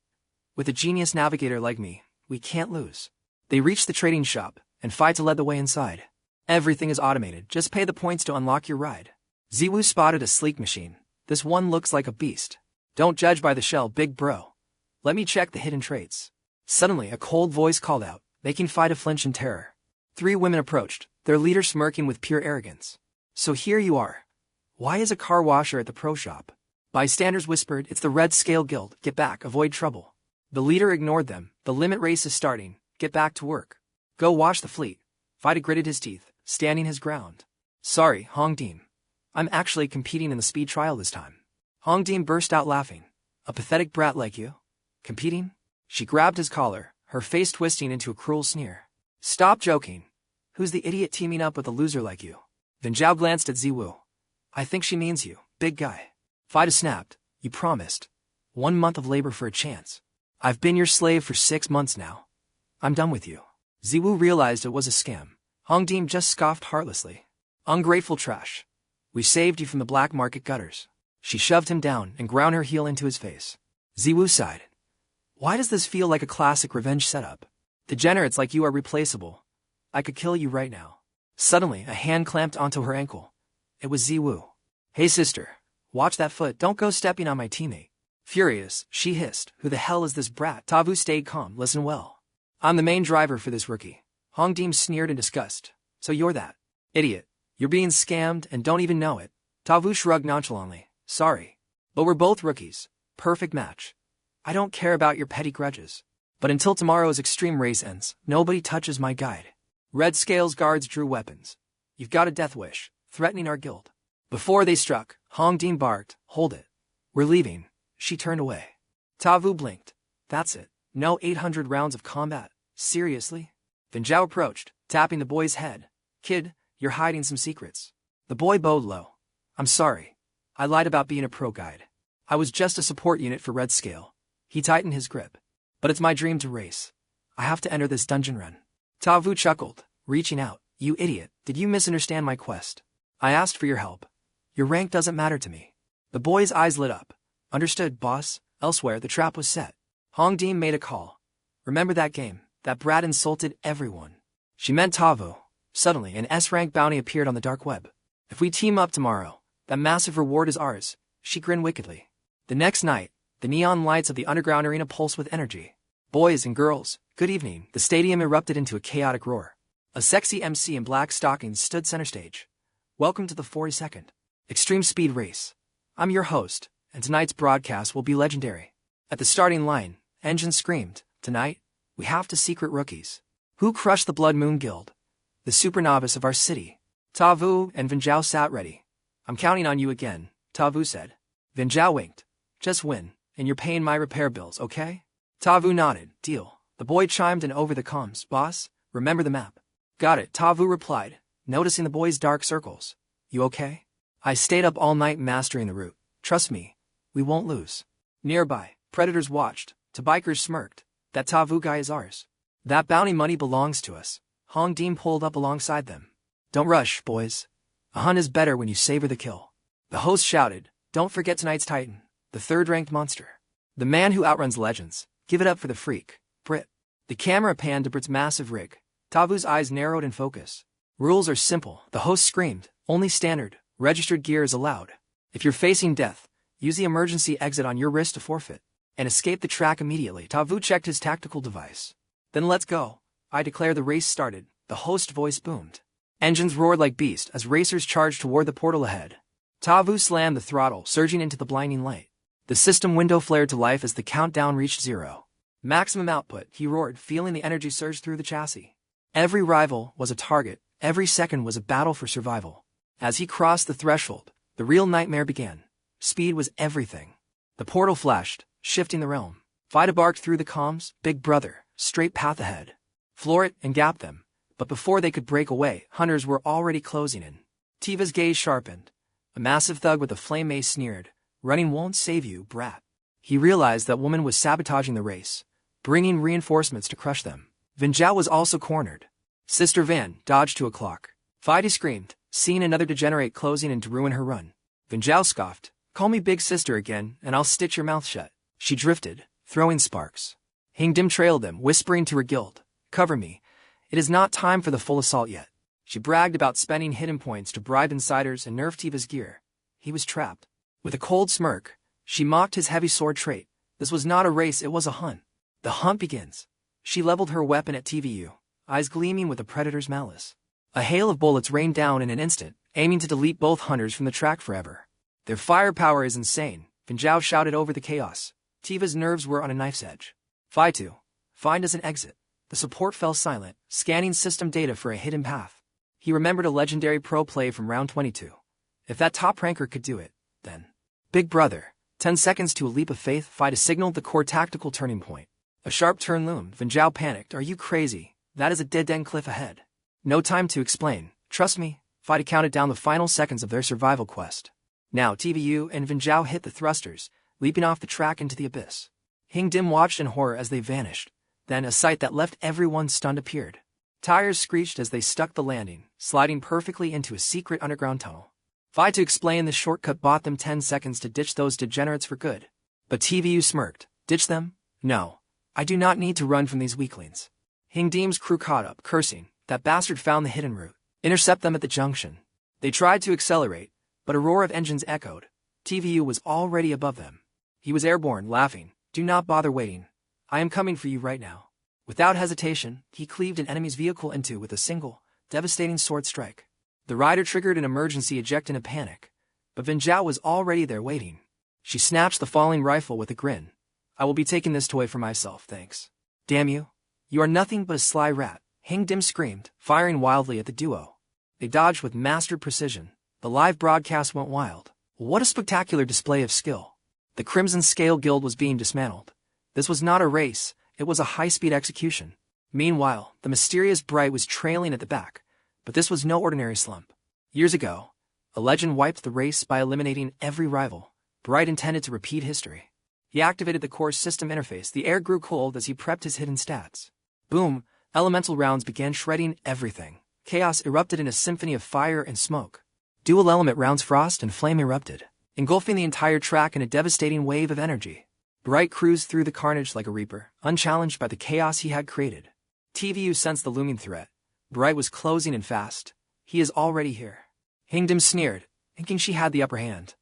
With a genius navigator like me, we can't lose. They reached the trading shop, and 𝐈𝐍 led the way inside. Everything is automated, just pay the points to unlock your ride. 𝐍 spotted a sleek machine. This one looks like a beast. Don't judge by the shell, big bro. Let me check the hidden traits. Suddenly, a cold voice called out, making 𝐈𝐍 flinch in terror. 3 women approached, their leader smirking with pure arrogance. So here you are. Why is a car washer at the pro shop? Bystanders whispered, it's the Red Scale Guild, get back, avoid trouble. The leader ignored them, the limit race is starting, get back to work. Go wash the fleet. 𝐈𝐍 gritted his teeth, standing his ground. Sorry, 𝐿𝐸𝐷. I'm actually competing in the speed trial this time. 𝐿𝐸𝐷 burst out laughing. A pathetic brat like you? Competing? She grabbed his collar, her face twisting into a cruel sneer. Stop joking. Who's the idiot teaming up with a loser like you? 𝐍 glanced at 𝐍. I think she means you, big guy. 𝐈𝐍 snapped. You promised. 1 month of labor for a chance. I've been your slave for 6 months now. I'm done with you. 𝐍 realized it was a scam. 𝐿𝐸𝐷 just scoffed heartlessly. Ungrateful trash. We saved you from the black market gutters. She shoved him down and ground her heel into his face. 𝐍 sighed. Why does this feel like a classic revenge setup? Degenerates like you are replaceable. I could kill you right now. Suddenly, a hand clamped onto her ankle. It was 𝐍. Hey sister, watch that foot, don't go stepping on my teammate. Furious, she hissed, who the hell is this brat? 𝐼𝐍 stayed calm, listen well. I'm the main driver for this rookie. 𝐿𝐸𝐷 sneered in disgust. So you're that. Idiot. You're being scammed and don't even know it. 𝐼𝐍 shrugged nonchalantly. Sorry. But we're both rookies. Perfect match. I don't care about your petty grudges. But until tomorrow's extreme race ends, nobody touches my guide. Red Scale's guards drew weapons. You've got a death wish, threatening our guild. Before they struck, 𝐿𝐸𝐷 barked, hold it. We're leaving. She turned away. 𝐼𝐍 blinked. That's it. No 800 rounds of combat. Seriously? 𝐍 approached, tapping the boy's head. Kid, you're hiding some secrets. The boy bowed low. I'm sorry. I lied about being a pro guide. I was just a support unit for Red Scale. He tightened his grip. But it's my dream to race. I have to enter this dungeon run. 𝐼𝐍 chuckled, reaching out. You idiot, did you misunderstand my quest? I asked for your help. Your rank doesn't matter to me. The boy's eyes lit up. Understood, boss. Elsewhere, the trap was set. 𝐿𝐸𝐷 made a call. Remember that game? That brat insulted everyone. She meant 𝐼𝐍. Suddenly, an S-rank bounty appeared on the dark web. If we team up tomorrow, that massive reward is ours. She grinned wickedly. The next night, the neon lights of the underground arena pulsed with energy. Boys and girls, good evening. The stadium erupted into a chaotic roar. A sexy MC in black stockings stood center stage. Welcome to the 42nd Extreme Speed Race. I'm your host, and tonight's broadcast will be legendary. At the starting line, Engine screamed, tonight, we have to secret rookies. Who crushed the Blood Moon Guild? The super novice of our city. 𝐼𝐍 and 𝐍 sat ready. I'm counting on you again, 𝐼𝐍 said. 𝐍 winked. Just win, and you're paying my repair bills, okay? 𝐼𝐍 nodded, deal. The boy chimed in over the comms, boss, remember the map. Got it, 𝐼𝐍 replied, noticing the boy's dark circles. You okay? I stayed up all night mastering the route. Trust me, we won't lose. Nearby, predators watched. Bikers smirked. That 𝐼𝐍 guy is ours. That bounty money belongs to us. 𝐿𝐸𝐷 pulled up alongside them. Don't rush, boys. A hunt is better when you savor the kill. The host shouted, Don't forget tonight's Titan, the third-ranked monster. The man who outruns legends. Give it up for the freak, Brit. The camera panned to Brit's massive rig. Tavu's eyes narrowed in focus. Rules are simple, the host screamed. Only standard, registered gear is allowed. If you're facing death, use the emergency exit on your wrist to forfeit. And escape the track immediately. Tavu checked his tactical device. Then let's go. I declare the race started. The host voice boomed. Engines roared like beasts as racers charged toward the portal ahead. Tavu slammed the throttle, surging into the blinding light. The system window flared to life as the countdown reached 0. Maximum output, he roared, feeling the energy surge through the chassis. Every rival was a target, every second was a battle for survival. As he crossed the threshold, the real nightmare began. Speed was everything. The portal flashed, shifting the realm. Vida barked through the comms, "Big brother, straight path ahead. Floor it and gap them." But before they could break away, hunters were already closing in. Tiva's gaze sharpened. A massive thug with a flame mace sneered, "Running won't save you, brat." He realized that woman was sabotaging the race, bringing reinforcements to crush them. 𝐿 was also cornered. Sister Van dodged to a clock. Vida screamed, seeing another degenerate closing in to ruin her run. 𝐿 scoffed, "Call me big sister again, and I'll stitch your mouth shut." She drifted, throwing sparks. 𝐿 trailed them, whispering to her guild, "Cover me. It is not time for the full assault yet." She bragged about spending hidden points to bribe insiders and nerf Tiva's gear. He was trapped. With a cold smirk, she mocked his heavy sword trait. This was not a race, it was a hunt. The hunt begins. She leveled her weapon at TVU, eyes gleaming with a predator's malice. A hail of bullets rained down in an instant, aiming to delete both hunters from the track forever. "Their firepower is insane," 𝐿 shouted over the chaos. Tiva's nerves were on a knife's edge. "Find us an exit." The support fell silent, scanning system data for a hidden path. He remembered a legendary pro play from round 22. If that top ranker could do it, then... "Big brother, 10 seconds to a leap of faith." Vida signaled the core tactical turning point. A sharp turn loomed. 𝐿 panicked. "Are you crazy? That is a dead-end cliff ahead." "No time to explain. Trust me." Vida counted down the final seconds of their survival quest. Now TVU and 𝐿 hit the thrusters, leaping off the track into the abyss. 𝐿 watched in horror as they vanished. Then a sight that left everyone stunned appeared. Tires screeched as they stuck the landing, sliding perfectly into a secret underground tunnel. Vida explained the shortcut bought them 10 seconds to ditch those degenerates for good. But TVU smirked. "Ditch them? No. I do not need to run from these weaklings." 𝐿's crew caught up, cursing. That bastard found the hidden route. Intercept them at the junction. They tried to accelerate, but a roar of engines echoed. TVU was already above them. He was airborne, laughing. "Do not bother waiting. I am coming for you right now." Without hesitation, he cleaved an enemy's vehicle into with a single, devastating sword strike. The rider triggered an emergency eject in a panic, but 𝐿 was already there waiting. She snatched the falling rifle with a grin. "I will be taking this toy for myself, thanks." "Damn you. You are nothing but a sly rat," 𝐿 screamed, firing wildly at the duo. They dodged with mastered precision. The live broadcast went wild. What a spectacular display of skill. The Crimson Scale Guild was being dismantled. This was not a race, it was a high-speed execution. Meanwhile, the mysterious Bright was trailing at the back, but this was no ordinary slump. Years ago, a legend wiped the race by eliminating every rival. Bright intended to repeat history. He activated the core system interface. The air grew cold as he prepped his hidden stats. Boom, elemental rounds began shredding everything. Chaos erupted in a symphony of fire and smoke. Dual element rounds frost and flame erupted, engulfing the entire track in a devastating wave of energy. Bright cruised through the carnage like a reaper, unchallenged by the chaos he had created. TVU sensed the looming threat. Bright was closing in fast. "He is already here." 𝐿 sneered, thinking she had the upper hand.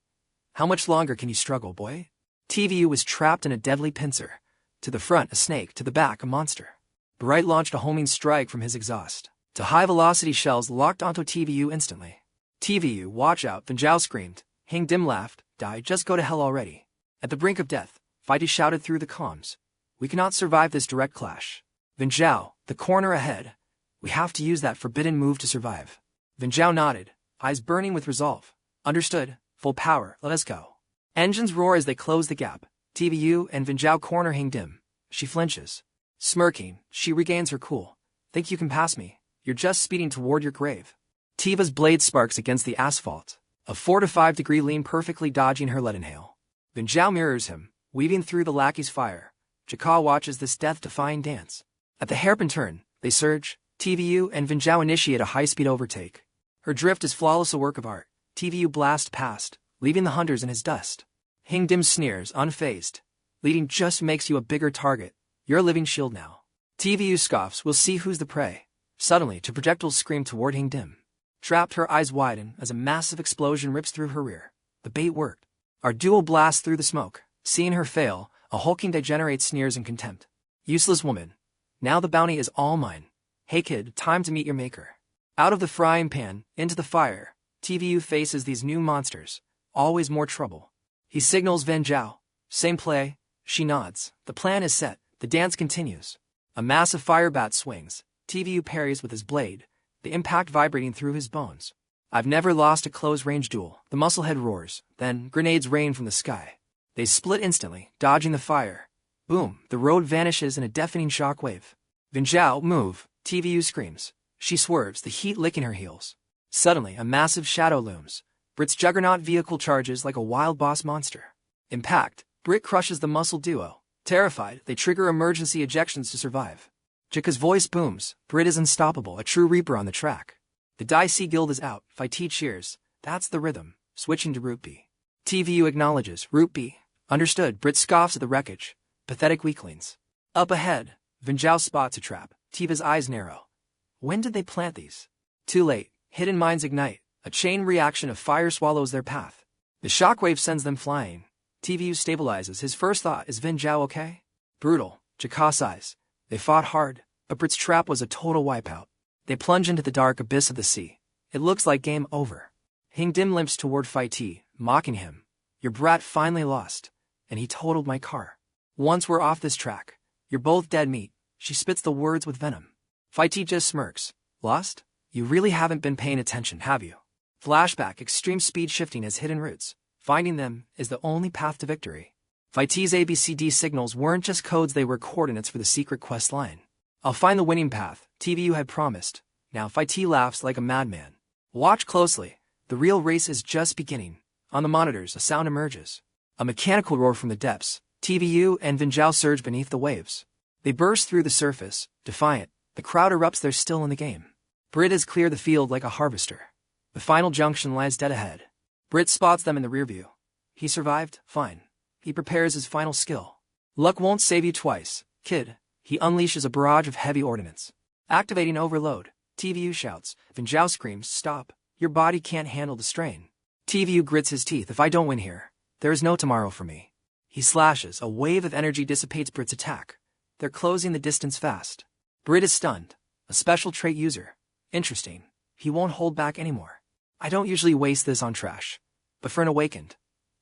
"How much longer can you struggle, boy?" TVU was trapped in a deadly pincer. To the front, a snake. To the back, a monster. Bright launched a homing strike from his exhaust. To high-velocity shells locked onto TVU instantly. "TVU, watch out," 𝐿 screamed. 𝐿 laughed. "Die, just go to hell already." At the brink of death, Vida shouted through the comms. "We cannot survive this direct clash." 𝐿, the corner ahead. "We have to use that forbidden move to survive." 𝐿 nodded, eyes burning with resolve. "Understood. Full power, let us go." Engines roar as they close the gap. TVU and 𝐿 corner 𝐿. She flinches. Smirking, she regains her cool. "Think you can pass me? You're just speeding toward your grave." Tiva's blade sparks against the asphalt. A 4 to 5 degree lean perfectly dodging her leaden hail. 𝐿 mirrors him, weaving through the lackey's fire. 𝐿 watches this death-defying dance. At the hairpin turn, they surge. TVU and 𝐿 initiate a high-speed overtake. Her drift is flawless, a work of art. TVU blast past, leaving the hunters in his dust. 𝐼𝐸 sneers, unfazed. Leading just makes you a bigger target. You're a living shield now. TVU scoffs, we'll see who's the prey. Suddenly, two projectiles scream toward 𝐼𝐸. Trapped, her eyes widen as a massive explosion rips through her rear. The bait worked. Our duo blasts through the smoke. Seeing her fail, a hulking degenerate sneers in contempt. Useless woman. Now the bounty is all mine. Hey kid, time to meet your maker. Out of the frying pan, into the fire, TVU faces these new monsters. Always more trouble. He signals 𝐼𝐸. Same play. She nods. The plan is set. The dance continues. A massive fire bat swings. TVU parries with his blade, the impact vibrating through his bones. I've never lost a close-range duel. The musclehead roars. Then, grenades rain from the sky. They split instantly, dodging the fire. Boom, the road vanishes in a deafening shockwave. 𝐼𝐸, move, TVU screams. She swerves, the heat licking her heels. Suddenly, a massive shadow looms. Brit's juggernaut vehicle charges like a wild boss monster. Impact, Brit crushes the muscle duo. Terrified, they trigger emergency ejections to survive. 𝐿𝐷𝐿's voice booms. Brit is unstoppable, a true reaper on the track. The 𝐷𝐄𝐒 guild is out. 𝐿𝐷𝐿 cheers. That's the rhythm. Switching to 𝐿𝐷𝐿. TVU acknowledges. 𝐿𝐷𝐿. Understood. Brit scoffs at the wreckage. Pathetic weaklings. Up ahead, 𝐼𝐸 spots a trap. TV's eyes narrow. When did they plant these? Too late. Hidden minds ignite. A chain reaction of fire swallows their path. The shockwave sends them flying. TVU stabilizes. His first thought is 𝐼𝐸 okay? Brutal. 𝐿𝐷𝐿. They fought hard, but Brit's trap was a total wipeout. They plunge into the dark abyss of the sea. It looks like game over. 𝐼𝐸 limps toward 𝐿𝐷𝐿, mocking him. Your brat finally lost, and he totaled my car. Once we're off this track, you're both dead meat. She spits the words with venom. 𝐿𝐷𝐿 just smirks. Lost? You really haven't been paying attention, have you? Flashback, extreme speed shifting has hidden roots. Finding them is the only path to victory. 𝐿𝐷𝐿's ABCD signals weren't just codes, they were coordinates for the secret quest line. I'll find the winning path, TVU had promised. Now 𝐿𝐷𝐿 laughs like a madman. Watch closely. The real race is just beginning. On the monitors, a sound emerges. A mechanical roar from the depths. TVU and 𝐿𝐸 surge beneath the waves. They burst through the surface, defiant. The crowd erupts, they're still in the game. Brit has cleared the field like a harvester. The final junction lies dead ahead. Brit spots them in the rearview. He survived? Fine. He prepares his final skill. Luck won't save you twice, kid. He unleashes a barrage of heavy ordnance. Activating overload. TVU shouts. 𝐿𝐸 screams, stop. Your body can't handle the strain. TVU grits his teeth. If I don't win here, there is no tomorrow for me. He slashes. A wave of energy dissipates Brit's attack. They're closing the distance fast. Brit is stunned. A special trait user. Interesting. He won't hold back anymore. I don't usually waste this on trash. But for an awakened,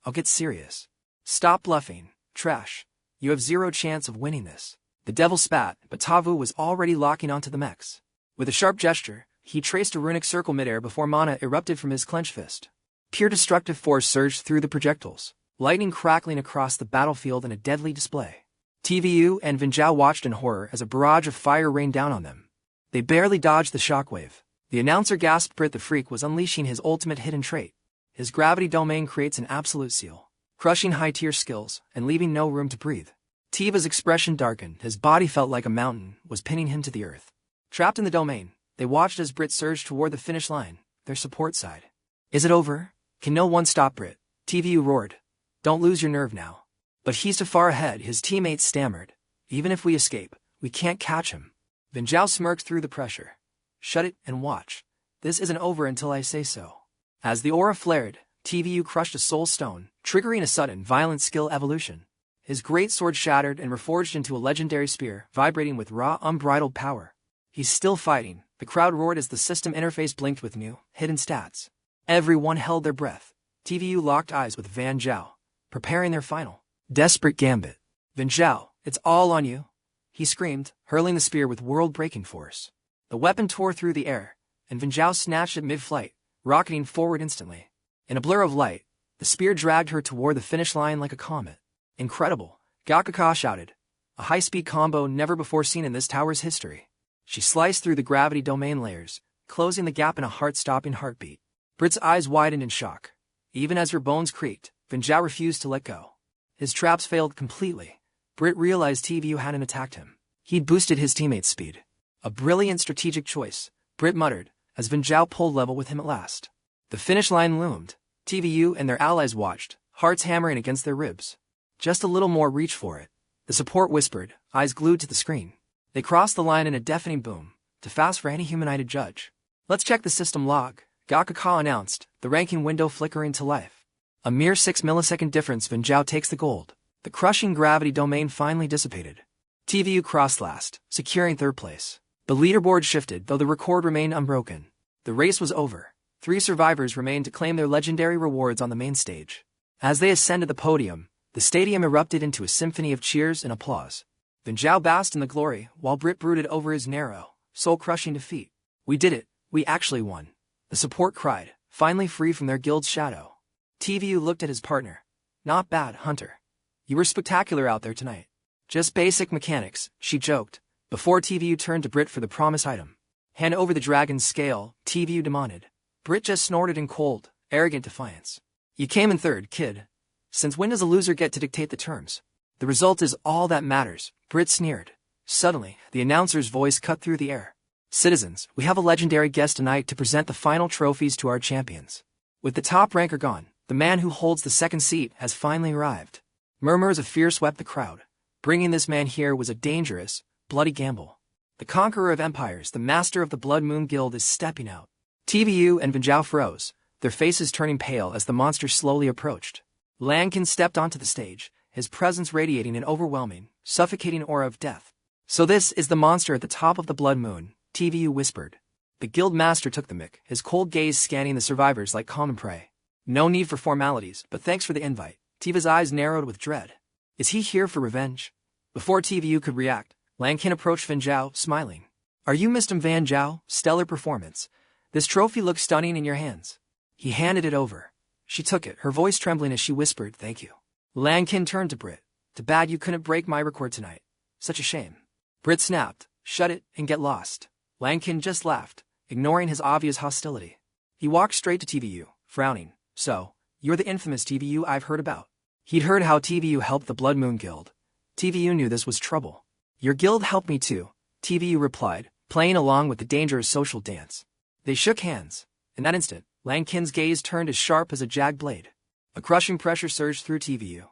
I'll get serious. Stop bluffing, trash. You have zero chance of winning this. The devil spat, but TVU was already locking onto the mechs. With a sharp gesture, he traced a runic circle midair before mana erupted from his clenched fist. Pure destructive force surged through the projectiles, lightning crackling across the battlefield in a deadly display. TVU and 𝐿𝐸 watched in horror as a barrage of fire rained down on them. They barely dodged the shockwave. The announcer gasped. Brit the Freak was unleashing his ultimate hidden trait. His gravity domain creates an absolute seal, crushing high-tier skills and leaving no room to breathe. TV's expression darkened. His body felt like a mountain was pinning him to the earth. Trapped in the domain, they watched as Brit surged toward the finish line, their support side. Is it over? Can no one stop Brit? TVU roared. Don't lose your nerve now. But he's too far ahead, his teammates stammered. Even if we escape, we can't catch him. 𝐿𝐸 smirked through the pressure. Shut it and watch. This isn't over until I say so. As the aura flared, TVU crushed a soul stone, triggering a sudden, violent skill evolution. His great sword shattered and reforged into a legendary spear, vibrating with raw, unbridled power. He's still fighting. The crowd roared as the system interface blinked with new, hidden stats. Everyone held their breath. TVU locked eyes with 𝐿𝐸, preparing their final, desperate gambit. 𝐿𝐸, it's all on you, he screamed, hurling the spear with world-breaking force. The weapon tore through the air, and 𝐿𝐸 snatched it mid-flight, rocketing forward instantly. In a blur of light, the spear dragged her toward the finish line like a comet. Incredible, 𝐿𝐷𝐿 shouted. A high-speed combo never before seen in this tower's history. She sliced through the gravity domain layers, closing the gap in a heart-stopping heartbeat. Brit's eyes widened in shock. Even as her bones creaked, 𝐿𝐸 refused to let go. His traps failed completely. Brit realized TVU hadn't attacked him. He'd boosted his teammate's speed. A brilliant strategic choice, Brit muttered, as 𝐿𝐸 pulled level with him at last. The finish line loomed. TVU and their allies watched, hearts hammering against their ribs. Just a little more reach for it, the support whispered, eyes glued to the screen. They crossed the line in a deafening boom, too fast for any human-eyed judge. Let's check the system log, 𝐒𝐤𝐷 announced, the ranking window flickering to life. A mere 6-millisecond difference, 𝐿𝐻𝐽 takes the gold. The crushing gravity domain finally dissipated. TVU crossed last, securing third place. The leaderboard shifted, though the record remained unbroken. The race was over. 3 survivors remained to claim their legendary rewards on the main stage. As they ascended the podium, the stadium erupted into a symphony of cheers and applause. 𝐿𝐻𝐽 basked in the glory, while Brit brooded over his narrow, soul-crushing defeat. We did it, we actually won. The support cried, finally free from their guild's shadow. TVU looked at his partner. Not bad, Hunter. You were spectacular out there tonight. Just basic mechanics, she joked, before TVU turned to Brit for the promised item. Hand over the dragon's scale, TVU demanded. Brit just snorted in cold, arrogant defiance. You came in third, kid. Since when does a loser get to dictate the terms? The result is all that matters, Brit sneered. Suddenly, the announcer's voice cut through the air. Citizens, we have a legendary guest tonight to present the final trophies to our champions. With the top ranker gone, the man who holds the second seat has finally arrived. Murmurs of fear swept the crowd. Bringing this man here was a dangerous, bloody gamble. The conqueror of empires, the master of the Blood Moon Guild, is stepping out. TVU and 𝐿𝐻𝐽 froze, their faces turning pale as the monster slowly approached. 𝐿𝐻𝐽 stepped onto the stage, his presence radiating an overwhelming, suffocating aura of death. So this is the monster at the top of the Blood Moon, TVU whispered. The guild master took the mic, his cold gaze scanning the survivors like common prey. No need for formalities, but thanks for the invite. TVU's eyes narrowed with dread. Is he here for revenge? Before TVU could react, 𝐿𝐻𝐽 approached 𝐿𝐻𝐽, smiling. Are you Mr. 𝐿𝐻𝐽? Stellar performance. This trophy looks stunning in your hands. He handed it over. She took it, her voice trembling as she whispered, thank you. 𝐿𝐻𝐽 turned to Brit. Too bad you couldn't break my record tonight. Such a shame. Brit snapped, shut it and get lost. 𝐿𝐻𝐽 just laughed, ignoring his obvious hostility. He walked straight to TVU, frowning. So, you're the infamous TVU I've heard about. He'd heard how TVU helped the Blood Moon Guild. TVU knew this was trouble. Your guild helped me too, TVU replied, playing along with the dangerous social dance. They shook hands. In that instant, 𝐿𝐻𝐽's gaze turned as sharp as a jagged blade. A crushing pressure surged through TVU.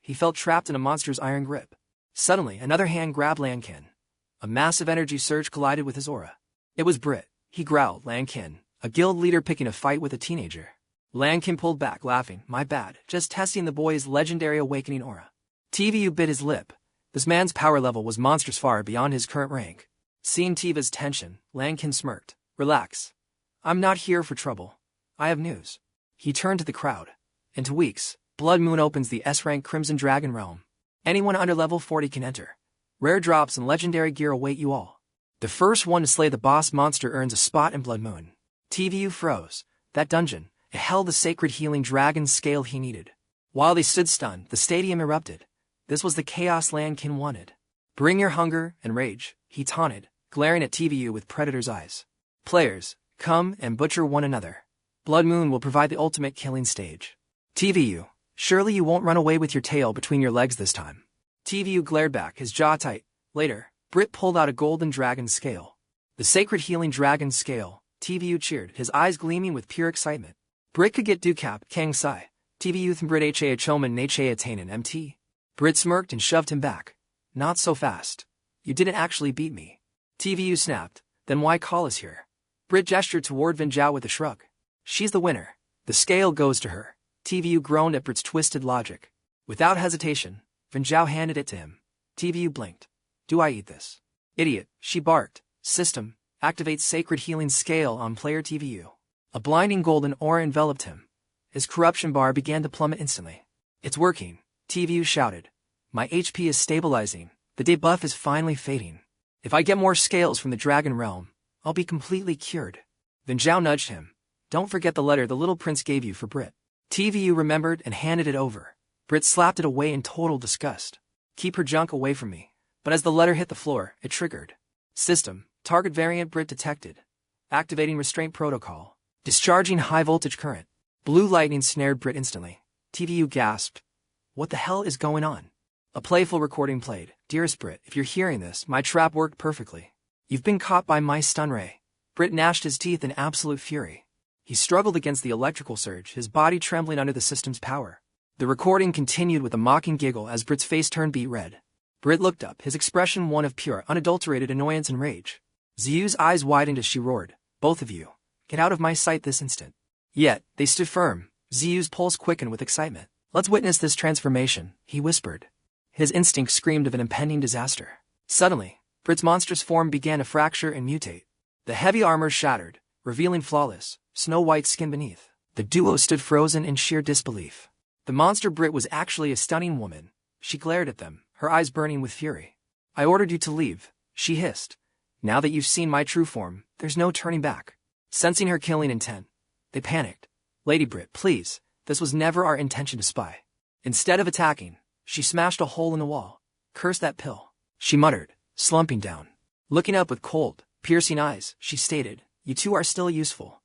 He felt trapped in a monster's iron grip. Suddenly, another hand grabbed 𝐿𝐻𝐽. A massive energy surge collided with his aura. It was Brit. He growled, 𝐿𝐻𝐽, a guild leader picking a fight with a teenager. 𝐿𝐻𝐽 pulled back, laughing. My bad, just testing the boy's legendary awakening aura. TVU bit his lip. This man's power level was monstrous far beyond his current rank. Seeing TVU's tension, 𝐿𝐻𝐽 smirked. Relax. I'm not here for trouble. I have news. He turned to the crowd. In 2 weeks, Blood Moon opens the S-Rank Crimson Dragon Realm. Anyone under level 40 can enter. Rare drops and legendary gear await you all. The first one to slay the boss monster earns a spot in Blood Moon. TVU froze. That dungeon, it held the sacred healing dragon's scale he needed. While they stood stunned, the stadium erupted. This was the chaos 𝐿𝐻𝐽 wanted. Bring your hunger and rage, he taunted, glaring at TVU with predator's eyes. Players, come and butcher one another. Blood Moon will provide the ultimate killing stage. TVU, surely you won't run away with your tail between your legs this time. TVU glared back, his jaw tight. Later, Brit pulled out a golden dragon scale. The sacred healing dragon scale, TVU cheered, his eyes gleaming with pure excitement. Brit could get 𝐒𝐤𝐷, TVU and Brit 𝐒𝐚𝐦𝐢𝐽 MT. Brit smirked and shoved him back. Not so fast. You didn't actually beat me. TVU snapped. Then why call us here? Brit gestured toward 𝐿𝐻𝐽 with a shrug. She's the winner. The scale goes to her. TVU groaned at Brit's twisted logic. Without hesitation, 𝐿𝐻𝐽 handed it to him. TVU blinked. Do I eat this? Idiot, she barked. System, activate sacred healing scale on player TVU. A blinding golden aura enveloped him. His corruption bar began to plummet instantly. It's working, TVU shouted. My HP is stabilizing. The debuff is finally fading. If I get more scales from the Dragon Realm, I'll be completely cured. 𝐿𝐻𝐽 nudged him. Don't forget the letter the little prince gave you for Brit. TVU remembered and handed it over. Brit slapped it away in total disgust. Keep her junk away from me. But as the letter hit the floor, it triggered. System, target variant Brit detected. Activating restraint protocol. Discharging high voltage current. Blue lightning snared Brit instantly. TVU gasped. What the hell is going on? A playful recording played. Dearest Brit, if you're hearing this, my trap worked perfectly. You've been caught by my stun ray. Brit gnashed his teeth in absolute fury. He struggled against the electrical surge, his body trembling under the system's power. The recording continued with a mocking giggle as Brit's face turned beet red. Brit looked up, his expression one of pure, unadulterated annoyance and rage. 𝐒𝐈-𝐍's eyes widened as she roared, "Both of you, get out of my sight this instant." Yet, they stood firm. 𝐒𝐈-𝐍's pulse quickened with excitement. "Let's witness this transformation," he whispered. His instinct screamed of an impending disaster. Suddenly, Brit's monstrous form began to fracture and mutate. The heavy armor shattered, revealing flawless, snow-white skin beneath. The duo stood frozen in sheer disbelief. The monster Brit was actually a stunning woman. She glared at them, her eyes burning with fury. "I ordered you to leave," she hissed. "Now that you've seen my true form, there's no turning back." Sensing her killing intent, they panicked. "Lady Brit, please, this was never our intention to spy." Instead of attacking, she smashed a hole in the wall. "Curse that pill," she muttered, slumping down. Looking up with cold, piercing eyes, she stated, "You two are still useful.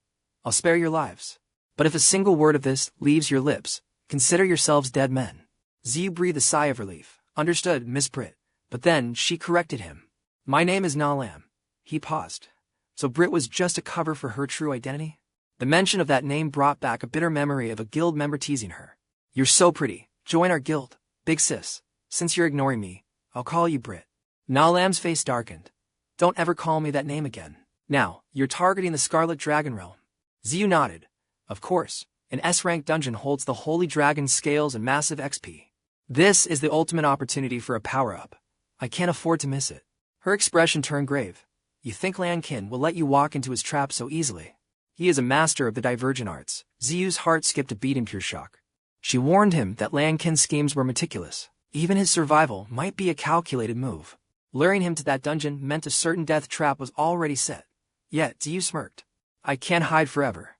I'll spare your lives. But if a single word of this leaves your lips, consider yourselves dead men." 𝐒𝐈 breathed a sigh of relief. "Understood, Miss Brit." But then she corrected him. "My name is 𝐿. He paused. So Brit was just a cover for her true identity? The mention of that name brought back a bitter memory of a guild member teasing her. "You're so pretty. Join our guild, big sis. Since you're ignoring me, I'll call you Brit." 𝐿's face darkened. "Don't ever call me that name again. Now, you're targeting the Scarlet Dragon realm." 𝐒𝐈 nodded. "Of course, an S-rank dungeon holds the Holy Dragon scales and massive XP. This is the ultimate opportunity for a power-up. I can't afford to miss it." Her expression turned grave. "You think 𝐿 will let you walk into his trap so easily? He is a master of the divergent arts." 𝐒𝐈's heart skipped a beat in pure shock. She warned him that 𝐿's schemes were meticulous. Even his survival might be a calculated move. Luring him to that dungeon meant a certain death trap was already set. Yet 𝐒𝐈 smirked. "I can't hide forever.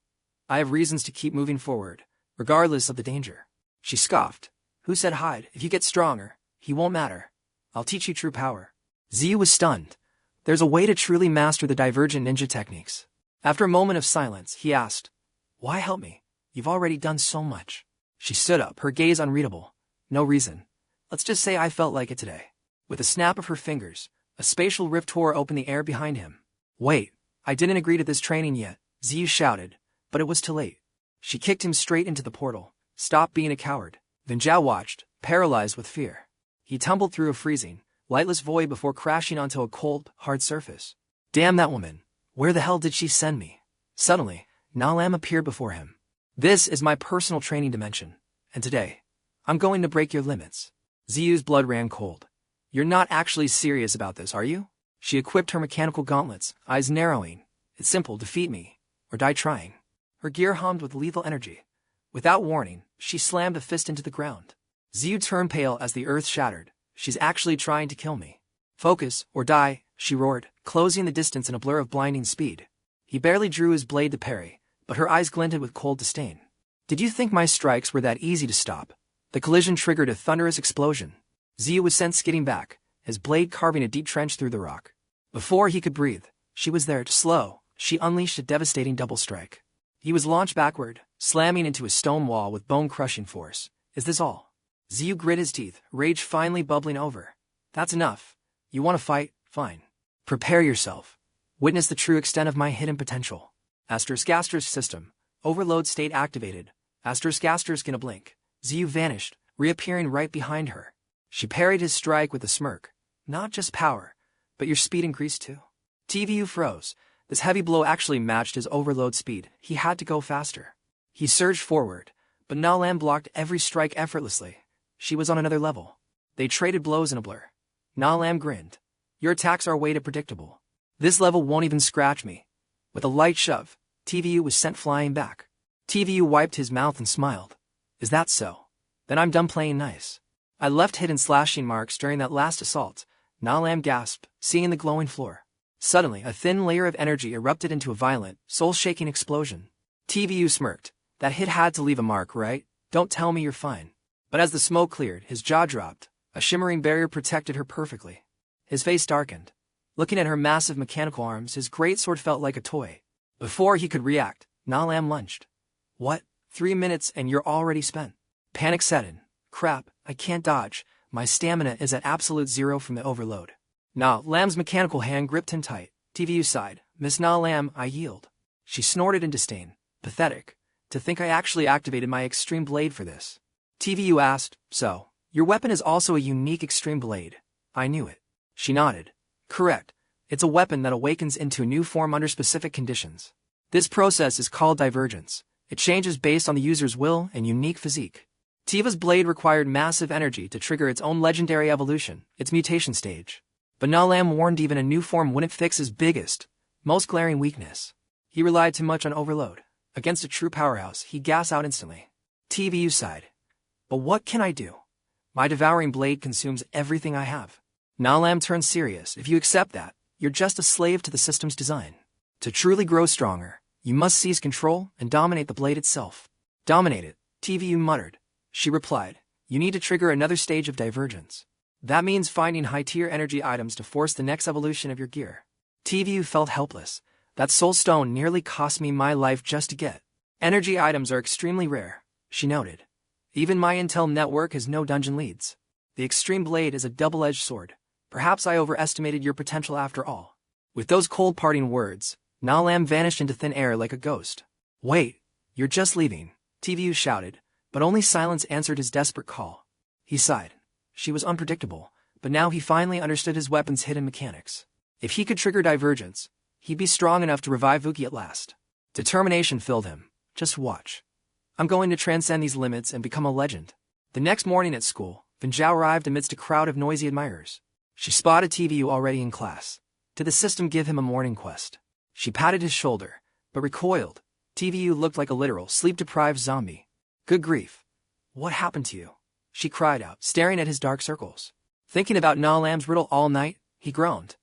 I have reasons to keep moving forward, regardless of the danger." She scoffed. "Who said hide? If you get stronger, he won't matter. I'll teach you true power." 𝐒𝐈 was stunned. There's a way to truly master the divergent ninja techniques. After a moment of silence, he asked, "Why help me? You've already done so much." She stood up, her gaze unreadable. "No reason. Let's just say I felt like it today." With a snap of her fingers, a spatial rift tore open the air behind him. "Wait, I didn't agree to this training yet," 𝐒𝐈 shouted, but it was too late. She kicked him straight into the portal. "Stop being a coward." Then Zhao watched, paralyzed with fear. He tumbled through a freezing, lightless void before crashing onto a cold, hard surface. "Damn that woman! Where the hell did she send me?" Suddenly, 𝐿 appeared before him. "This is my personal training dimension, and today, I'm going to break your limits." 𝐒𝐈's blood ran cold. "You're not actually serious about this, are you?" She equipped her mechanical gauntlets, eyes narrowing. "It's simple, defeat me, or die trying." Her gear hummed with lethal energy. Without warning, she slammed a fist into the ground. 𝐒𝐈 turned pale as the earth shattered. "She's actually trying to kill me. Focus, or die," she roared, closing the distance in a blur of blinding speed. He barely drew his blade to parry, but her eyes glinted with cold disdain. "Did you think my strikes were that easy to stop?" The collision triggered a thunderous explosion. 𝐒𝐈 was sent skidding back, his blade carving a deep trench through the rock. Before he could breathe, she was there. Slow, she unleashed a devastating double strike. He was launched backward, slamming into a stone wall with bone-crushing force. "Is this all?" 𝐒𝐈 grit his teeth, rage finally bubbling over. "That's enough. You want to fight? Fine. Prepare yourself. Witness the true extent of my hidden potential." ****** system. Overload state activated. ***** in a blink. 𝐒𝐈 vanished, reappearing right behind her. She parried his strike with a smirk. "Not just power, but your speed increased too." 𝐶𝐜 froze. This heavy blow actually matched his overload speed. He had to go faster. He surged forward, but 𝐿 blocked every strike effortlessly. She was on another level. They traded blows in a blur. 𝐿 grinned. "Your attacks are way too predictable. This level won't even scratch me." With a light shove, 𝐶𝐜 was sent flying back. 𝐶𝐜 wiped his mouth and smiled. "Is that so? Then I'm done playing nice. I left hidden slashing marks during that last assault." 𝐿 gasped, seeing the glowing floor. Suddenly, a thin layer of energy erupted into a violent, soul-shaking explosion. 𝐶𝐜 smirked. "That hit had to leave a mark, right? Don't tell me you're fine." But as the smoke cleared, his jaw dropped. A shimmering barrier protected her perfectly. His face darkened. Looking at her massive mechanical arms, his greatsword felt like a toy. Before he could react, 𝐿 lunged. "What? 3 minutes and you're already spent?" Panic set in. "Crap, I can't dodge. My stamina is at absolute zero from the overload." 𝐿's mechanical hand gripped him tight. 𝐶𝐜 sighed. "Miss 𝐿, I yield." She snorted in disdain. Pathetic. To think I actually activated my extreme blade for this. TVU asked, so, your weapon is also a unique extreme blade. I knew it. She nodded. Correct. It's a weapon that awakens into a new form under specific conditions. This process is called divergence. It changes based on the user's will and unique physique. Tiva's blade required massive energy to trigger its own legendary evolution, its mutation stage. But 𝐼𝐸 warned even a new form wouldn't fix his biggest, most glaring weakness. He relied too much on overload. Against a true powerhouse, he'd gas out instantly. TVU sighed. But what can I do? My devouring blade consumes everything I have. 𝐼𝐸 turned serious. If you accept that, you're just a slave to the system's design. To truly grow stronger, you must seize control and dominate the blade itself. Dominate it, TVU muttered. She replied, you need to trigger another stage of divergence. That means finding high-tier energy items to force the next evolution of your gear. TVU felt helpless. That soul stone nearly cost me my life just to get. Energy items are extremely rare, she noted. Even my intel network has no dungeon leads. The extreme blade is a double-edged sword. Perhaps I overestimated your potential after all. With those cold parting words, 𝐼𝐸 vanished into thin air like a ghost. Wait, you're just leaving, TVU shouted, but only silence answered his desperate call. He sighed. She was unpredictable, but now he finally understood his weapon's hidden mechanics. If he could trigger divergence, he'd be strong enough to revive 𝐒𝐤𝐷 at last. Determination filled him. Just watch. I'm going to transcend these limits and become a legend. The next morning at school, 𝐿 arrived amidst a crowd of noisy admirers. She spotted TVU already in class. Did the system give him a morning quest? She patted his shoulder, but recoiled. TVU looked like a literal sleep-deprived zombie. Good grief. What happened to you? She cried out, staring at his dark circles. Thinking about 𝐼𝐸's riddle all night, he groaned.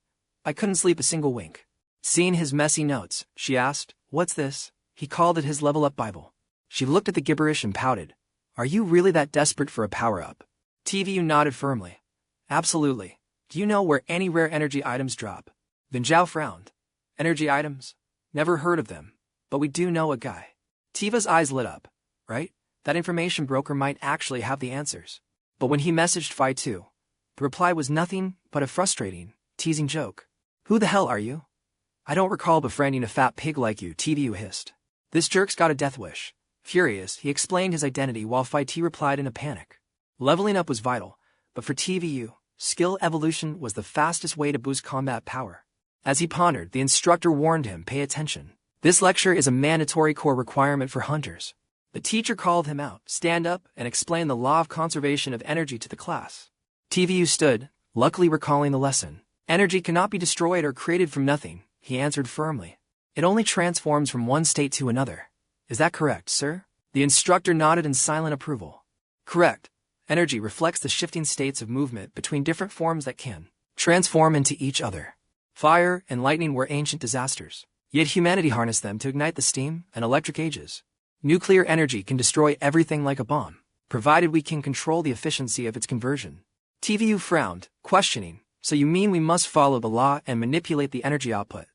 I couldn't sleep a single wink. Seeing his messy notes, she asked, what's this? He called it his level-up Bible. She looked at the gibberish and pouted. Are you really that desperate for a power-up? TVU nodded firmly. Absolutely. Do you know where any rare energy items drop? 𝐿 frowned. Energy items? Never heard of them. But we do know a guy. Tiva's eyes lit up. Right? That information broker might actually have the answers. But when he messaged 𝐵2, the reply was nothing but a frustrating, teasing joke. Who the hell are you? I don't recall befriending a fat pig like you, TVU hissed. This jerk's got a death wish. Furious, he explained his identity while 𝐵2 replied in a panic. Leveling up was vital, but for TVU, skill evolution was the fastest way to boost combat power. As he pondered, the instructor warned him, pay attention. This lecture is a mandatory core requirement for hunters. The teacher called him out, stand up, and explain the law of conservation of energy to the class. TVU stood, luckily recalling the lesson. Energy cannot be destroyed or created from nothing, he answered firmly. It only transforms from one state to another. Is that correct, sir? The instructor nodded in silent approval. Correct. Energy reflects the shifting states of movement between different forms that can transform into each other. Fire and lightning were ancient disasters, yet humanity harnessed them to ignite the steam and electric ages. Nuclear energy can destroy everything like a bomb, provided we can control the efficiency of its conversion. TVU frowned, questioning, so you mean we must follow the law and manipulate the energy output?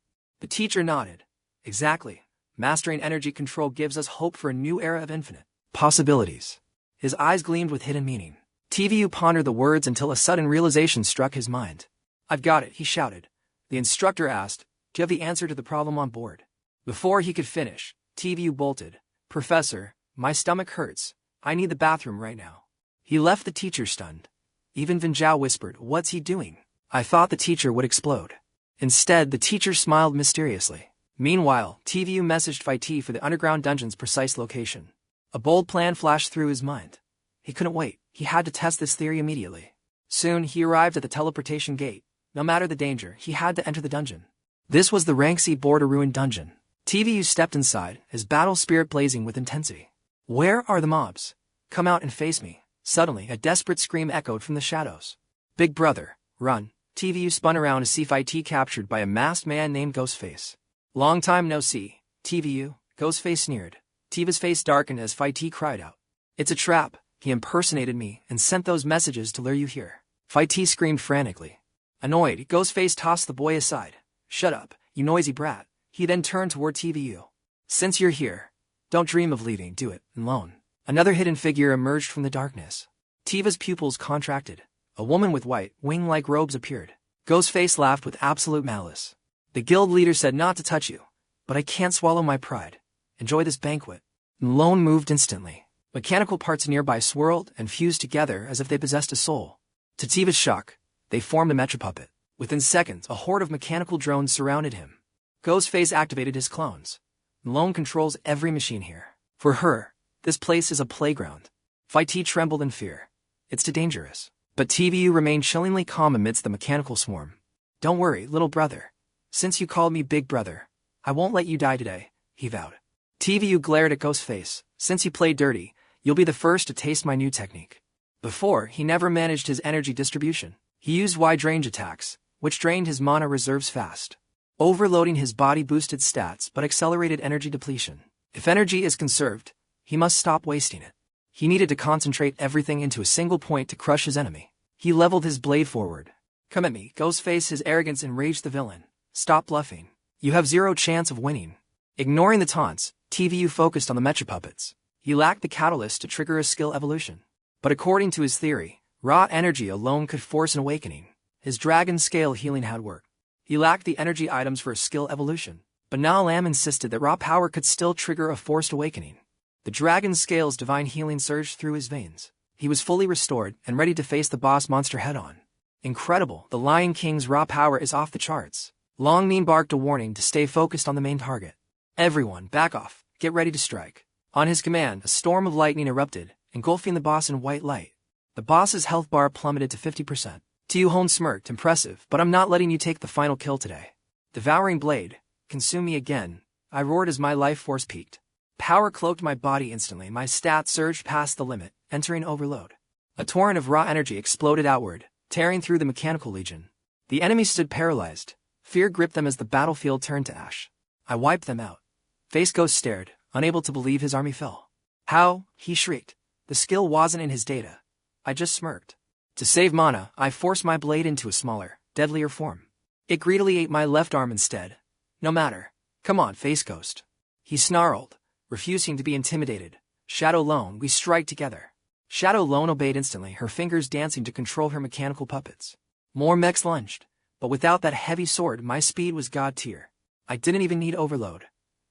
The teacher nodded. Exactly. Mastering energy control gives us hope for a new era of infinite possibilities. His eyes gleamed with hidden meaning. TVU pondered the words until a sudden realization struck his mind. I've got it, he shouted. The instructor asked, do you have the answer to the problem on board? Before he could finish, TVU bolted. Professor, my stomach hurts. I need the bathroom right now. He left the teacher stunned. Even 𝐿 whispered, what's he doing? I thought the teacher would explode. Instead, the teacher smiled mysteriously. Meanwhile, TVU messaged 𝐵2 for the underground dungeon's precise location. A bold plan flashed through his mind. He couldn't wait. He had to test this theory immediately. Soon, he arrived at the teleportation gate. No matter the danger, he had to enter the dungeon. This was the Rank C Border Ruin dungeon. TVU stepped inside, his battle spirit blazing with intensity. Where are the mobs? Come out and face me. Suddenly, a desperate scream echoed from the shadows. Big brother, run. TVU spun around to see 𝐵2 captured by a masked man named Ghostface. Long time no see, TVU, Ghostface sneered. Tiva's face darkened as 𝐵2 cried out. It's a trap. He impersonated me and sent those messages to lure you here. 𝐵2 screamed frantically. Annoyed, Ghostface tossed the boy aside. Shut up, you noisy brat. He then turned toward TVU. Since you're here, don't dream of leaving, do it, alone. Another hidden figure emerged from the darkness. Tiva's pupils contracted. A woman with white, wing-like robes appeared. Ghostface laughed with absolute malice. The guild leader said not to touch you, but I can't swallow my pride. Enjoy this banquet. Lone moved instantly. Mechanical parts nearby swirled and fused together as if they possessed a soul. To Tiva's shock, they formed a mecha puppet. Within seconds, a horde of mechanical drones surrounded him. Ghostface activated his clones. Lone controls every machine here. For her, this place is a playground. T trembled in fear. It's too dangerous. But TVU remained chillingly calm amidst the mechanical swarm. Don't worry, little brother. Since you called me big brother, I won't let you die today, he vowed. TVU glared at Ghostface. Since you played dirty, you'll be the first to taste my new technique. Before, he never managed his energy distribution. He used wide range attacks, which drained his mana reserves fast. Overloading his body boosted stats but accelerated energy depletion. If energy is conserved, he must stop wasting it. He needed to concentrate everything into a single point to crush his enemy. He leveled his blade forward. Come at me, Ghostface. His arrogance enraged the villain. Stop bluffing. You have zero chance of winning. Ignoring the taunts, TVU focused on the mecha puppets. He lacked the catalyst to trigger a skill evolution. But according to his theory, raw energy alone could force an awakening. His dragon scale healing had worked. He lacked the energy items for a skill evolution. But now Lam insisted that raw power could still trigger a forced awakening. The dragon scale's divine healing surged through his veins. He was fully restored and ready to face the boss monster head-on. Incredible, the Lion King's raw power is off the charts. Longming barked a warning to stay focused on the main target. Everyone, back off, get ready to strike. On his command, a storm of lightning erupted, engulfing the boss in white light. The boss's health bar plummeted to 50%. Teo-Hon smirked, impressive, but I'm not letting you take the final kill today. Devouring blade, consume me again, I roared as my life force peaked. Power cloaked my body instantly, my stats surged past the limit, entering overload. A torrent of raw energy exploded outward, tearing through the mechanical legion. The enemy stood paralyzed. Fear gripped them as the battlefield turned to ash. I wiped them out. Face Ghost stared, unable to believe his army fell. How? He shrieked. The skill wasn't in his data. I just smirked. To save mana, I forced my blade into a smaller, deadlier form. It greedily ate my left arm instead. No matter. Come on, Face Ghost. He snarled, refusing to be intimidated. Shadow Lone, we strike together. Shadow Lone obeyed instantly, her fingers dancing to control her mechanical puppets. More mechs lunged, but without that heavy sword, my speed was god tier. I didn't even need overload.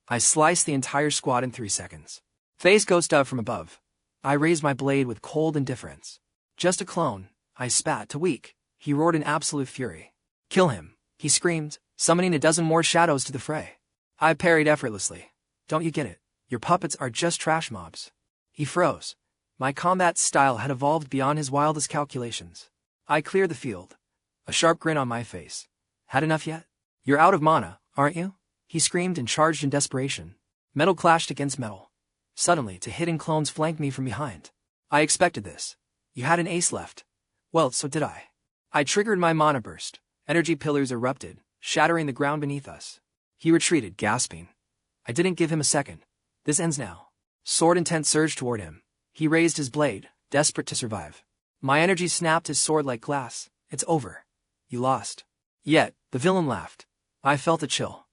I sliced the entire squad in 3 seconds. Face Ghost up from above. I raised my blade with cold indifference. Just a clone, I spat. Too weak, he roared in absolute fury. Kill him, he screamed, summoning a dozen more shadows to the fray. I parried effortlessly. Don't you get it? Your puppets are just trash mobs. He froze. My combat style had evolved beyond his wildest calculations. I cleared the field. A sharp grin on my face. Had enough yet? You're out of mana, aren't you? He screamed and charged in desperation. Metal clashed against metal. Suddenly, two hidden clones flanked me from behind. I expected this. You had an ace left. Well, so did I. I triggered my mana burst. Energy pillars erupted, shattering the ground beneath us. He retreated, gasping. I didn't give him a second. This ends now. Sword intent surged toward him. He raised his blade, desperate to survive. My energy snapped his sword like glass. It's over. You lost. Yet, the villain laughed. I felt a chill.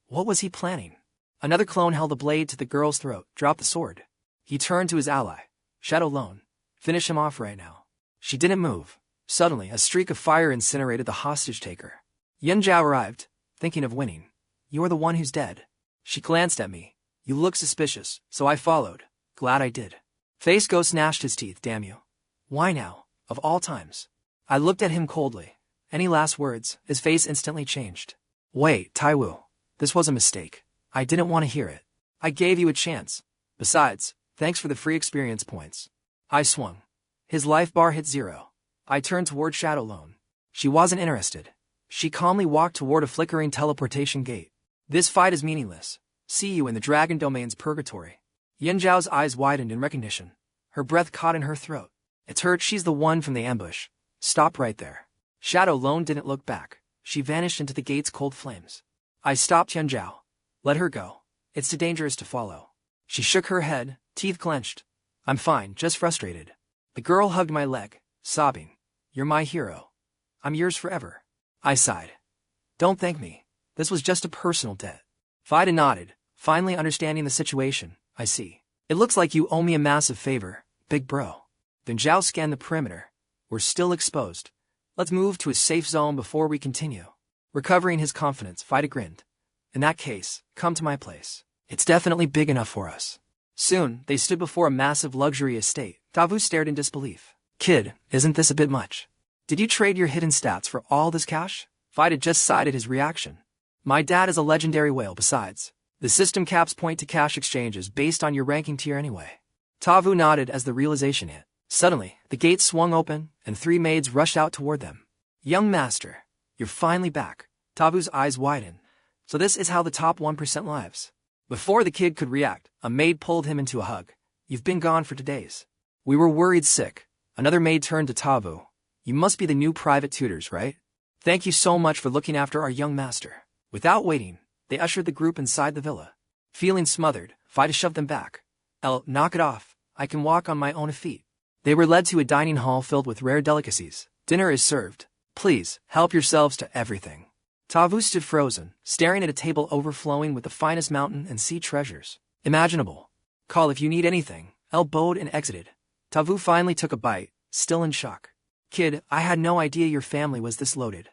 What was he planning? Another clone held a blade to the girl's throat, dropped the sword. He turned to his ally, Shadow Lone. Finish him off right now. She didn't move. Suddenly, a streak of fire incinerated the hostage-taker. Yanjiao arrived, thinking of winning. You are the one who's dead. She glanced at me. You look suspicious, so I followed. Glad I did. Face Ghost gnashed his teeth. Damn you. Why now, of all times? I looked at him coldly. Any last words? His face instantly changed. Wait, Taiwu. This was a mistake. I didn't want to hear it. I gave you a chance. Besides, thanks for the free experience points. I swung. His life bar hit 0. I turned toward Shadow Lone. She wasn't interested. She calmly walked toward a flickering teleportation gate. This fight is meaningless. See you in the Dragon Domain's purgatory. Yanjiao's eyes widened in recognition. Her breath caught in her throat. It's her. She's the one from the ambush. Stop right there. Shadow Lone didn't look back. She vanished into the gate's cold flames. I stopped Yanjiao. Let her go. It's too dangerous to follow. She shook her head, teeth clenched. I'm fine, just frustrated. The girl hugged my leg, sobbing. You're my hero. I'm yours forever. I sighed. Don't thank me. This was just a personal debt. Vida nodded, finally understanding the situation. I see. It looks like you owe me a massive favor, big bro. Then Zhao scanned the perimeter. We're still exposed. Let's move to a safe zone before we continue. Recovering his confidence, Vida grinned. In that case, come to my place. It's definitely big enough for us. Soon, they stood before a massive luxury estate. 𝐼𝐍 stared in disbelief. Kid, isn't this a bit much? Did you trade your hidden stats for all this cash? 𝐼𝐍 had just sighed at his reaction. My dad is a legendary whale besides. The system caps point to cash exchanges based on your ranking tier anyway. 𝐼𝐍 nodded as the realization hit. Suddenly, the gates swung open, and 3 maids rushed out toward them. Young master, you're finally back. 𝐼𝐍's eyes widened. So this is how the top 1% lives. Before the kid could react, a maid pulled him into a hug. You've been gone for 2 days. We were worried sick. Another maid turned to 𝐼𝐍. You must be the new private tutors, right? Thank you so much for looking after our young master. Without waiting, they ushered the group inside the villa. Feeling smothered, 𝐼𝐍 shoved them back. Knock it off. I can walk on my own feet. They were led to a dining hall filled with rare delicacies. Dinner is served. Please, help yourselves to everything. 𝐼𝐍 stood frozen, staring at a table overflowing with the finest mountain and sea treasures imaginable. Call if you need anything. Bowed and exited. 𝐼𝐍 finally took a bite, still in shock. Kid, I had no idea your family was this loaded.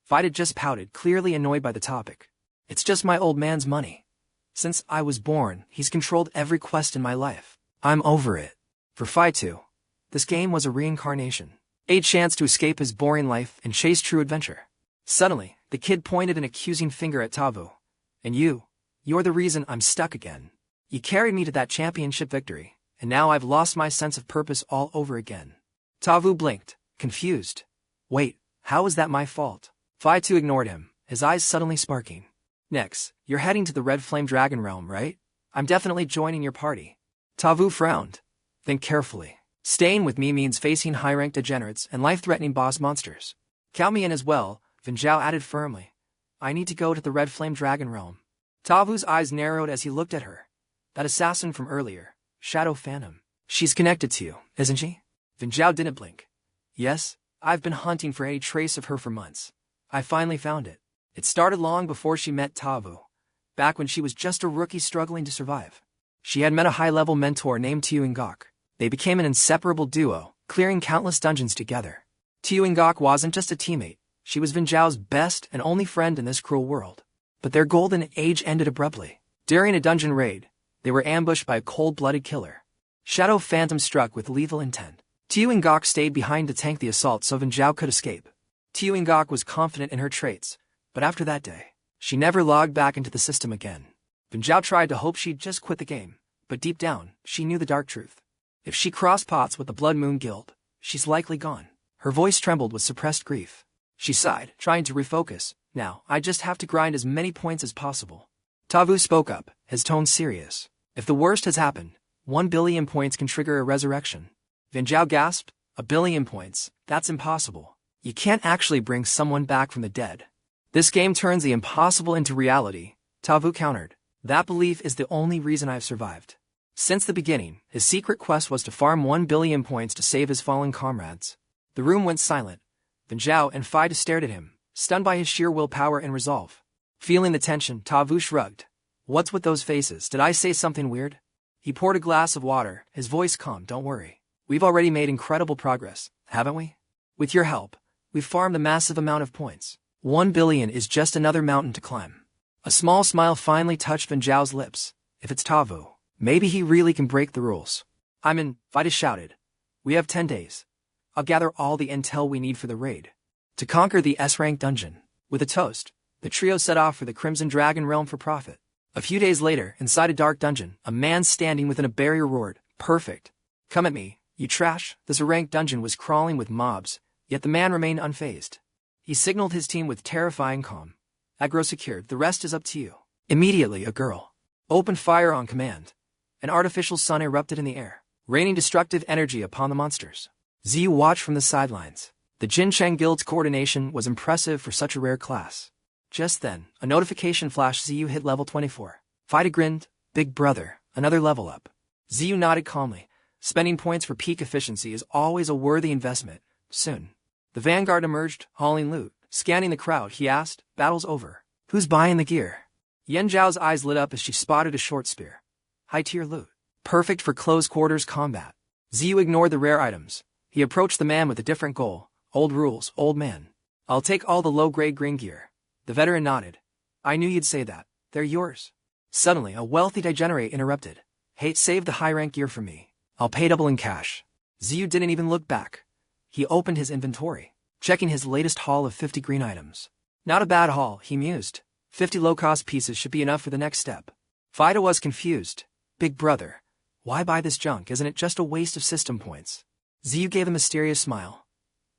𝐼𝐍 just pouted, clearly annoyed by the topic. It's just my old man's money. Since I was born, he's controlled every quest in my life. I'm over it. For 𝐼𝐍, this game was a reincarnation. A chance to escape his boring life and chase true adventure. Suddenly, the kid pointed an accusing finger at 𝐼𝐍. And you're the reason I'm stuck again. You carried me to that championship victory, and now I've lost my sense of purpose all over again. 𝐼𝐍 blinked, confused. Wait, how is that my fault? 𝐼𝐍 ignored him, his eyes suddenly sparking. Next, you're heading to the Red Flame Dragon Realm, right? I'm definitely joining your party. 𝐼𝐍 frowned. Think carefully. Staying with me means facing high-ranked degenerates and life-threatening boss monsters. Count me in as well, 𝐼𝐍 added firmly. I need to go to the Red Flame Dragon Realm. 𝐼𝐍's eyes narrowed as he looked at her. That assassin from earlier, Shadow Phantom. She's connected to you, isn't she? 𝐼𝐍 didn't blink. Yes, I've been hunting for any trace of her for months. I finally found it. It started long before she met 𝐼𝐍, back when she was just a rookie struggling to survive. She had met a high-level mentor named 𝐒𝐿-𝐲𝐷. They became an inseparable duo, clearing countless dungeons together. 𝐒𝐿-𝐲𝐷 wasn't just a teammate, she was 𝐼𝐍's best and only friend in this cruel world. But their golden age ended abruptly. During a dungeon raid, they were ambushed by a cold-blooded killer. Shadow Phantom struck with lethal intent. 𝐒𝐿-𝐲𝐷 stayed behind to tank the assault so 𝐼𝐍 could escape. 𝐒𝐿-𝐲𝐷 was confident in her traits, but after that day, she never logged back into the system again. 𝐼𝐍 tried to hope she'd just quit the game, but deep down, she knew the dark truth. If she crossed paths with the Blood Moon Guild, she's likely gone. Her voice trembled with suppressed grief. She sighed, trying to refocus. Now, I just have to grind as many points as possible. 𝐼𝐍 spoke up, his tone serious. If the worst has happened, 1 billion points can trigger a resurrection. 𝐼𝐍 gasped. 1 billion points? That's impossible. You can't actually bring someone back from the dead. This game turns the impossible into reality, 𝐼𝐍 countered. That belief is the only reason I've survived. Since the beginning, his secret quest was to farm 1 billion points to save his fallen comrades. The room went silent. 𝐼𝐍 and 𝐼𝐍 stared at him, stunned by his sheer willpower and resolve. Feeling the tension, 𝐼𝐍 shrugged. What's with those faces? Did I say something weird? He poured a glass of water, his voice calm. Don't worry. We've already made incredible progress, haven't we? With your help, we've farmed a massive amount of points. 1 billion is just another mountain to climb. A small smile finally touched 𝐼𝐍's lips. If it's 𝐼𝐍, maybe he really can break the rules. I'm in, 𝐼𝐍 shouted. We have 10 days. I'll gather all the intel we need for the raid. To conquer the S-rank dungeon. With a toast, the trio set off for the Crimson Dragon Realm for profit. A few days later, inside a dark dungeon, a man standing within a barrier roared, Perfect. Come at me, you trash. This rank dungeon was crawling with mobs, yet the man remained unfazed. He signaled his team with terrifying calm. Aggro secured, the rest is up to you. Immediately, a girl opened fire on command. An artificial sun erupted in the air, raining destructive energy upon the monsters. 𝐒 watched from the sidelines. The Jincheng Guild's coordination was impressive for such a rare class. Just then, a notification flashed. 𝐒 hit level 24. 𝐼𝐍 grinned. Big brother, another level up. 𝐒 nodded calmly. Spending points for peak efficiency is always a worthy investment. Soon, the vanguard emerged, hauling loot. Scanning the crowd, he asked, Battle's over. Who's buying the gear? Yanzhao's eyes lit up as she spotted a short spear. High-tier loot. Perfect for close-quarters combat. 𝐒 ignored the rare items. He approached the man with a different goal. Old rules, old man. I'll take all the low-grade green gear. The veteran nodded. I knew you'd say that. They're yours. Suddenly, a wealthy degenerate interrupted. Hey, save the high-rank gear for me. I'll pay double in cash. 𝐒𝐿 didn't even look back. He opened his inventory, checking his latest haul of 50 green items. Not a bad haul, he mused. 50 low-cost pieces should be enough for the next step. Fido was confused. Big brother, why buy this junk? Isn't it just a waste of system points? 𝐒𝐿 gave a mysterious smile.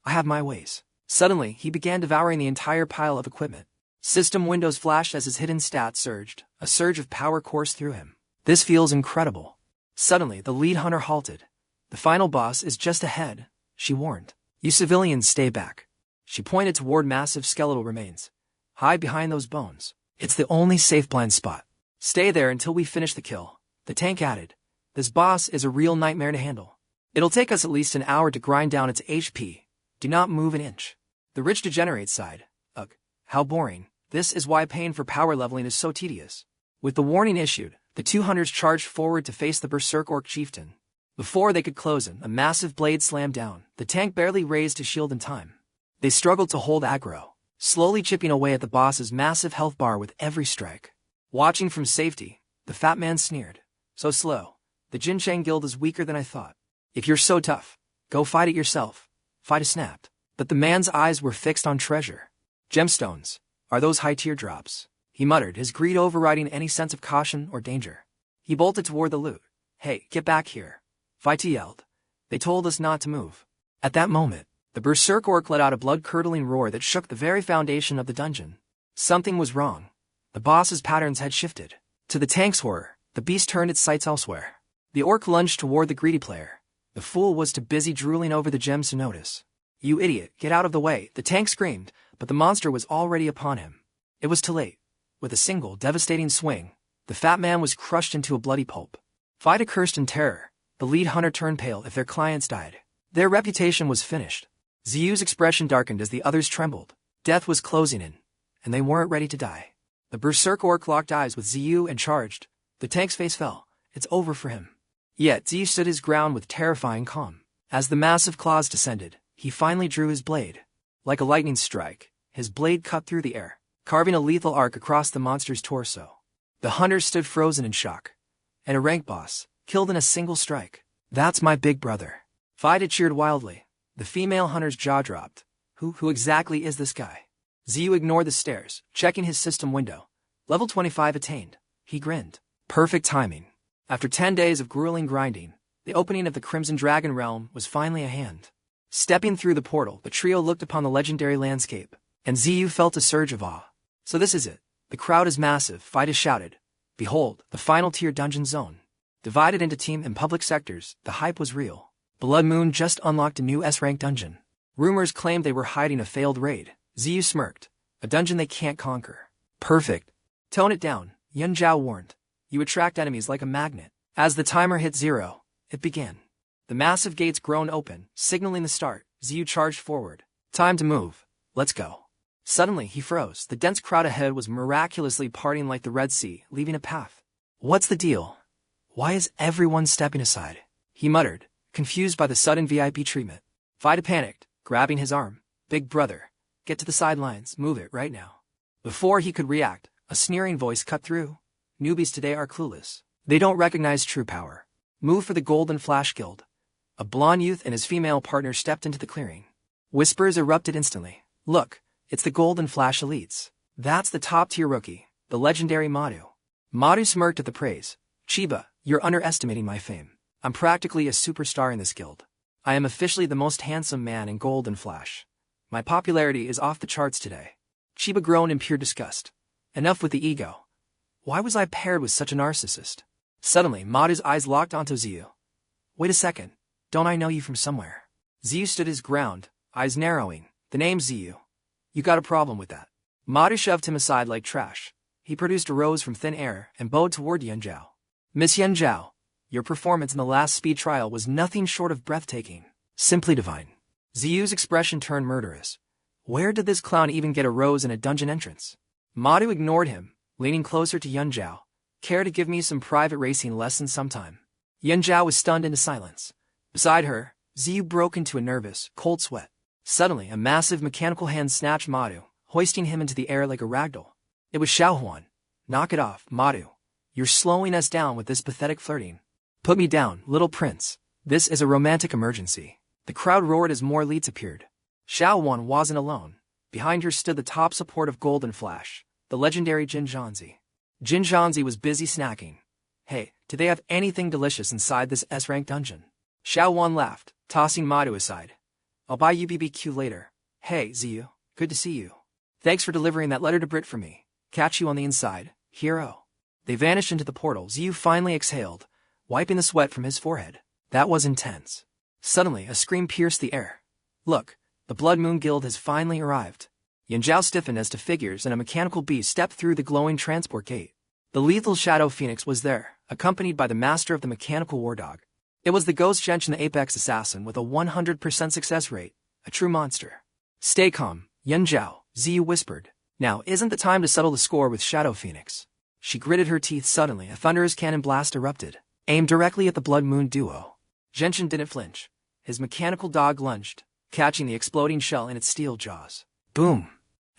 I have my ways. Suddenly, he began devouring the entire pile of equipment. System windows flashed as his hidden stats surged. A surge of power coursed through him. This feels incredible. Suddenly, the lead hunter halted. The final boss is just ahead, she warned. You civilians stay back. She pointed toward massive skeletal remains. Hide behind those bones. It's the only safe blind spot. Stay there until we finish the kill. The tank added. This boss is a real nightmare to handle. It'll take us at least an hour to grind down its HP. Do not move an inch. The rich degenerate sighed. Ugh, how boring. This is why paying for power leveling is so tedious. With the warning issued, the two hunters charged forward to face the berserk orc chieftain. Before they could close in, a massive blade slammed down. The tank barely raised his shield in time. They struggled to hold aggro, slowly chipping away at the boss's massive health bar with every strike. Watching from safety, the fat man sneered. So slow. The Jinchang Guild is weaker than I thought. If you're so tough, go fight it yourself. Fido snapped. But the man's eyes were fixed on treasure. Gemstones. Are those high teardrops? He muttered, his greed overriding any sense of caution or danger. He bolted toward the loot. Hey, get back here. Fido yelled. They told us not to move. At that moment, the berserk orc let out a blood-curdling roar that shook the very foundation of the dungeon. Something was wrong. The boss's patterns had shifted. To the tank's horror, the beast turned its sights elsewhere. The orc lunged toward the greedy player. The fool was too busy drooling over the gems to notice. You idiot, get out of the way, the tank screamed, but the monster was already upon him. It was too late. With a single, devastating swing, the fat man was crushed into a bloody pulp. Fido cursed in terror. The lead hunter turned pale if their clients died. Their reputation was finished. 𝐒𝐿's expression darkened as the others trembled. Death was closing in, and they weren't ready to die. The berserk orc locked eyes with 𝐒𝐿 and charged. The tank's face fell. It's over for him. Yet 𝐒𝐿 stood his ground with terrifying calm. As the massive claws descended, he finally drew his blade. Like a lightning strike, his blade cut through the air, carving a lethal arc across the monster's torso. The hunters stood frozen in shock. And a rank boss, killed in a single strike. That's my big brother. Fido cheered wildly. The female hunter's jaw dropped. Who exactly is this guy? 𝐒𝐿 ignored the stares, checking his system window. Level 25 attained. He grinned. Perfect timing. After 10 days of grueling grinding, the opening of the Crimson Dragon Realm was finally at hand. Stepping through the portal, the trio looked upon the legendary landscape, and 𝐒𝐿 felt a surge of awe. So this is it. The crowd is massive, Fido shouted. Behold, the final tier dungeon zone. Divided into team and public sectors, the hype was real. Blood Moon just unlocked a new S-rank dungeon. Rumors claimed they were hiding a failed raid. 𝐒𝐿 smirked. A dungeon they can't conquer. Perfect. Tone it down, 𝐿𝐚𝐦𝐢 warned. You attract enemies like a magnet. As the timer hit 0, it began. The massive gates groaned open, signaling the start. 𝐒𝐿 charged forward. Time to move. Let's go. Suddenly, he froze. The dense crowd ahead was miraculously parting like the Red Sea, leaving a path. What's the deal? Why is everyone stepping aside? He muttered, confused by the sudden VIP treatment. Fido panicked, grabbing his arm. Big brother, get to the sidelines, move it right now. Before he could react, a sneering voice cut through. Newbies today are clueless. They don't recognize true power. Move for the Golden Flash Guild. A blonde youth and his female partner stepped into the clearing. Whispers erupted instantly. Look, it's the Golden Flash Elites. That's the top-tier rookie, the legendary 𝐒𝐿𝐷. 𝐒𝐿𝐷 smirked at the praise. Chiba, you're underestimating my fame. I'm practically a superstar in this guild. I am officially the most handsome man in Golden Flash. My popularity is off the charts today. Chiba groaned in pure disgust. Enough with the ego. Why was I paired with such a narcissist? Suddenly, 𝐒𝐿𝐷's eyes locked onto 𝐒𝐿. Wait a second. Don't I know you from somewhere? 𝐒𝐿 stood his ground, eyes narrowing. The name's 𝐒𝐿. You got a problem with that. 𝐒𝐿𝐷 shoved him aside like trash. He produced a rose from thin air and bowed toward 𝐿𝐚𝐦𝐢. Miss 𝐿𝐚𝐦𝐢, your performance in the last speed trial was nothing short of breathtaking. Simply divine. 𝐒𝐿's expression turned murderous. Where did this clown even get a rose in a dungeon entrance? 𝐒𝐿𝐷 ignored him, leaning closer to 𝐿𝐚𝐦𝐢. Care to give me some private racing lessons sometime? 𝐿𝐚𝐦𝐢 was stunned into silence. Beside her, 𝐒𝐿 broke into a nervous, cold sweat. Suddenly, a massive mechanical hand snatched 𝐒𝐿𝐷, hoisting him into the air like a ragdoll. It was Xiaohuan. Knock it off, 𝐒𝐿𝐷. You're slowing us down with this pathetic flirting. Put me down, little prince. This is a romantic emergency. The crowd roared as more leads appeared. 𝐿 wasn't alone. Behind her stood the top support of Golden Flash, the legendary 𝐿𝐴𝐦𝐲. 𝐿𝐴𝐦𝐲 was busy snacking. Hey, do they have anything delicious inside this S-rank dungeon? 𝐿 laughed, tossing Madu aside. I'll buy you BBQ later. Hey, 𝐬, good to see you. Thanks for delivering that letter to Brit for me. Catch you on the inside, hero. They vanished into the portal. 𝐬 finally exhaled, wiping the sweat from his forehead. That was intense. Suddenly, a scream pierced the air. Look, the Blood Moon Guild has finally arrived. 𝐼𝐬𝐲 stiffened as two figures and a mechanical beast stepped through the glowing transport gate. The lethal Shadow Phoenix was there, accompanied by the master of the mechanical war dog. It was the ghost 𝐿𝐴𝐦𝐲, the apex assassin with a 100% success rate, a true monster. Stay calm, 𝐼𝐬𝐲, 𝐬 whispered. Now isn't the time to settle the score with Shadow Phoenix. She gritted her teeth. Suddenly, a thunderous cannon blast erupted, aimed directly at the Blood Moon duo. 𝐿𝐴𝐦𝐲 didn't flinch. His mechanical dog lunged, catching the exploding shell in its steel jaws. Boom!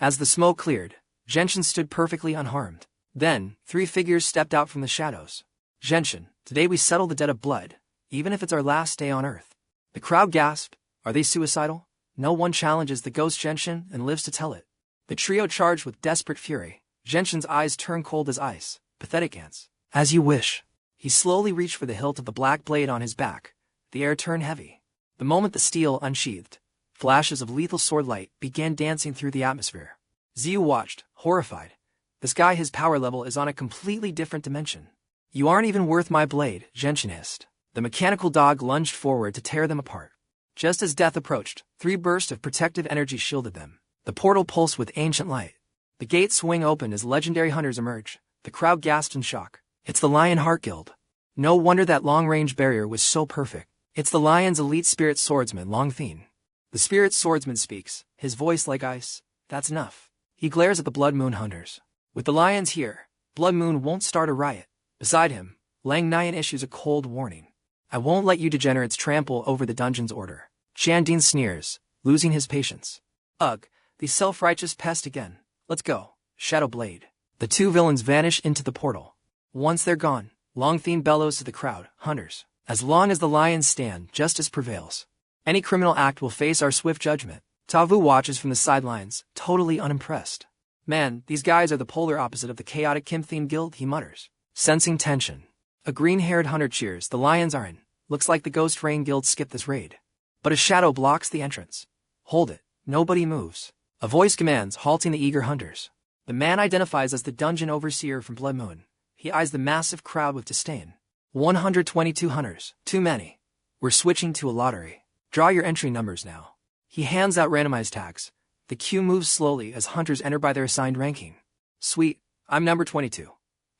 As the smoke cleared, 𝐿𝐴𝐲 stood perfectly unharmed. Then, three figures stepped out from the shadows. 𝐿𝐴𝐲, today we settle the debt of blood, even if it's our last day on Earth. The crowd gasped. Are they suicidal? No one challenges the ghost 𝐿𝐴𝐲 and lives to tell it. The trio charged with desperate fury. 𝐿𝐴𝐲's eyes turned cold as ice. Pathetic ants. As you wish. He slowly reached for the hilt of the black blade on his back. The air turned heavy. The moment the steel unsheathed, flashes of lethal sword light began dancing through the atmosphere. 𝐬 watched, horrified. This guy, his power level is on a completely different dimension. You aren't even worth my blade, 𝐿𝐴𝐲 hissed. The mechanical dog lunged forward to tear them apart. Just as death approached, three bursts of protective energy shielded them. The portal pulsed with ancient light. The gate swing opened as legendary hunters emerged. The crowd gasped in shock. It's the Lionheart Guild. No wonder that long-range barrier was so perfect. It's the Lion's elite spirit swordsman, 𝐿𝐴𝐲. The spirit swordsman speaks, his voice like ice. That's enough. He glares at the Blood Moon hunters. With the lions here, Blood Moon won't start a riot. Beside him, 𝐿𝐴𝐦𝐲 issues a cold warning. I won't let you degenerates trample over the dungeon's order. 𝐿𝐴𝐽 sneers, losing his patience. Ugh, the self-righteous pest again. Let's go, Shadow Blade. The two villains vanish into the portal. Once they're gone, 𝐿𝐴𝐲 bellows to the crowd, hunters. As long as the lions stand, justice prevails. Any criminal act will face our swift judgment. 𝐿𝐴𝐽 watches from the sidelines, totally unimpressed. Man, these guys are the polar opposite of the chaotic Kim-themed guild, he mutters, sensing tension. A green-haired hunter cheers. The lions are in. Looks like the Ghost Rain Guild skipped this raid. But a shadow blocks the entrance. Hold it. Nobody moves. A voice commands, halting the eager hunters. The man identifies as the dungeon overseer from Blood Moon. He eyes the massive crowd with disdain. 122 hunters. Too many. We're switching to a lottery. Draw your entry numbers now. He hands out randomized tags. The queue moves slowly as hunters enter by their assigned ranking. Sweet. I'm number 22.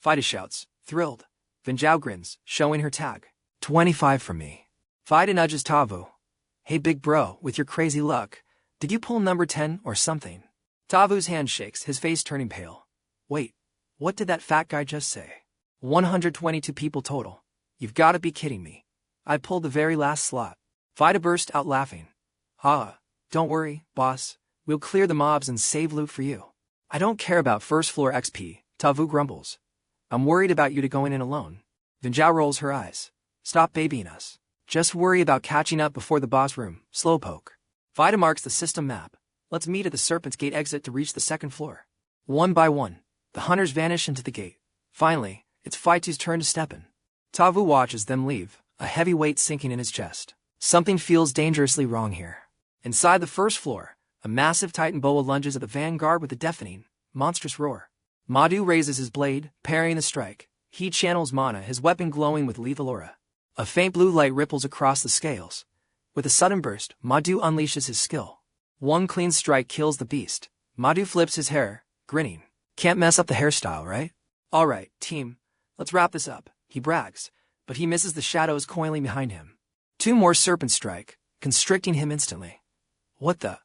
Fida shouts, thrilled. 𝐿𝐴𝐽𝐲 grins, showing her tag. 25 from me. Fida nudges 𝐴𝐽. Hey big bro, with your crazy luck, did you pull number 10 or something? 𝐴𝐽's hand shakes, his face turning pale. Wait, what did that fat guy just say? 122 people total. You've got to be kidding me. I pulled the very last slot. Fida burst out laughing. Don't worry, boss. We'll clear the mobs and save loot for you. I don't care about first floor XP, 𝐴𝐽 grumbles. I'm worried about you going in alone. 𝐿𝐴𝐽𝐲 rolls her eyes. Stop babying us. Just worry about catching up before the boss room, slowpoke. Fida marks the system map. Let's meet at the Serpent's Gate exit to reach the second floor. One by one, the hunters vanish into the gate. Finally, it's Fight's turn to step in. 𝐴𝐽 watches them leave, a heavy weight sinking in his chest. Something feels dangerously wrong here. Inside the first floor, a massive Titan boa lunges at the vanguard with a deafening, monstrous roar. Madu raises his blade, parrying the strike. He channels mana, his weapon glowing with lethal aura. A faint blue light ripples across the scales. With a sudden burst, Madu unleashes his skill. One clean strike kills the beast. Madu flips his hair, grinning. Can't mess up the hairstyle, right? Alright, team, let's wrap this up, he brags, but he misses the shadows coiling behind him. Two more serpents strike, constricting him instantly. What the?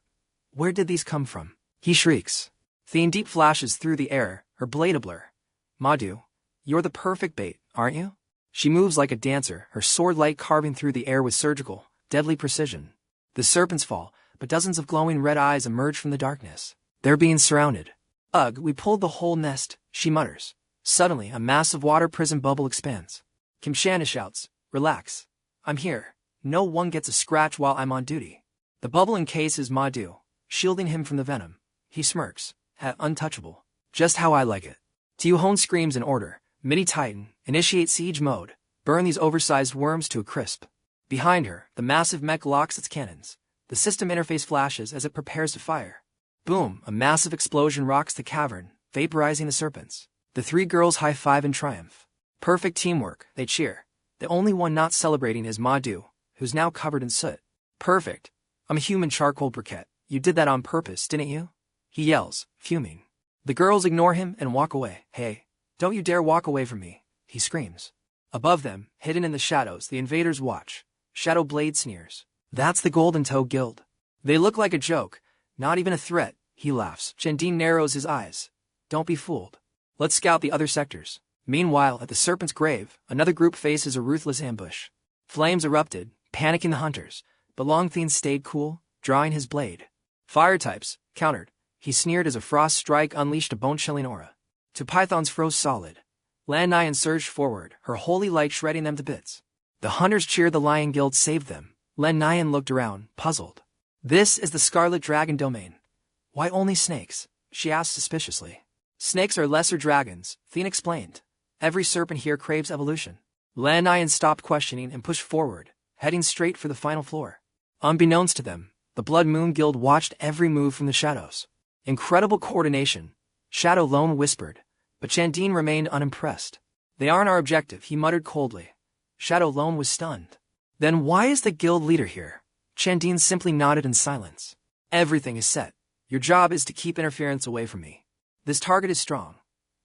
Where did these come from? He shrieks. 𝐼𝐽𝐲 deep flashes through the air, her blade a blur. Madu, you're the perfect bait, aren't you? She moves like a dancer, her sword light carving through the air with surgical, deadly precision. The serpents fall, but dozens of glowing red eyes emerge from the darkness. They're being surrounded. Ugh, we pulled the whole nest, she mutters. Suddenly, a massive water prison bubble expands. 𝐒𝐤𝐴 shouts, "Relax. I'm here. No one gets a scratch while I'm on duty." The bubble encases 𝐒𝐚𝐦𝐢𝐧𝐠, shielding him from the venom. He smirks. Untouchable. Just how I like it. 𝐿 screams an order. Mini-Titan, initiate siege mode. Burn these oversized worms to a crisp. Behind her, the massive mech locks its cannons. The system interface flashes as it prepares to fire. Boom, a massive explosion rocks the cavern, vaporizing the serpents. The three girls high-five in triumph. Perfect teamwork, they cheer. The only one not celebrating is 𝐒𝐚𝐦𝐢𝐧𝐠, who's now covered in soot. Perfect. I'm a human charcoal briquette. You did that on purpose, didn't you? He yells, fuming. The girls ignore him and walk away. Hey, don't you dare walk away from me, he screams. Above them, hidden in the shadows, the invaders watch. Shadow Blade sneers. That's the Golden Toe Guild. They look like a joke, not even a threat, he laughs. 𝐿 narrows his eyes. Don't be fooled. Let's scout the other sectors. Meanwhile, at the Serpent's Grave, another group faces a ruthless ambush. Flames erupted, panicking the hunters, but Longthen stayed cool, drawing his blade. Fire types, countered. He sneered as a frost strike unleashed a bone-chilling aura. Two pythons froze solid. Lan-Nyan surged forward, her holy light shredding them to bits. The hunters cheered. The Lion Guild saved them. Lan-Nyan looked around, puzzled. This is the Scarlet Dragon domain. Why only snakes? She asked suspiciously. Snakes are lesser dragons, 𝐿 explained. Every serpent here craves evolution. Lan-Nyan stopped questioning and pushed forward, heading straight for the final floor. Unbeknownst to them, the Blood Moon Guild watched every move from the shadows. Incredible coordination, Shadow Lone whispered, but 𝐿 remained unimpressed. They aren't our objective, he muttered coldly. Shadow Lone was stunned. Then why is the guild leader here? 𝐿 simply nodded in silence. Everything is set. Your job is to keep interference away from me. This target is strong.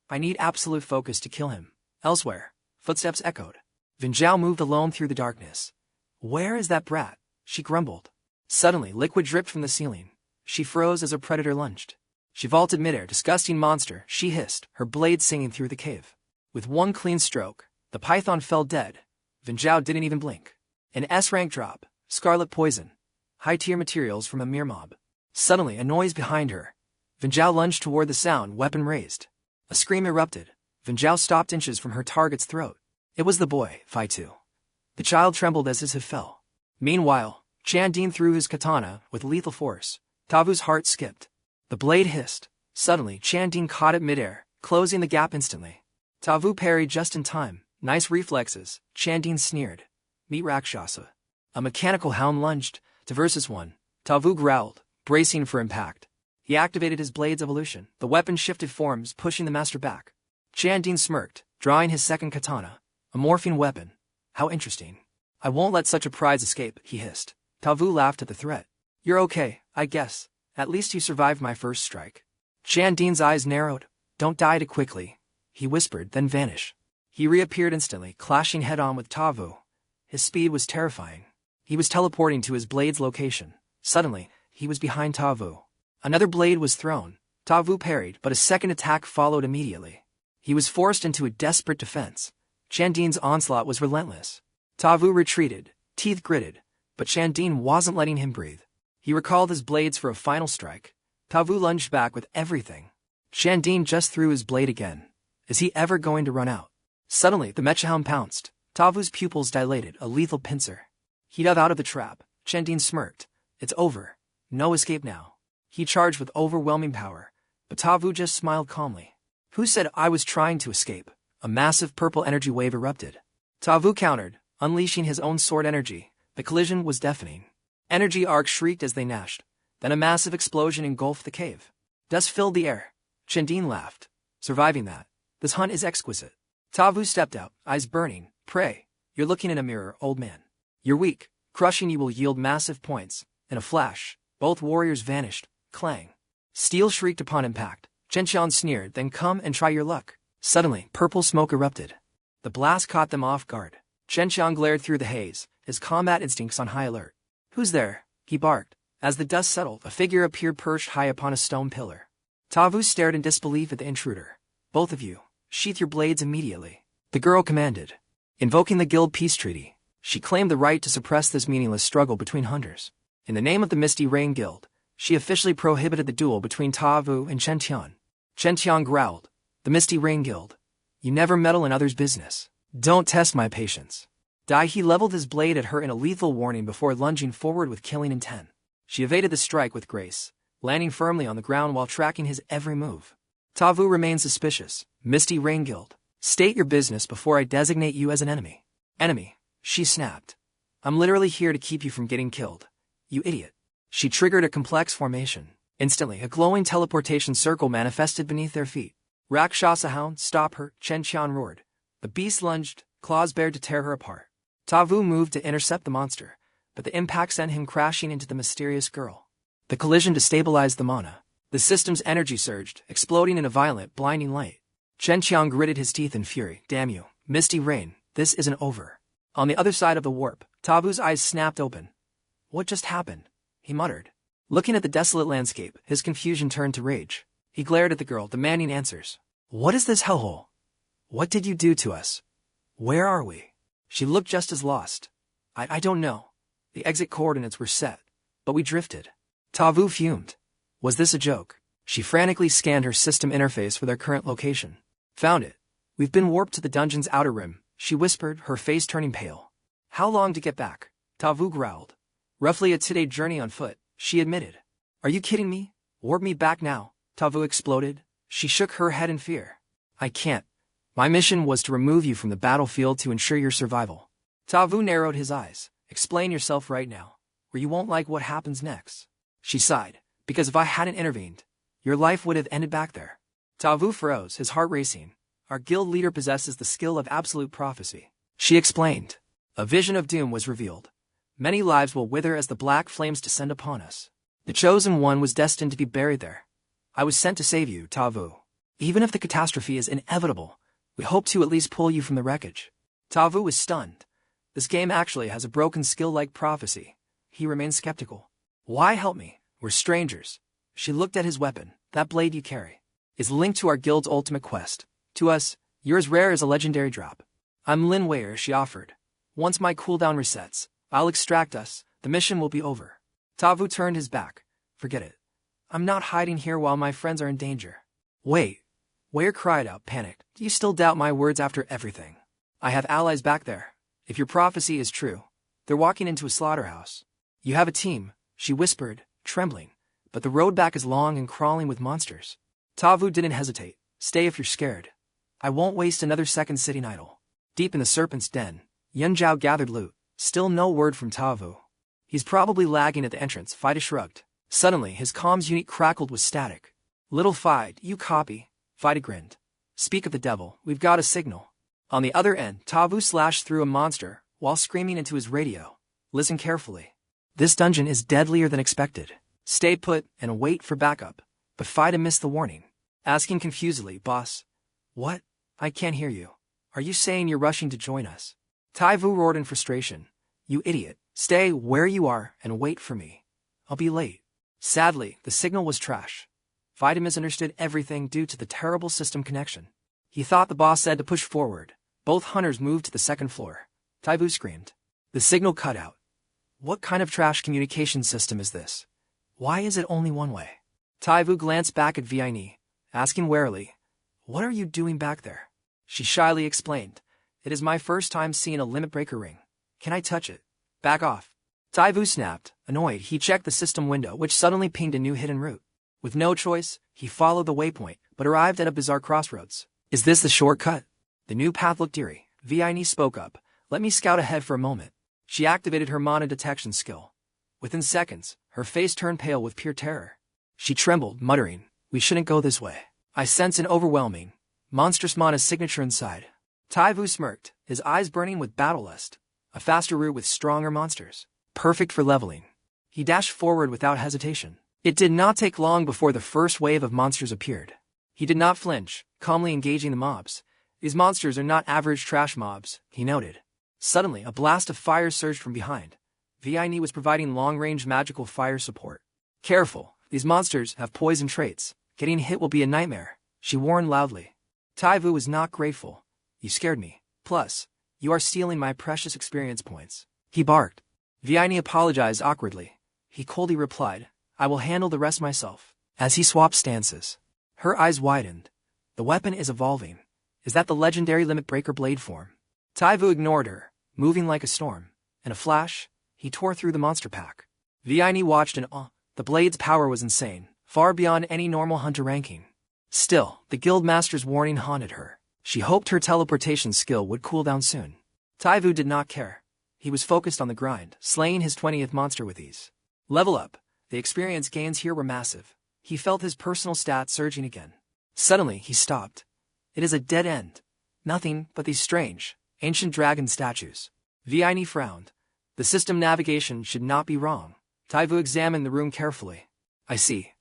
I need absolute focus to kill him. Elsewhere, footsteps echoed. 𝐿 moved alone through the darkness. Where is that brat? She grumbled. Suddenly, liquid dripped from the ceiling. She froze as a predator lunged. She vaulted midair. Disgusting monster, she hissed, her blade singing through the cave. With one clean stroke, the python fell dead. 𝐿 didn't even blink. An S-rank drop, scarlet poison, high-tier materials from a mere mob. Suddenly, a noise behind her. 𝐿 lunged toward the sound, weapon raised. A scream erupted. 𝐿 stopped inches from her target's throat. It was the boy, 𝐵2. The child trembled as his head fell. Meanwhile, 𝐿 threw his katana with lethal force. 𝐼𝐻's heart skipped. The blade hissed. Suddenly, 𝐿 caught it midair, closing the gap instantly. 𝐼𝐻 parried just in time. Nice reflexes, 𝐿 sneered. Meet Rakshasa. A mechanical hound lunged, 2v1. 𝐼𝐻 growled, bracing for impact. He activated his blade's evolution. The weapon shifted forms, pushing the master back. 𝐿 smirked, drawing his second katana. A morphing weapon. How interesting. I won't let such a prize escape, he hissed. 𝐼𝐻 laughed at the threat. You're okay, I guess. At least you survived my first strike. 𝐿's eyes narrowed. Don't die too quickly, he whispered, then vanish. He reappeared instantly, clashing head-on with 𝐼𝐻. His speed was terrifying. He was teleporting to his blade's location. Suddenly, he was behind 𝐼𝐻. Another blade was thrown. 𝐼𝐻 parried, but a second attack followed immediately. He was forced into a desperate defense. 𝐿's onslaught was relentless. 𝐼𝐻 retreated, teeth gritted, but 𝐿 wasn't letting him breathe. He recalled his blades for a final strike. 𝐼𝐻 lunged back with everything. 𝐿 just threw his blade again. Is he ever going to run out? Suddenly, the mecha-hound pounced. 𝐼𝐻's pupils dilated, a lethal pincer. He dove out of the trap. 𝐿 smirked. It's over. No escape now. He charged with overwhelming power, but 𝐼𝐻 just smiled calmly. Who said I was trying to escape? A massive purple energy wave erupted. 𝐼𝐻 countered, unleashing his own sword energy. The collision was deafening. Energy arcs shrieked as they gnashed. Then a massive explosion engulfed the cave. Dust filled the air. 𝐿 laughed. Surviving that. This hunt is exquisite. 𝐼𝐻 stepped out, eyes burning. Pray, you're looking in a mirror, old man. You're weak. Crushing you will yield massive points. In a flash, both warriors vanished. Clang. Steel shrieked upon impact. 𝐿 sneered, then come and try your luck. Suddenly, purple smoke erupted. The blast caught them off guard. 𝐿 glared through the haze, his combat instincts on high alert. Who's there? He barked. As the dust settled, a figure appeared perched high upon a stone pillar. 𝐼𝐻 stared in disbelief at the intruder. Both of you, sheath your blades immediately. The girl commanded. Invoking the guild peace treaty, she claimed the right to suppress this meaningless struggle between hunters. In the name of the Misty Rain Guild, she officially prohibited the duel between 𝐼𝐻 and 𝐿. 𝐿 growled. The Misty Rain Guild. You never meddle in others' business. Don't test my patience. He leveled his blade at her in a lethal warning before lunging forward with killing intent. She evaded the strike with grace, landing firmly on the ground while tracking his every move. 𝐼𝐍 remained suspicious. Misty Rain Guild. State your business before I designate you as an enemy. Enemy, she snapped. I'm literally here to keep you from getting killed. You idiot. She triggered a complex formation. Instantly, a glowing teleportation circle manifested beneath their feet. Rakshasa, stop her, 𝐿 roared. The beast lunged, claws bared to tear her apart. 𝐼𝐍 moved to intercept the monster, but the impact sent him crashing into the mysterious girl. The collision destabilized the mana. The system's energy surged, exploding in a violent, blinding light. 𝐿 gritted his teeth in fury. Damn you, Misty Rain, this isn't over. On the other side of the warp, 𝐼𝐍's eyes snapped open. What just happened? He muttered. Looking at the desolate landscape, his confusion turned to rage. He glared at the girl, demanding answers. What is this hellhole? What did you do to us? Where are we? She looked just as lost. I don't know. The exit coordinates were set, but we drifted. 𝐼𝐍 fumed. Was this a joke? She frantically scanned her system interface for their current location. Found it. We've been warped to the dungeon's outer rim, she whispered, her face turning pale. How long to get back? 𝐼𝐍 growled. Roughly a 2-day journey on foot, she admitted. Are you kidding me? Warp me back now, 𝐼𝐍 exploded. She shook her head in fear. I can't. My mission was to remove you from the battlefield to ensure your survival. 𝐼𝐍 narrowed his eyes. Explain yourself right now, or you won't like what happens next. She sighed, because if I hadn't intervened, your life would have ended back there. 𝐼𝐍 froze, his heart racing. Our guild leader possesses the skill of absolute prophecy. She explained. A vision of doom was revealed. Many lives will wither as the black flames descend upon us. The chosen one was destined to be buried there. I was sent to save you, 𝐼𝐍. Even if the catastrophe is inevitable, we hope to at least pull you from the wreckage. 𝐼𝐍 was stunned. This game actually has a broken skill like prophecy. He remained skeptical. Why help me? We're strangers. She looked at his weapon. That blade you carry is linked to our guild's ultimate quest. To us, you're as rare as a legendary drop. I'm 𝐿𝐴𝐻, she offered. Once my cooldown resets, I'll extract us. The mission will be over. 𝐼𝐍 turned his back. Forget it. I'm not hiding here while my friends are in danger. Wait. 𝐿𝐴𝐻 cried out, panicked. Do you still doubt my words after everything? I have allies back there. If your prophecy is true, they're walking into a slaughterhouse. You have a team, she whispered, trembling. But the road back is long and crawling with monsters. 𝐼𝐍 didn't hesitate. Stay if you're scared. I won't waste another second sitting idle. Deep in the serpent's den, 𝐿𝐴𝐻 gathered loot. Still no word from 𝐼𝐍. He's probably lagging at the entrance, 𝐈𝐍 shrugged. Suddenly, his comms unit crackled with static. Little 𝐈𝐍, you copy, 𝐈𝐍 grinned. Speak of the devil, we've got a signal. On the other end, 𝐼𝐍 slashed through a monster, while screaming into his radio. Listen carefully. This dungeon is deadlier than expected. Stay put and wait for backup. But 𝐈𝐍 missed the warning. Asking confusedly, boss. What? I can't hear you. Are you saying you're rushing to join us? 𝐼𝐍 roared in frustration. You idiot. Stay where you are and wait for me. I'll be late. Sadly, the signal was trash. 𝐈𝐍 misunderstood everything due to the terrible system connection. He thought the boss said to push forward. Both hunters moved to the second floor. 𝐼𝐍 screamed. The signal cut out. What kind of trash communication system is this? Why is it only one way? 𝐼𝐍 glanced back at 𝐉𝐈, asking warily, What are you doing back there? She shyly explained. It is my first time seeing a limit breaker ring. Can I touch it? Back off. 𝐼𝐍 snapped. Annoyed, he checked the system window, which suddenly pinged a new hidden route. With no choice, he followed the waypoint, but arrived at a bizarre crossroads. Is this the shortcut? The new path looked eerie. 𝐉𝐈 spoke up. Let me scout ahead for a moment. She activated her mana detection skill. Within seconds, her face turned pale with pure terror. She trembled, muttering, We shouldn't go this way. I sense an overwhelming, monstrous mana signature inside. 𝐼𝐍 smirked, his eyes burning with battle lust. A faster route with stronger monsters. Perfect for leveling. He dashed forward without hesitation. It did not take long before the first wave of monsters appeared. He did not flinch, calmly engaging the mobs. These monsters are not average trash mobs, he noted. Suddenly, a blast of fire surged from behind. 𝐉𝐈 was providing long-range magical fire support. Careful, these monsters have poison traits. Getting hit will be a nightmare, she warned loudly. 𝐼𝐍 was not grateful. You scared me. Plus, you are stealing my precious experience points. He barked. 𝐉𝐈 apologized awkwardly. He coldly replied, I will handle the rest myself. As he swapped stances, her eyes widened. The weapon is evolving. Is that the legendary Limit Breaker blade form? 𝐼𝐍 ignored her, moving like a storm. In a flash, he tore through the monster pack. 𝐉𝐈𝐍 watched in awe. The blade's power was insane, far beyond any normal hunter ranking. Still, the guildmaster's warning haunted her. She hoped her teleportation skill would cool down soon. 𝐼𝐍 did not care. He was focused on the grind, slaying his 20th monster with ease. Level up. The experience gains here were massive. He felt his personal stats surging again. Suddenly, he stopped. It is a dead end. Nothing but these strange, ancient dragon statues. 𝐉𝐈𝐍 frowned. The system navigation should not be wrong. 𝐼𝐍 examined the room carefully. I see.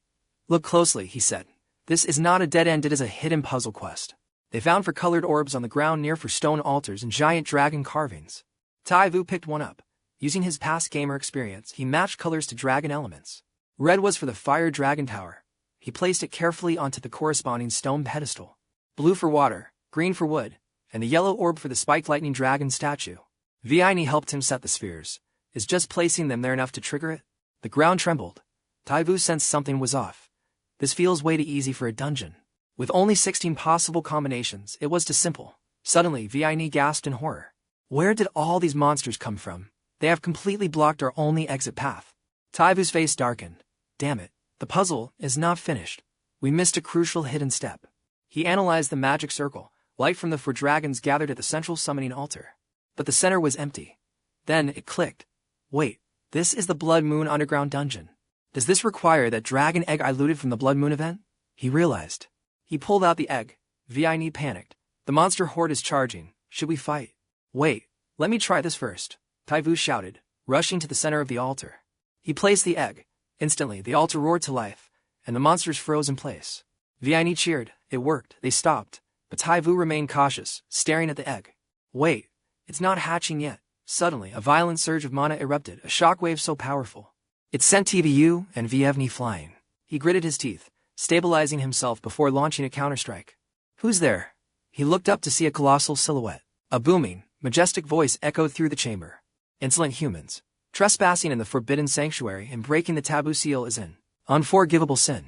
Look closely, he said. This is not a dead end, it is a hidden puzzle quest. They found for colored orbs on the ground near for stone altars and giant dragon carvings. 𝐼𝐍 picked one up. Using his past gamer experience, he matched colors to dragon elements. Red was for the fire dragon tower. He placed it carefully onto the corresponding stone pedestal. Blue for water, green for wood, and the yellow orb for the spiked lightning dragon statue. 𝐉𝐈𝐍 helped him set the spheres. Is just placing them there enough to trigger it? The ground trembled. 𝐼𝐍 sensed something was off. This feels way too easy for a dungeon. With only 16 possible combinations, it was too simple. Suddenly, 𝐉𝐈𝐍 gasped in horror. Where did all these monsters come from? They have completely blocked our only exit path. 𝐼𝐍's face darkened. Damn it, the puzzle is not finished. We missed a crucial hidden step. He analyzed the magic circle. Light from the four dragons gathered at the central summoning altar. But the center was empty. Then it clicked. Wait, this is the Blood Moon underground dungeon. Does this require that dragon egg I looted from the Blood Moon event? He realized. He pulled out the egg. 𝐉𝐈𝐍 panicked. The monster horde is charging. Should we fight? Wait, let me try this first. 𝐼𝐍 shouted, rushing to the center of the altar. He placed the egg. Instantly, the altar roared to life, and the monsters froze in place. 𝐉𝐈𝐍 cheered. It worked. They stopped. But 𝐼𝐍 remained cautious, staring at the egg. Wait, it's not hatching yet. Suddenly, a violent surge of mana erupted, a shockwave so powerful. It sent 𝐼𝐍 and 𝐉𝐈𝐍 flying. He gritted his teeth, stabilizing himself before launching a counterstrike. Who's there? He looked up to see a colossal silhouette. A booming, majestic voice echoed through the chamber. Insolent humans. Trespassing in the forbidden sanctuary and breaking the taboo seal is an unforgivable sin.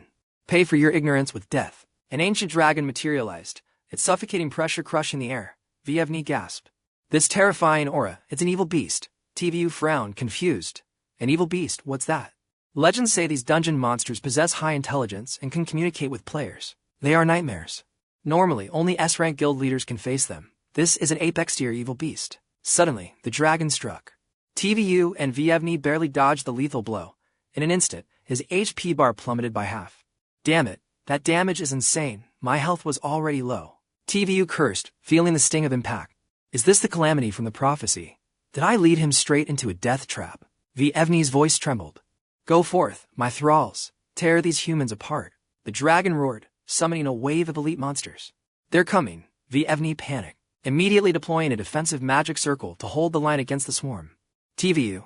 Pay for your ignorance with death. An ancient dragon materialized, its suffocating pressure crushing the air. 𝐉𝐹 gasped. This terrifying aura, it's an evil beast. 𝐼𝐍 frowned, confused. An evil beast, what's that? Legends say these dungeon monsters possess high intelligence and can communicate with players. They are nightmares. Normally, only S-rank guild leaders can face them. This is an apex-tier evil beast. Suddenly, the dragon struck. 𝐼𝐍 and 𝐉𝐹 barely dodged the lethal blow. In an instant, his HP bar plummeted by half. Damn it, that damage is insane. My health was already low. 𝐼𝐍 cursed, feeling the sting of impact. Is this the calamity from the prophecy? Did I lead him straight into a death trap? 𝐉𝐹's voice trembled. Go forth, my thralls. Tear these humans apart. The dragon roared, summoning a wave of elite monsters. They're coming. 𝐉𝐹 panicked, immediately deploying a defensive magic circle to hold the line against the swarm. 𝐼𝐍.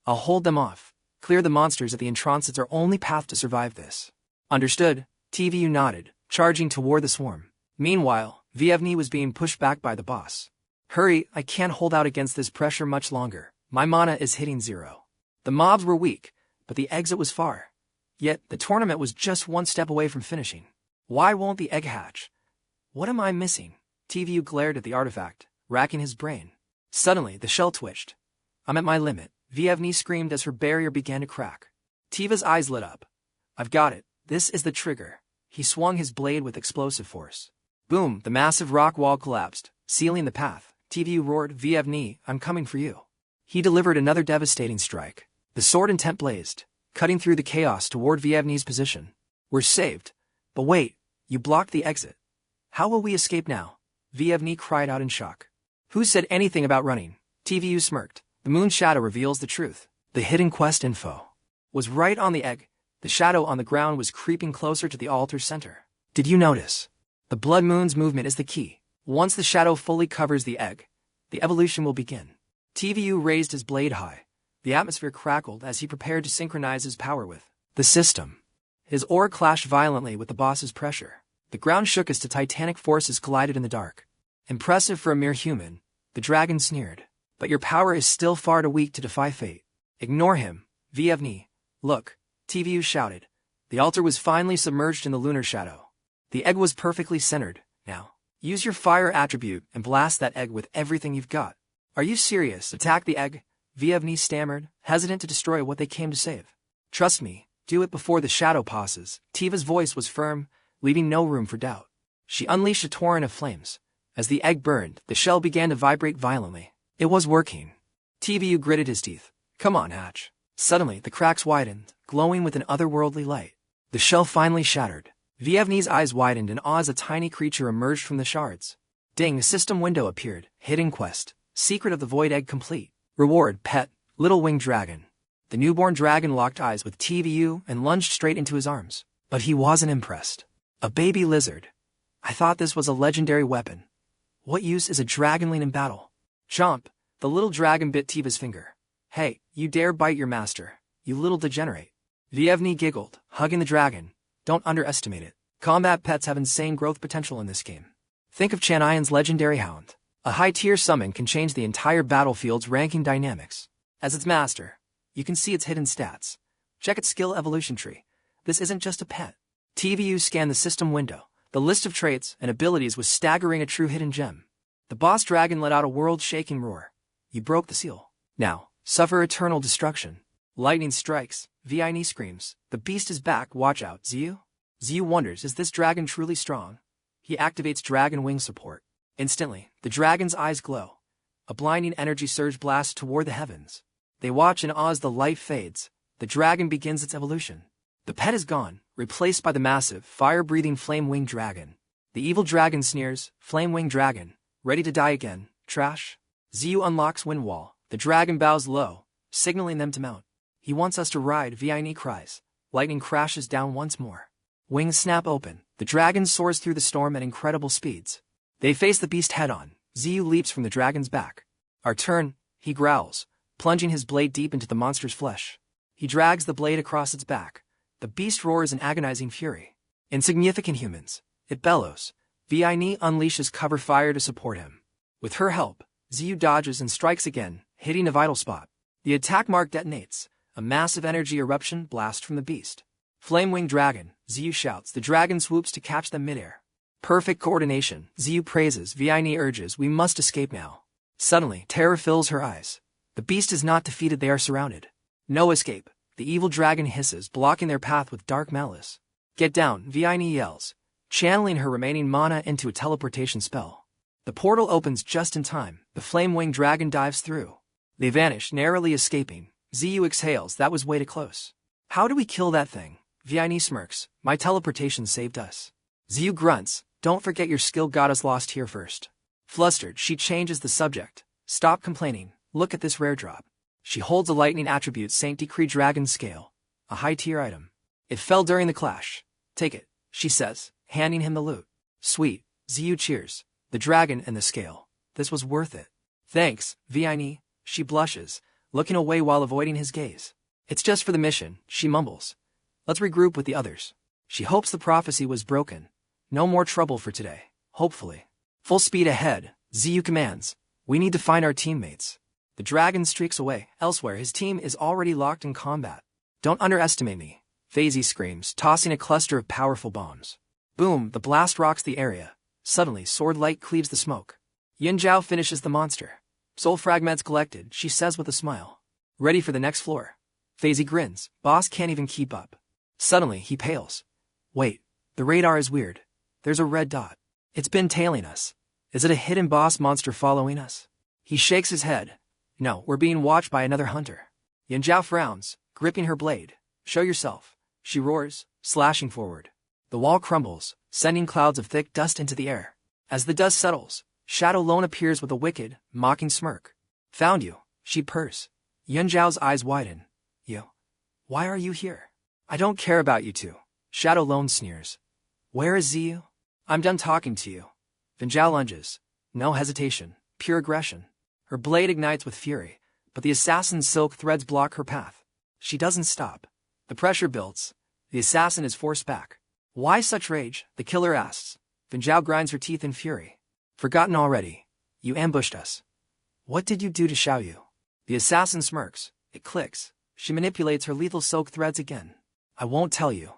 I'll hold them off. Clear the monsters at the entrance. It's our only path to survive this. Understood. 𝐼𝐍 nodded, charging toward the swarm. Meanwhile, 𝐉𝐹 was being pushed back by the boss. Hurry, I can't hold out against this pressure much longer. My mana is hitting 0. The mobs were weak, but the exit was far. Yet, the tournament was just one step away from finishing. Why won't the egg hatch? What am I missing? 𝐼𝐍 glared at the artifact, racking his brain. Suddenly, the shell twitched. I'm at my limit, 𝐉𝐹 screamed as her barrier began to crack. 𝐼�'s eyes lit up. I've got it. This is the trigger. He swung his blade with explosive force. Boom, the massive rock wall collapsed, sealing the path. 𝐼� roared, 𝐉𝐹, I'm coming for you. He delivered another devastating strike. The sword intent blazed, cutting through the chaos toward 𝐉�'s position. We're saved. But wait, you blocked the exit. How will we escape now? 𝐉� cried out in shock. Who said anything about running? 𝐼� smirked. The moon shadow reveals the truth. The hidden quest info was right on the egg. The shadow on the ground was creeping closer to the altar's center. Did you notice? The blood moon's movement is the key. Once the shadow fully covers the egg, the evolution will begin. 𝐼� raised his blade high. The atmosphere crackled as he prepared to synchronize his power with the system. His aura clashed violently with the boss's pressure. The ground shook as two titanic forces collided in the dark. Impressive for a mere human, the dragon sneered. But your power is still far too weak to defy fate. Ignore him, 𝐉𝐹. Look, 𝐼� shouted. The altar was finally submerged in the lunar shadow. The egg was perfectly centered, now. Use your fire attribute and blast that egg with everything you've got. Are you serious? Attack the egg, 𝐿-𝐷 stammered, hesitant to destroy what they came to save. Trust me, do it before the shadow passes. Tiva's voice was firm, leaving no room for doubt. She unleashed a torrent of flames. As the egg burned, the shell began to vibrate violently. It was working. TVU gritted his teeth. Come on, Hatch. Suddenly, the cracks widened, glowing with an otherworldly light. The shell finally shattered. 𝐿-𝐷's eyes widened in awe as a tiny creature emerged from the shards. Ding, a system window appeared. Hidden quest. Secret of the void egg complete. Reward, pet, little winged dragon. The newborn dragon locked eyes with TVU and lunged straight into his arms. But he wasn't impressed. A baby lizard. I thought this was a legendary weapon. What use is a dragonling in battle? Chomp, the little dragon bit Tiva's finger. Hey, you dare bite your master, you little degenerate. 𝐿-𝐷 giggled, hugging the dragon. Don't underestimate it. Combat pets have insane growth potential in this game. Think of 𝐋𝐞𝐦𝐢𝐧𝐠's legendary hound. A high-tier summon can change the entire battlefield's ranking dynamics. As its master, you can see its hidden stats. Check its skill evolution tree. This isn't just a pet. TVU scanned the system window. The list of traits and abilities was staggering, a true hidden gem. The boss dragon let out a world-shaking roar. You broke the seal. Now, suffer eternal destruction. Lightning strikes. 𝐿-𝐷 screams. The beast is back. Watch out, 𝐒𝐿. 𝐒𝐿 wonders, is this dragon truly strong? He activates dragon wing support. Instantly, the dragon's eyes glow. A blinding energy surge blasts toward the heavens. They watch in awe as the light fades. The dragon begins its evolution. The pet is gone, replaced by the massive, fire-breathing flame-winged dragon. The evil dragon sneers, flame-winged dragon, ready to die again, trash. 𝐒𝐿 unlocks wind wall. The dragon bows low, signaling them to mount. He wants us to ride, 𝐿-𝐷 cries. Lightning crashes down once more. Wings snap open. The dragon soars through the storm at incredible speeds. They face the beast head-on. 𝐒𝐿 leaps from the dragon's back. Our turn, he growls, plunging his blade deep into the monster's flesh. He drags the blade across its back. The beast roars in agonizing fury. Insignificant humans, it bellows. 𝐿-𝐷 unleashes cover fire to support him. With her help, 𝐒𝐿 dodges and strikes again, hitting a vital spot. The attack mark detonates. A massive energy eruption blasts from the beast. Flame-winged dragon, 𝐒𝐿 shouts. The dragon swoops to catch them midair. Perfect coordination, 𝐒𝐿 praises. 𝐿-𝐷 urges, we must escape now. Suddenly, terror fills her eyes. The beast is not defeated, they are surrounded. No escape. The evil dragon hisses, blocking their path with dark malice. Get down, 𝐿-𝐷 yells, channeling her remaining mana into a teleportation spell. The portal opens just in time. The flame-winged dragon dives through. They vanish, narrowly escaping. 𝐒𝐿 exhales, that was way too close. How do we kill that thing? 𝐿-𝐷 smirks, my teleportation saved us. 𝐒𝐿 grunts, don't forget your skill got us lost here first. Flustered, she changes the subject. Stop complaining, look at this rare drop. She holds a lightning attribute, 𝐶 Dragon Scale, a high-tier item. It fell during the clash. Take it, she says, handing him the loot. Sweet, 𝐒𝐿 cheers. The dragon and the scale. This was worth it. Thanks, 𝐿-𝐷. She blushes, looking away while avoiding his gaze. It's just for the mission, she mumbles. Let's regroup with the others. She hopes the prophecy was broken. No more trouble for today, hopefully. Full speed ahead, 𝐒𝐿 commands. We need to find our teammates. The dragon streaks away. Elsewhere, his team is already locked in combat. Don't underestimate me, 𝐿-𝐷 screams, tossing a cluster of powerful bombs. Boom, the blast rocks the area. Suddenly, sword light cleaves the smoke. Yunjiao finishes the monster. Soul fragments collected, she says with a smile. Ready for the next floor. 𝐿-𝐷 grins, boss can't even keep up. Suddenly, he pales. Wait, the radar is weird. There's a red dot. It's been tailing us. Is it a hidden boss monster following us? He shakes his head. No, we're being watched by another hunter. Yunjiao frowns, gripping her blade. Show yourself, she roars, slashing forward. The wall crumbles, sending clouds of thick dust into the air. As the dust settles, Shadow Lone appears with a wicked, mocking smirk. Found you, she purrs. Yunjiao's eyes widen. You? Why are you here? I don't care about you two. Shadow Lone sneers. Where is 𝐒𝐿? I'm done talking to you. Yunjiao lunges. No hesitation, pure aggression. Her blade ignites with fury, but the assassin's silk threads block her path. She doesn't stop. The pressure builds. The assassin is forced back. Why such rage? The killer asks. Yunjiao grinds her teeth in fury. Forgotten already. You ambushed us. What did you do to Xiaoyu? The assassin smirks. It clicks. She manipulates her lethal silk threads again. I won't tell you.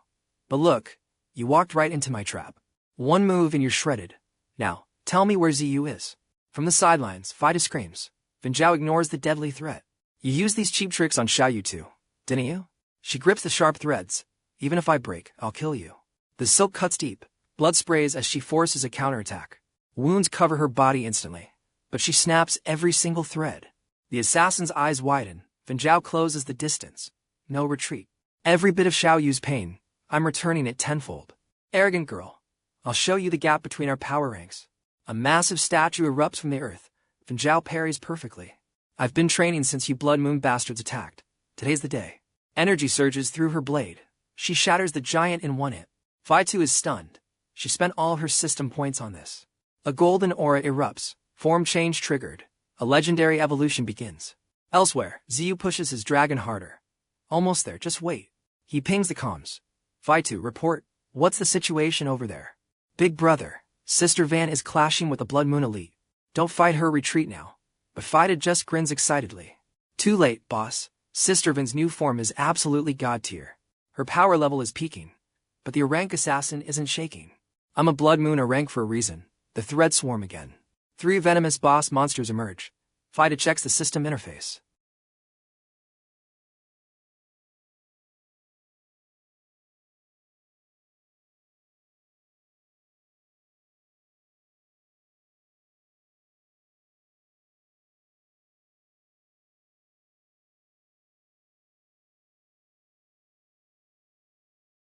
But look, you walked right into my trap. One move and you're shredded. Now, Tell me where 𝐒𝐈𝐍 is. From the sidelines, Fido screams. 𝐿 ignores the deadly threat. You used these cheap tricks on 𝐿𝐴𝐽 too, didn't you? She grips the sharp threads. Even if I break, I'll kill you. The silk cuts deep. Blood sprays as she forces a counterattack. Wounds cover her body instantly, but she snaps every single thread. The assassin's eyes widen. 𝐿 closes the distance. No retreat. Every bit of 𝐿𝐴𝐽's pain, I'm returning it tenfold. Arrogant girl. I'll show you the gap between our power ranks. A massive statue erupts from the earth. 𝐿 parries perfectly. I've been training since you blood moon bastards attacked. Today's the day. Energy surges through her blade. She shatters the giant in one hit. Fido is stunned. She spent all her system points on this. A golden aura erupts. Form change triggered. A legendary evolution begins. Elsewhere, 𝐒𝐈𝐍 pushes his dragon harder. Almost there, just wait. He pings the comms. Fido, report. What's the situation over there? Big brother, Sister Van is clashing with the Blood Moon Elite. Don't fight her, retreat now. But Fido just grins excitedly. Too late, boss. Sister Van's new form is absolutely god tier. Her power level is peaking. But the rank assassin isn't shaking. I'm a Blood Moon rank for a reason. The threads swarm again. 3 venomous boss monsters emerge. Fido checks the system interface.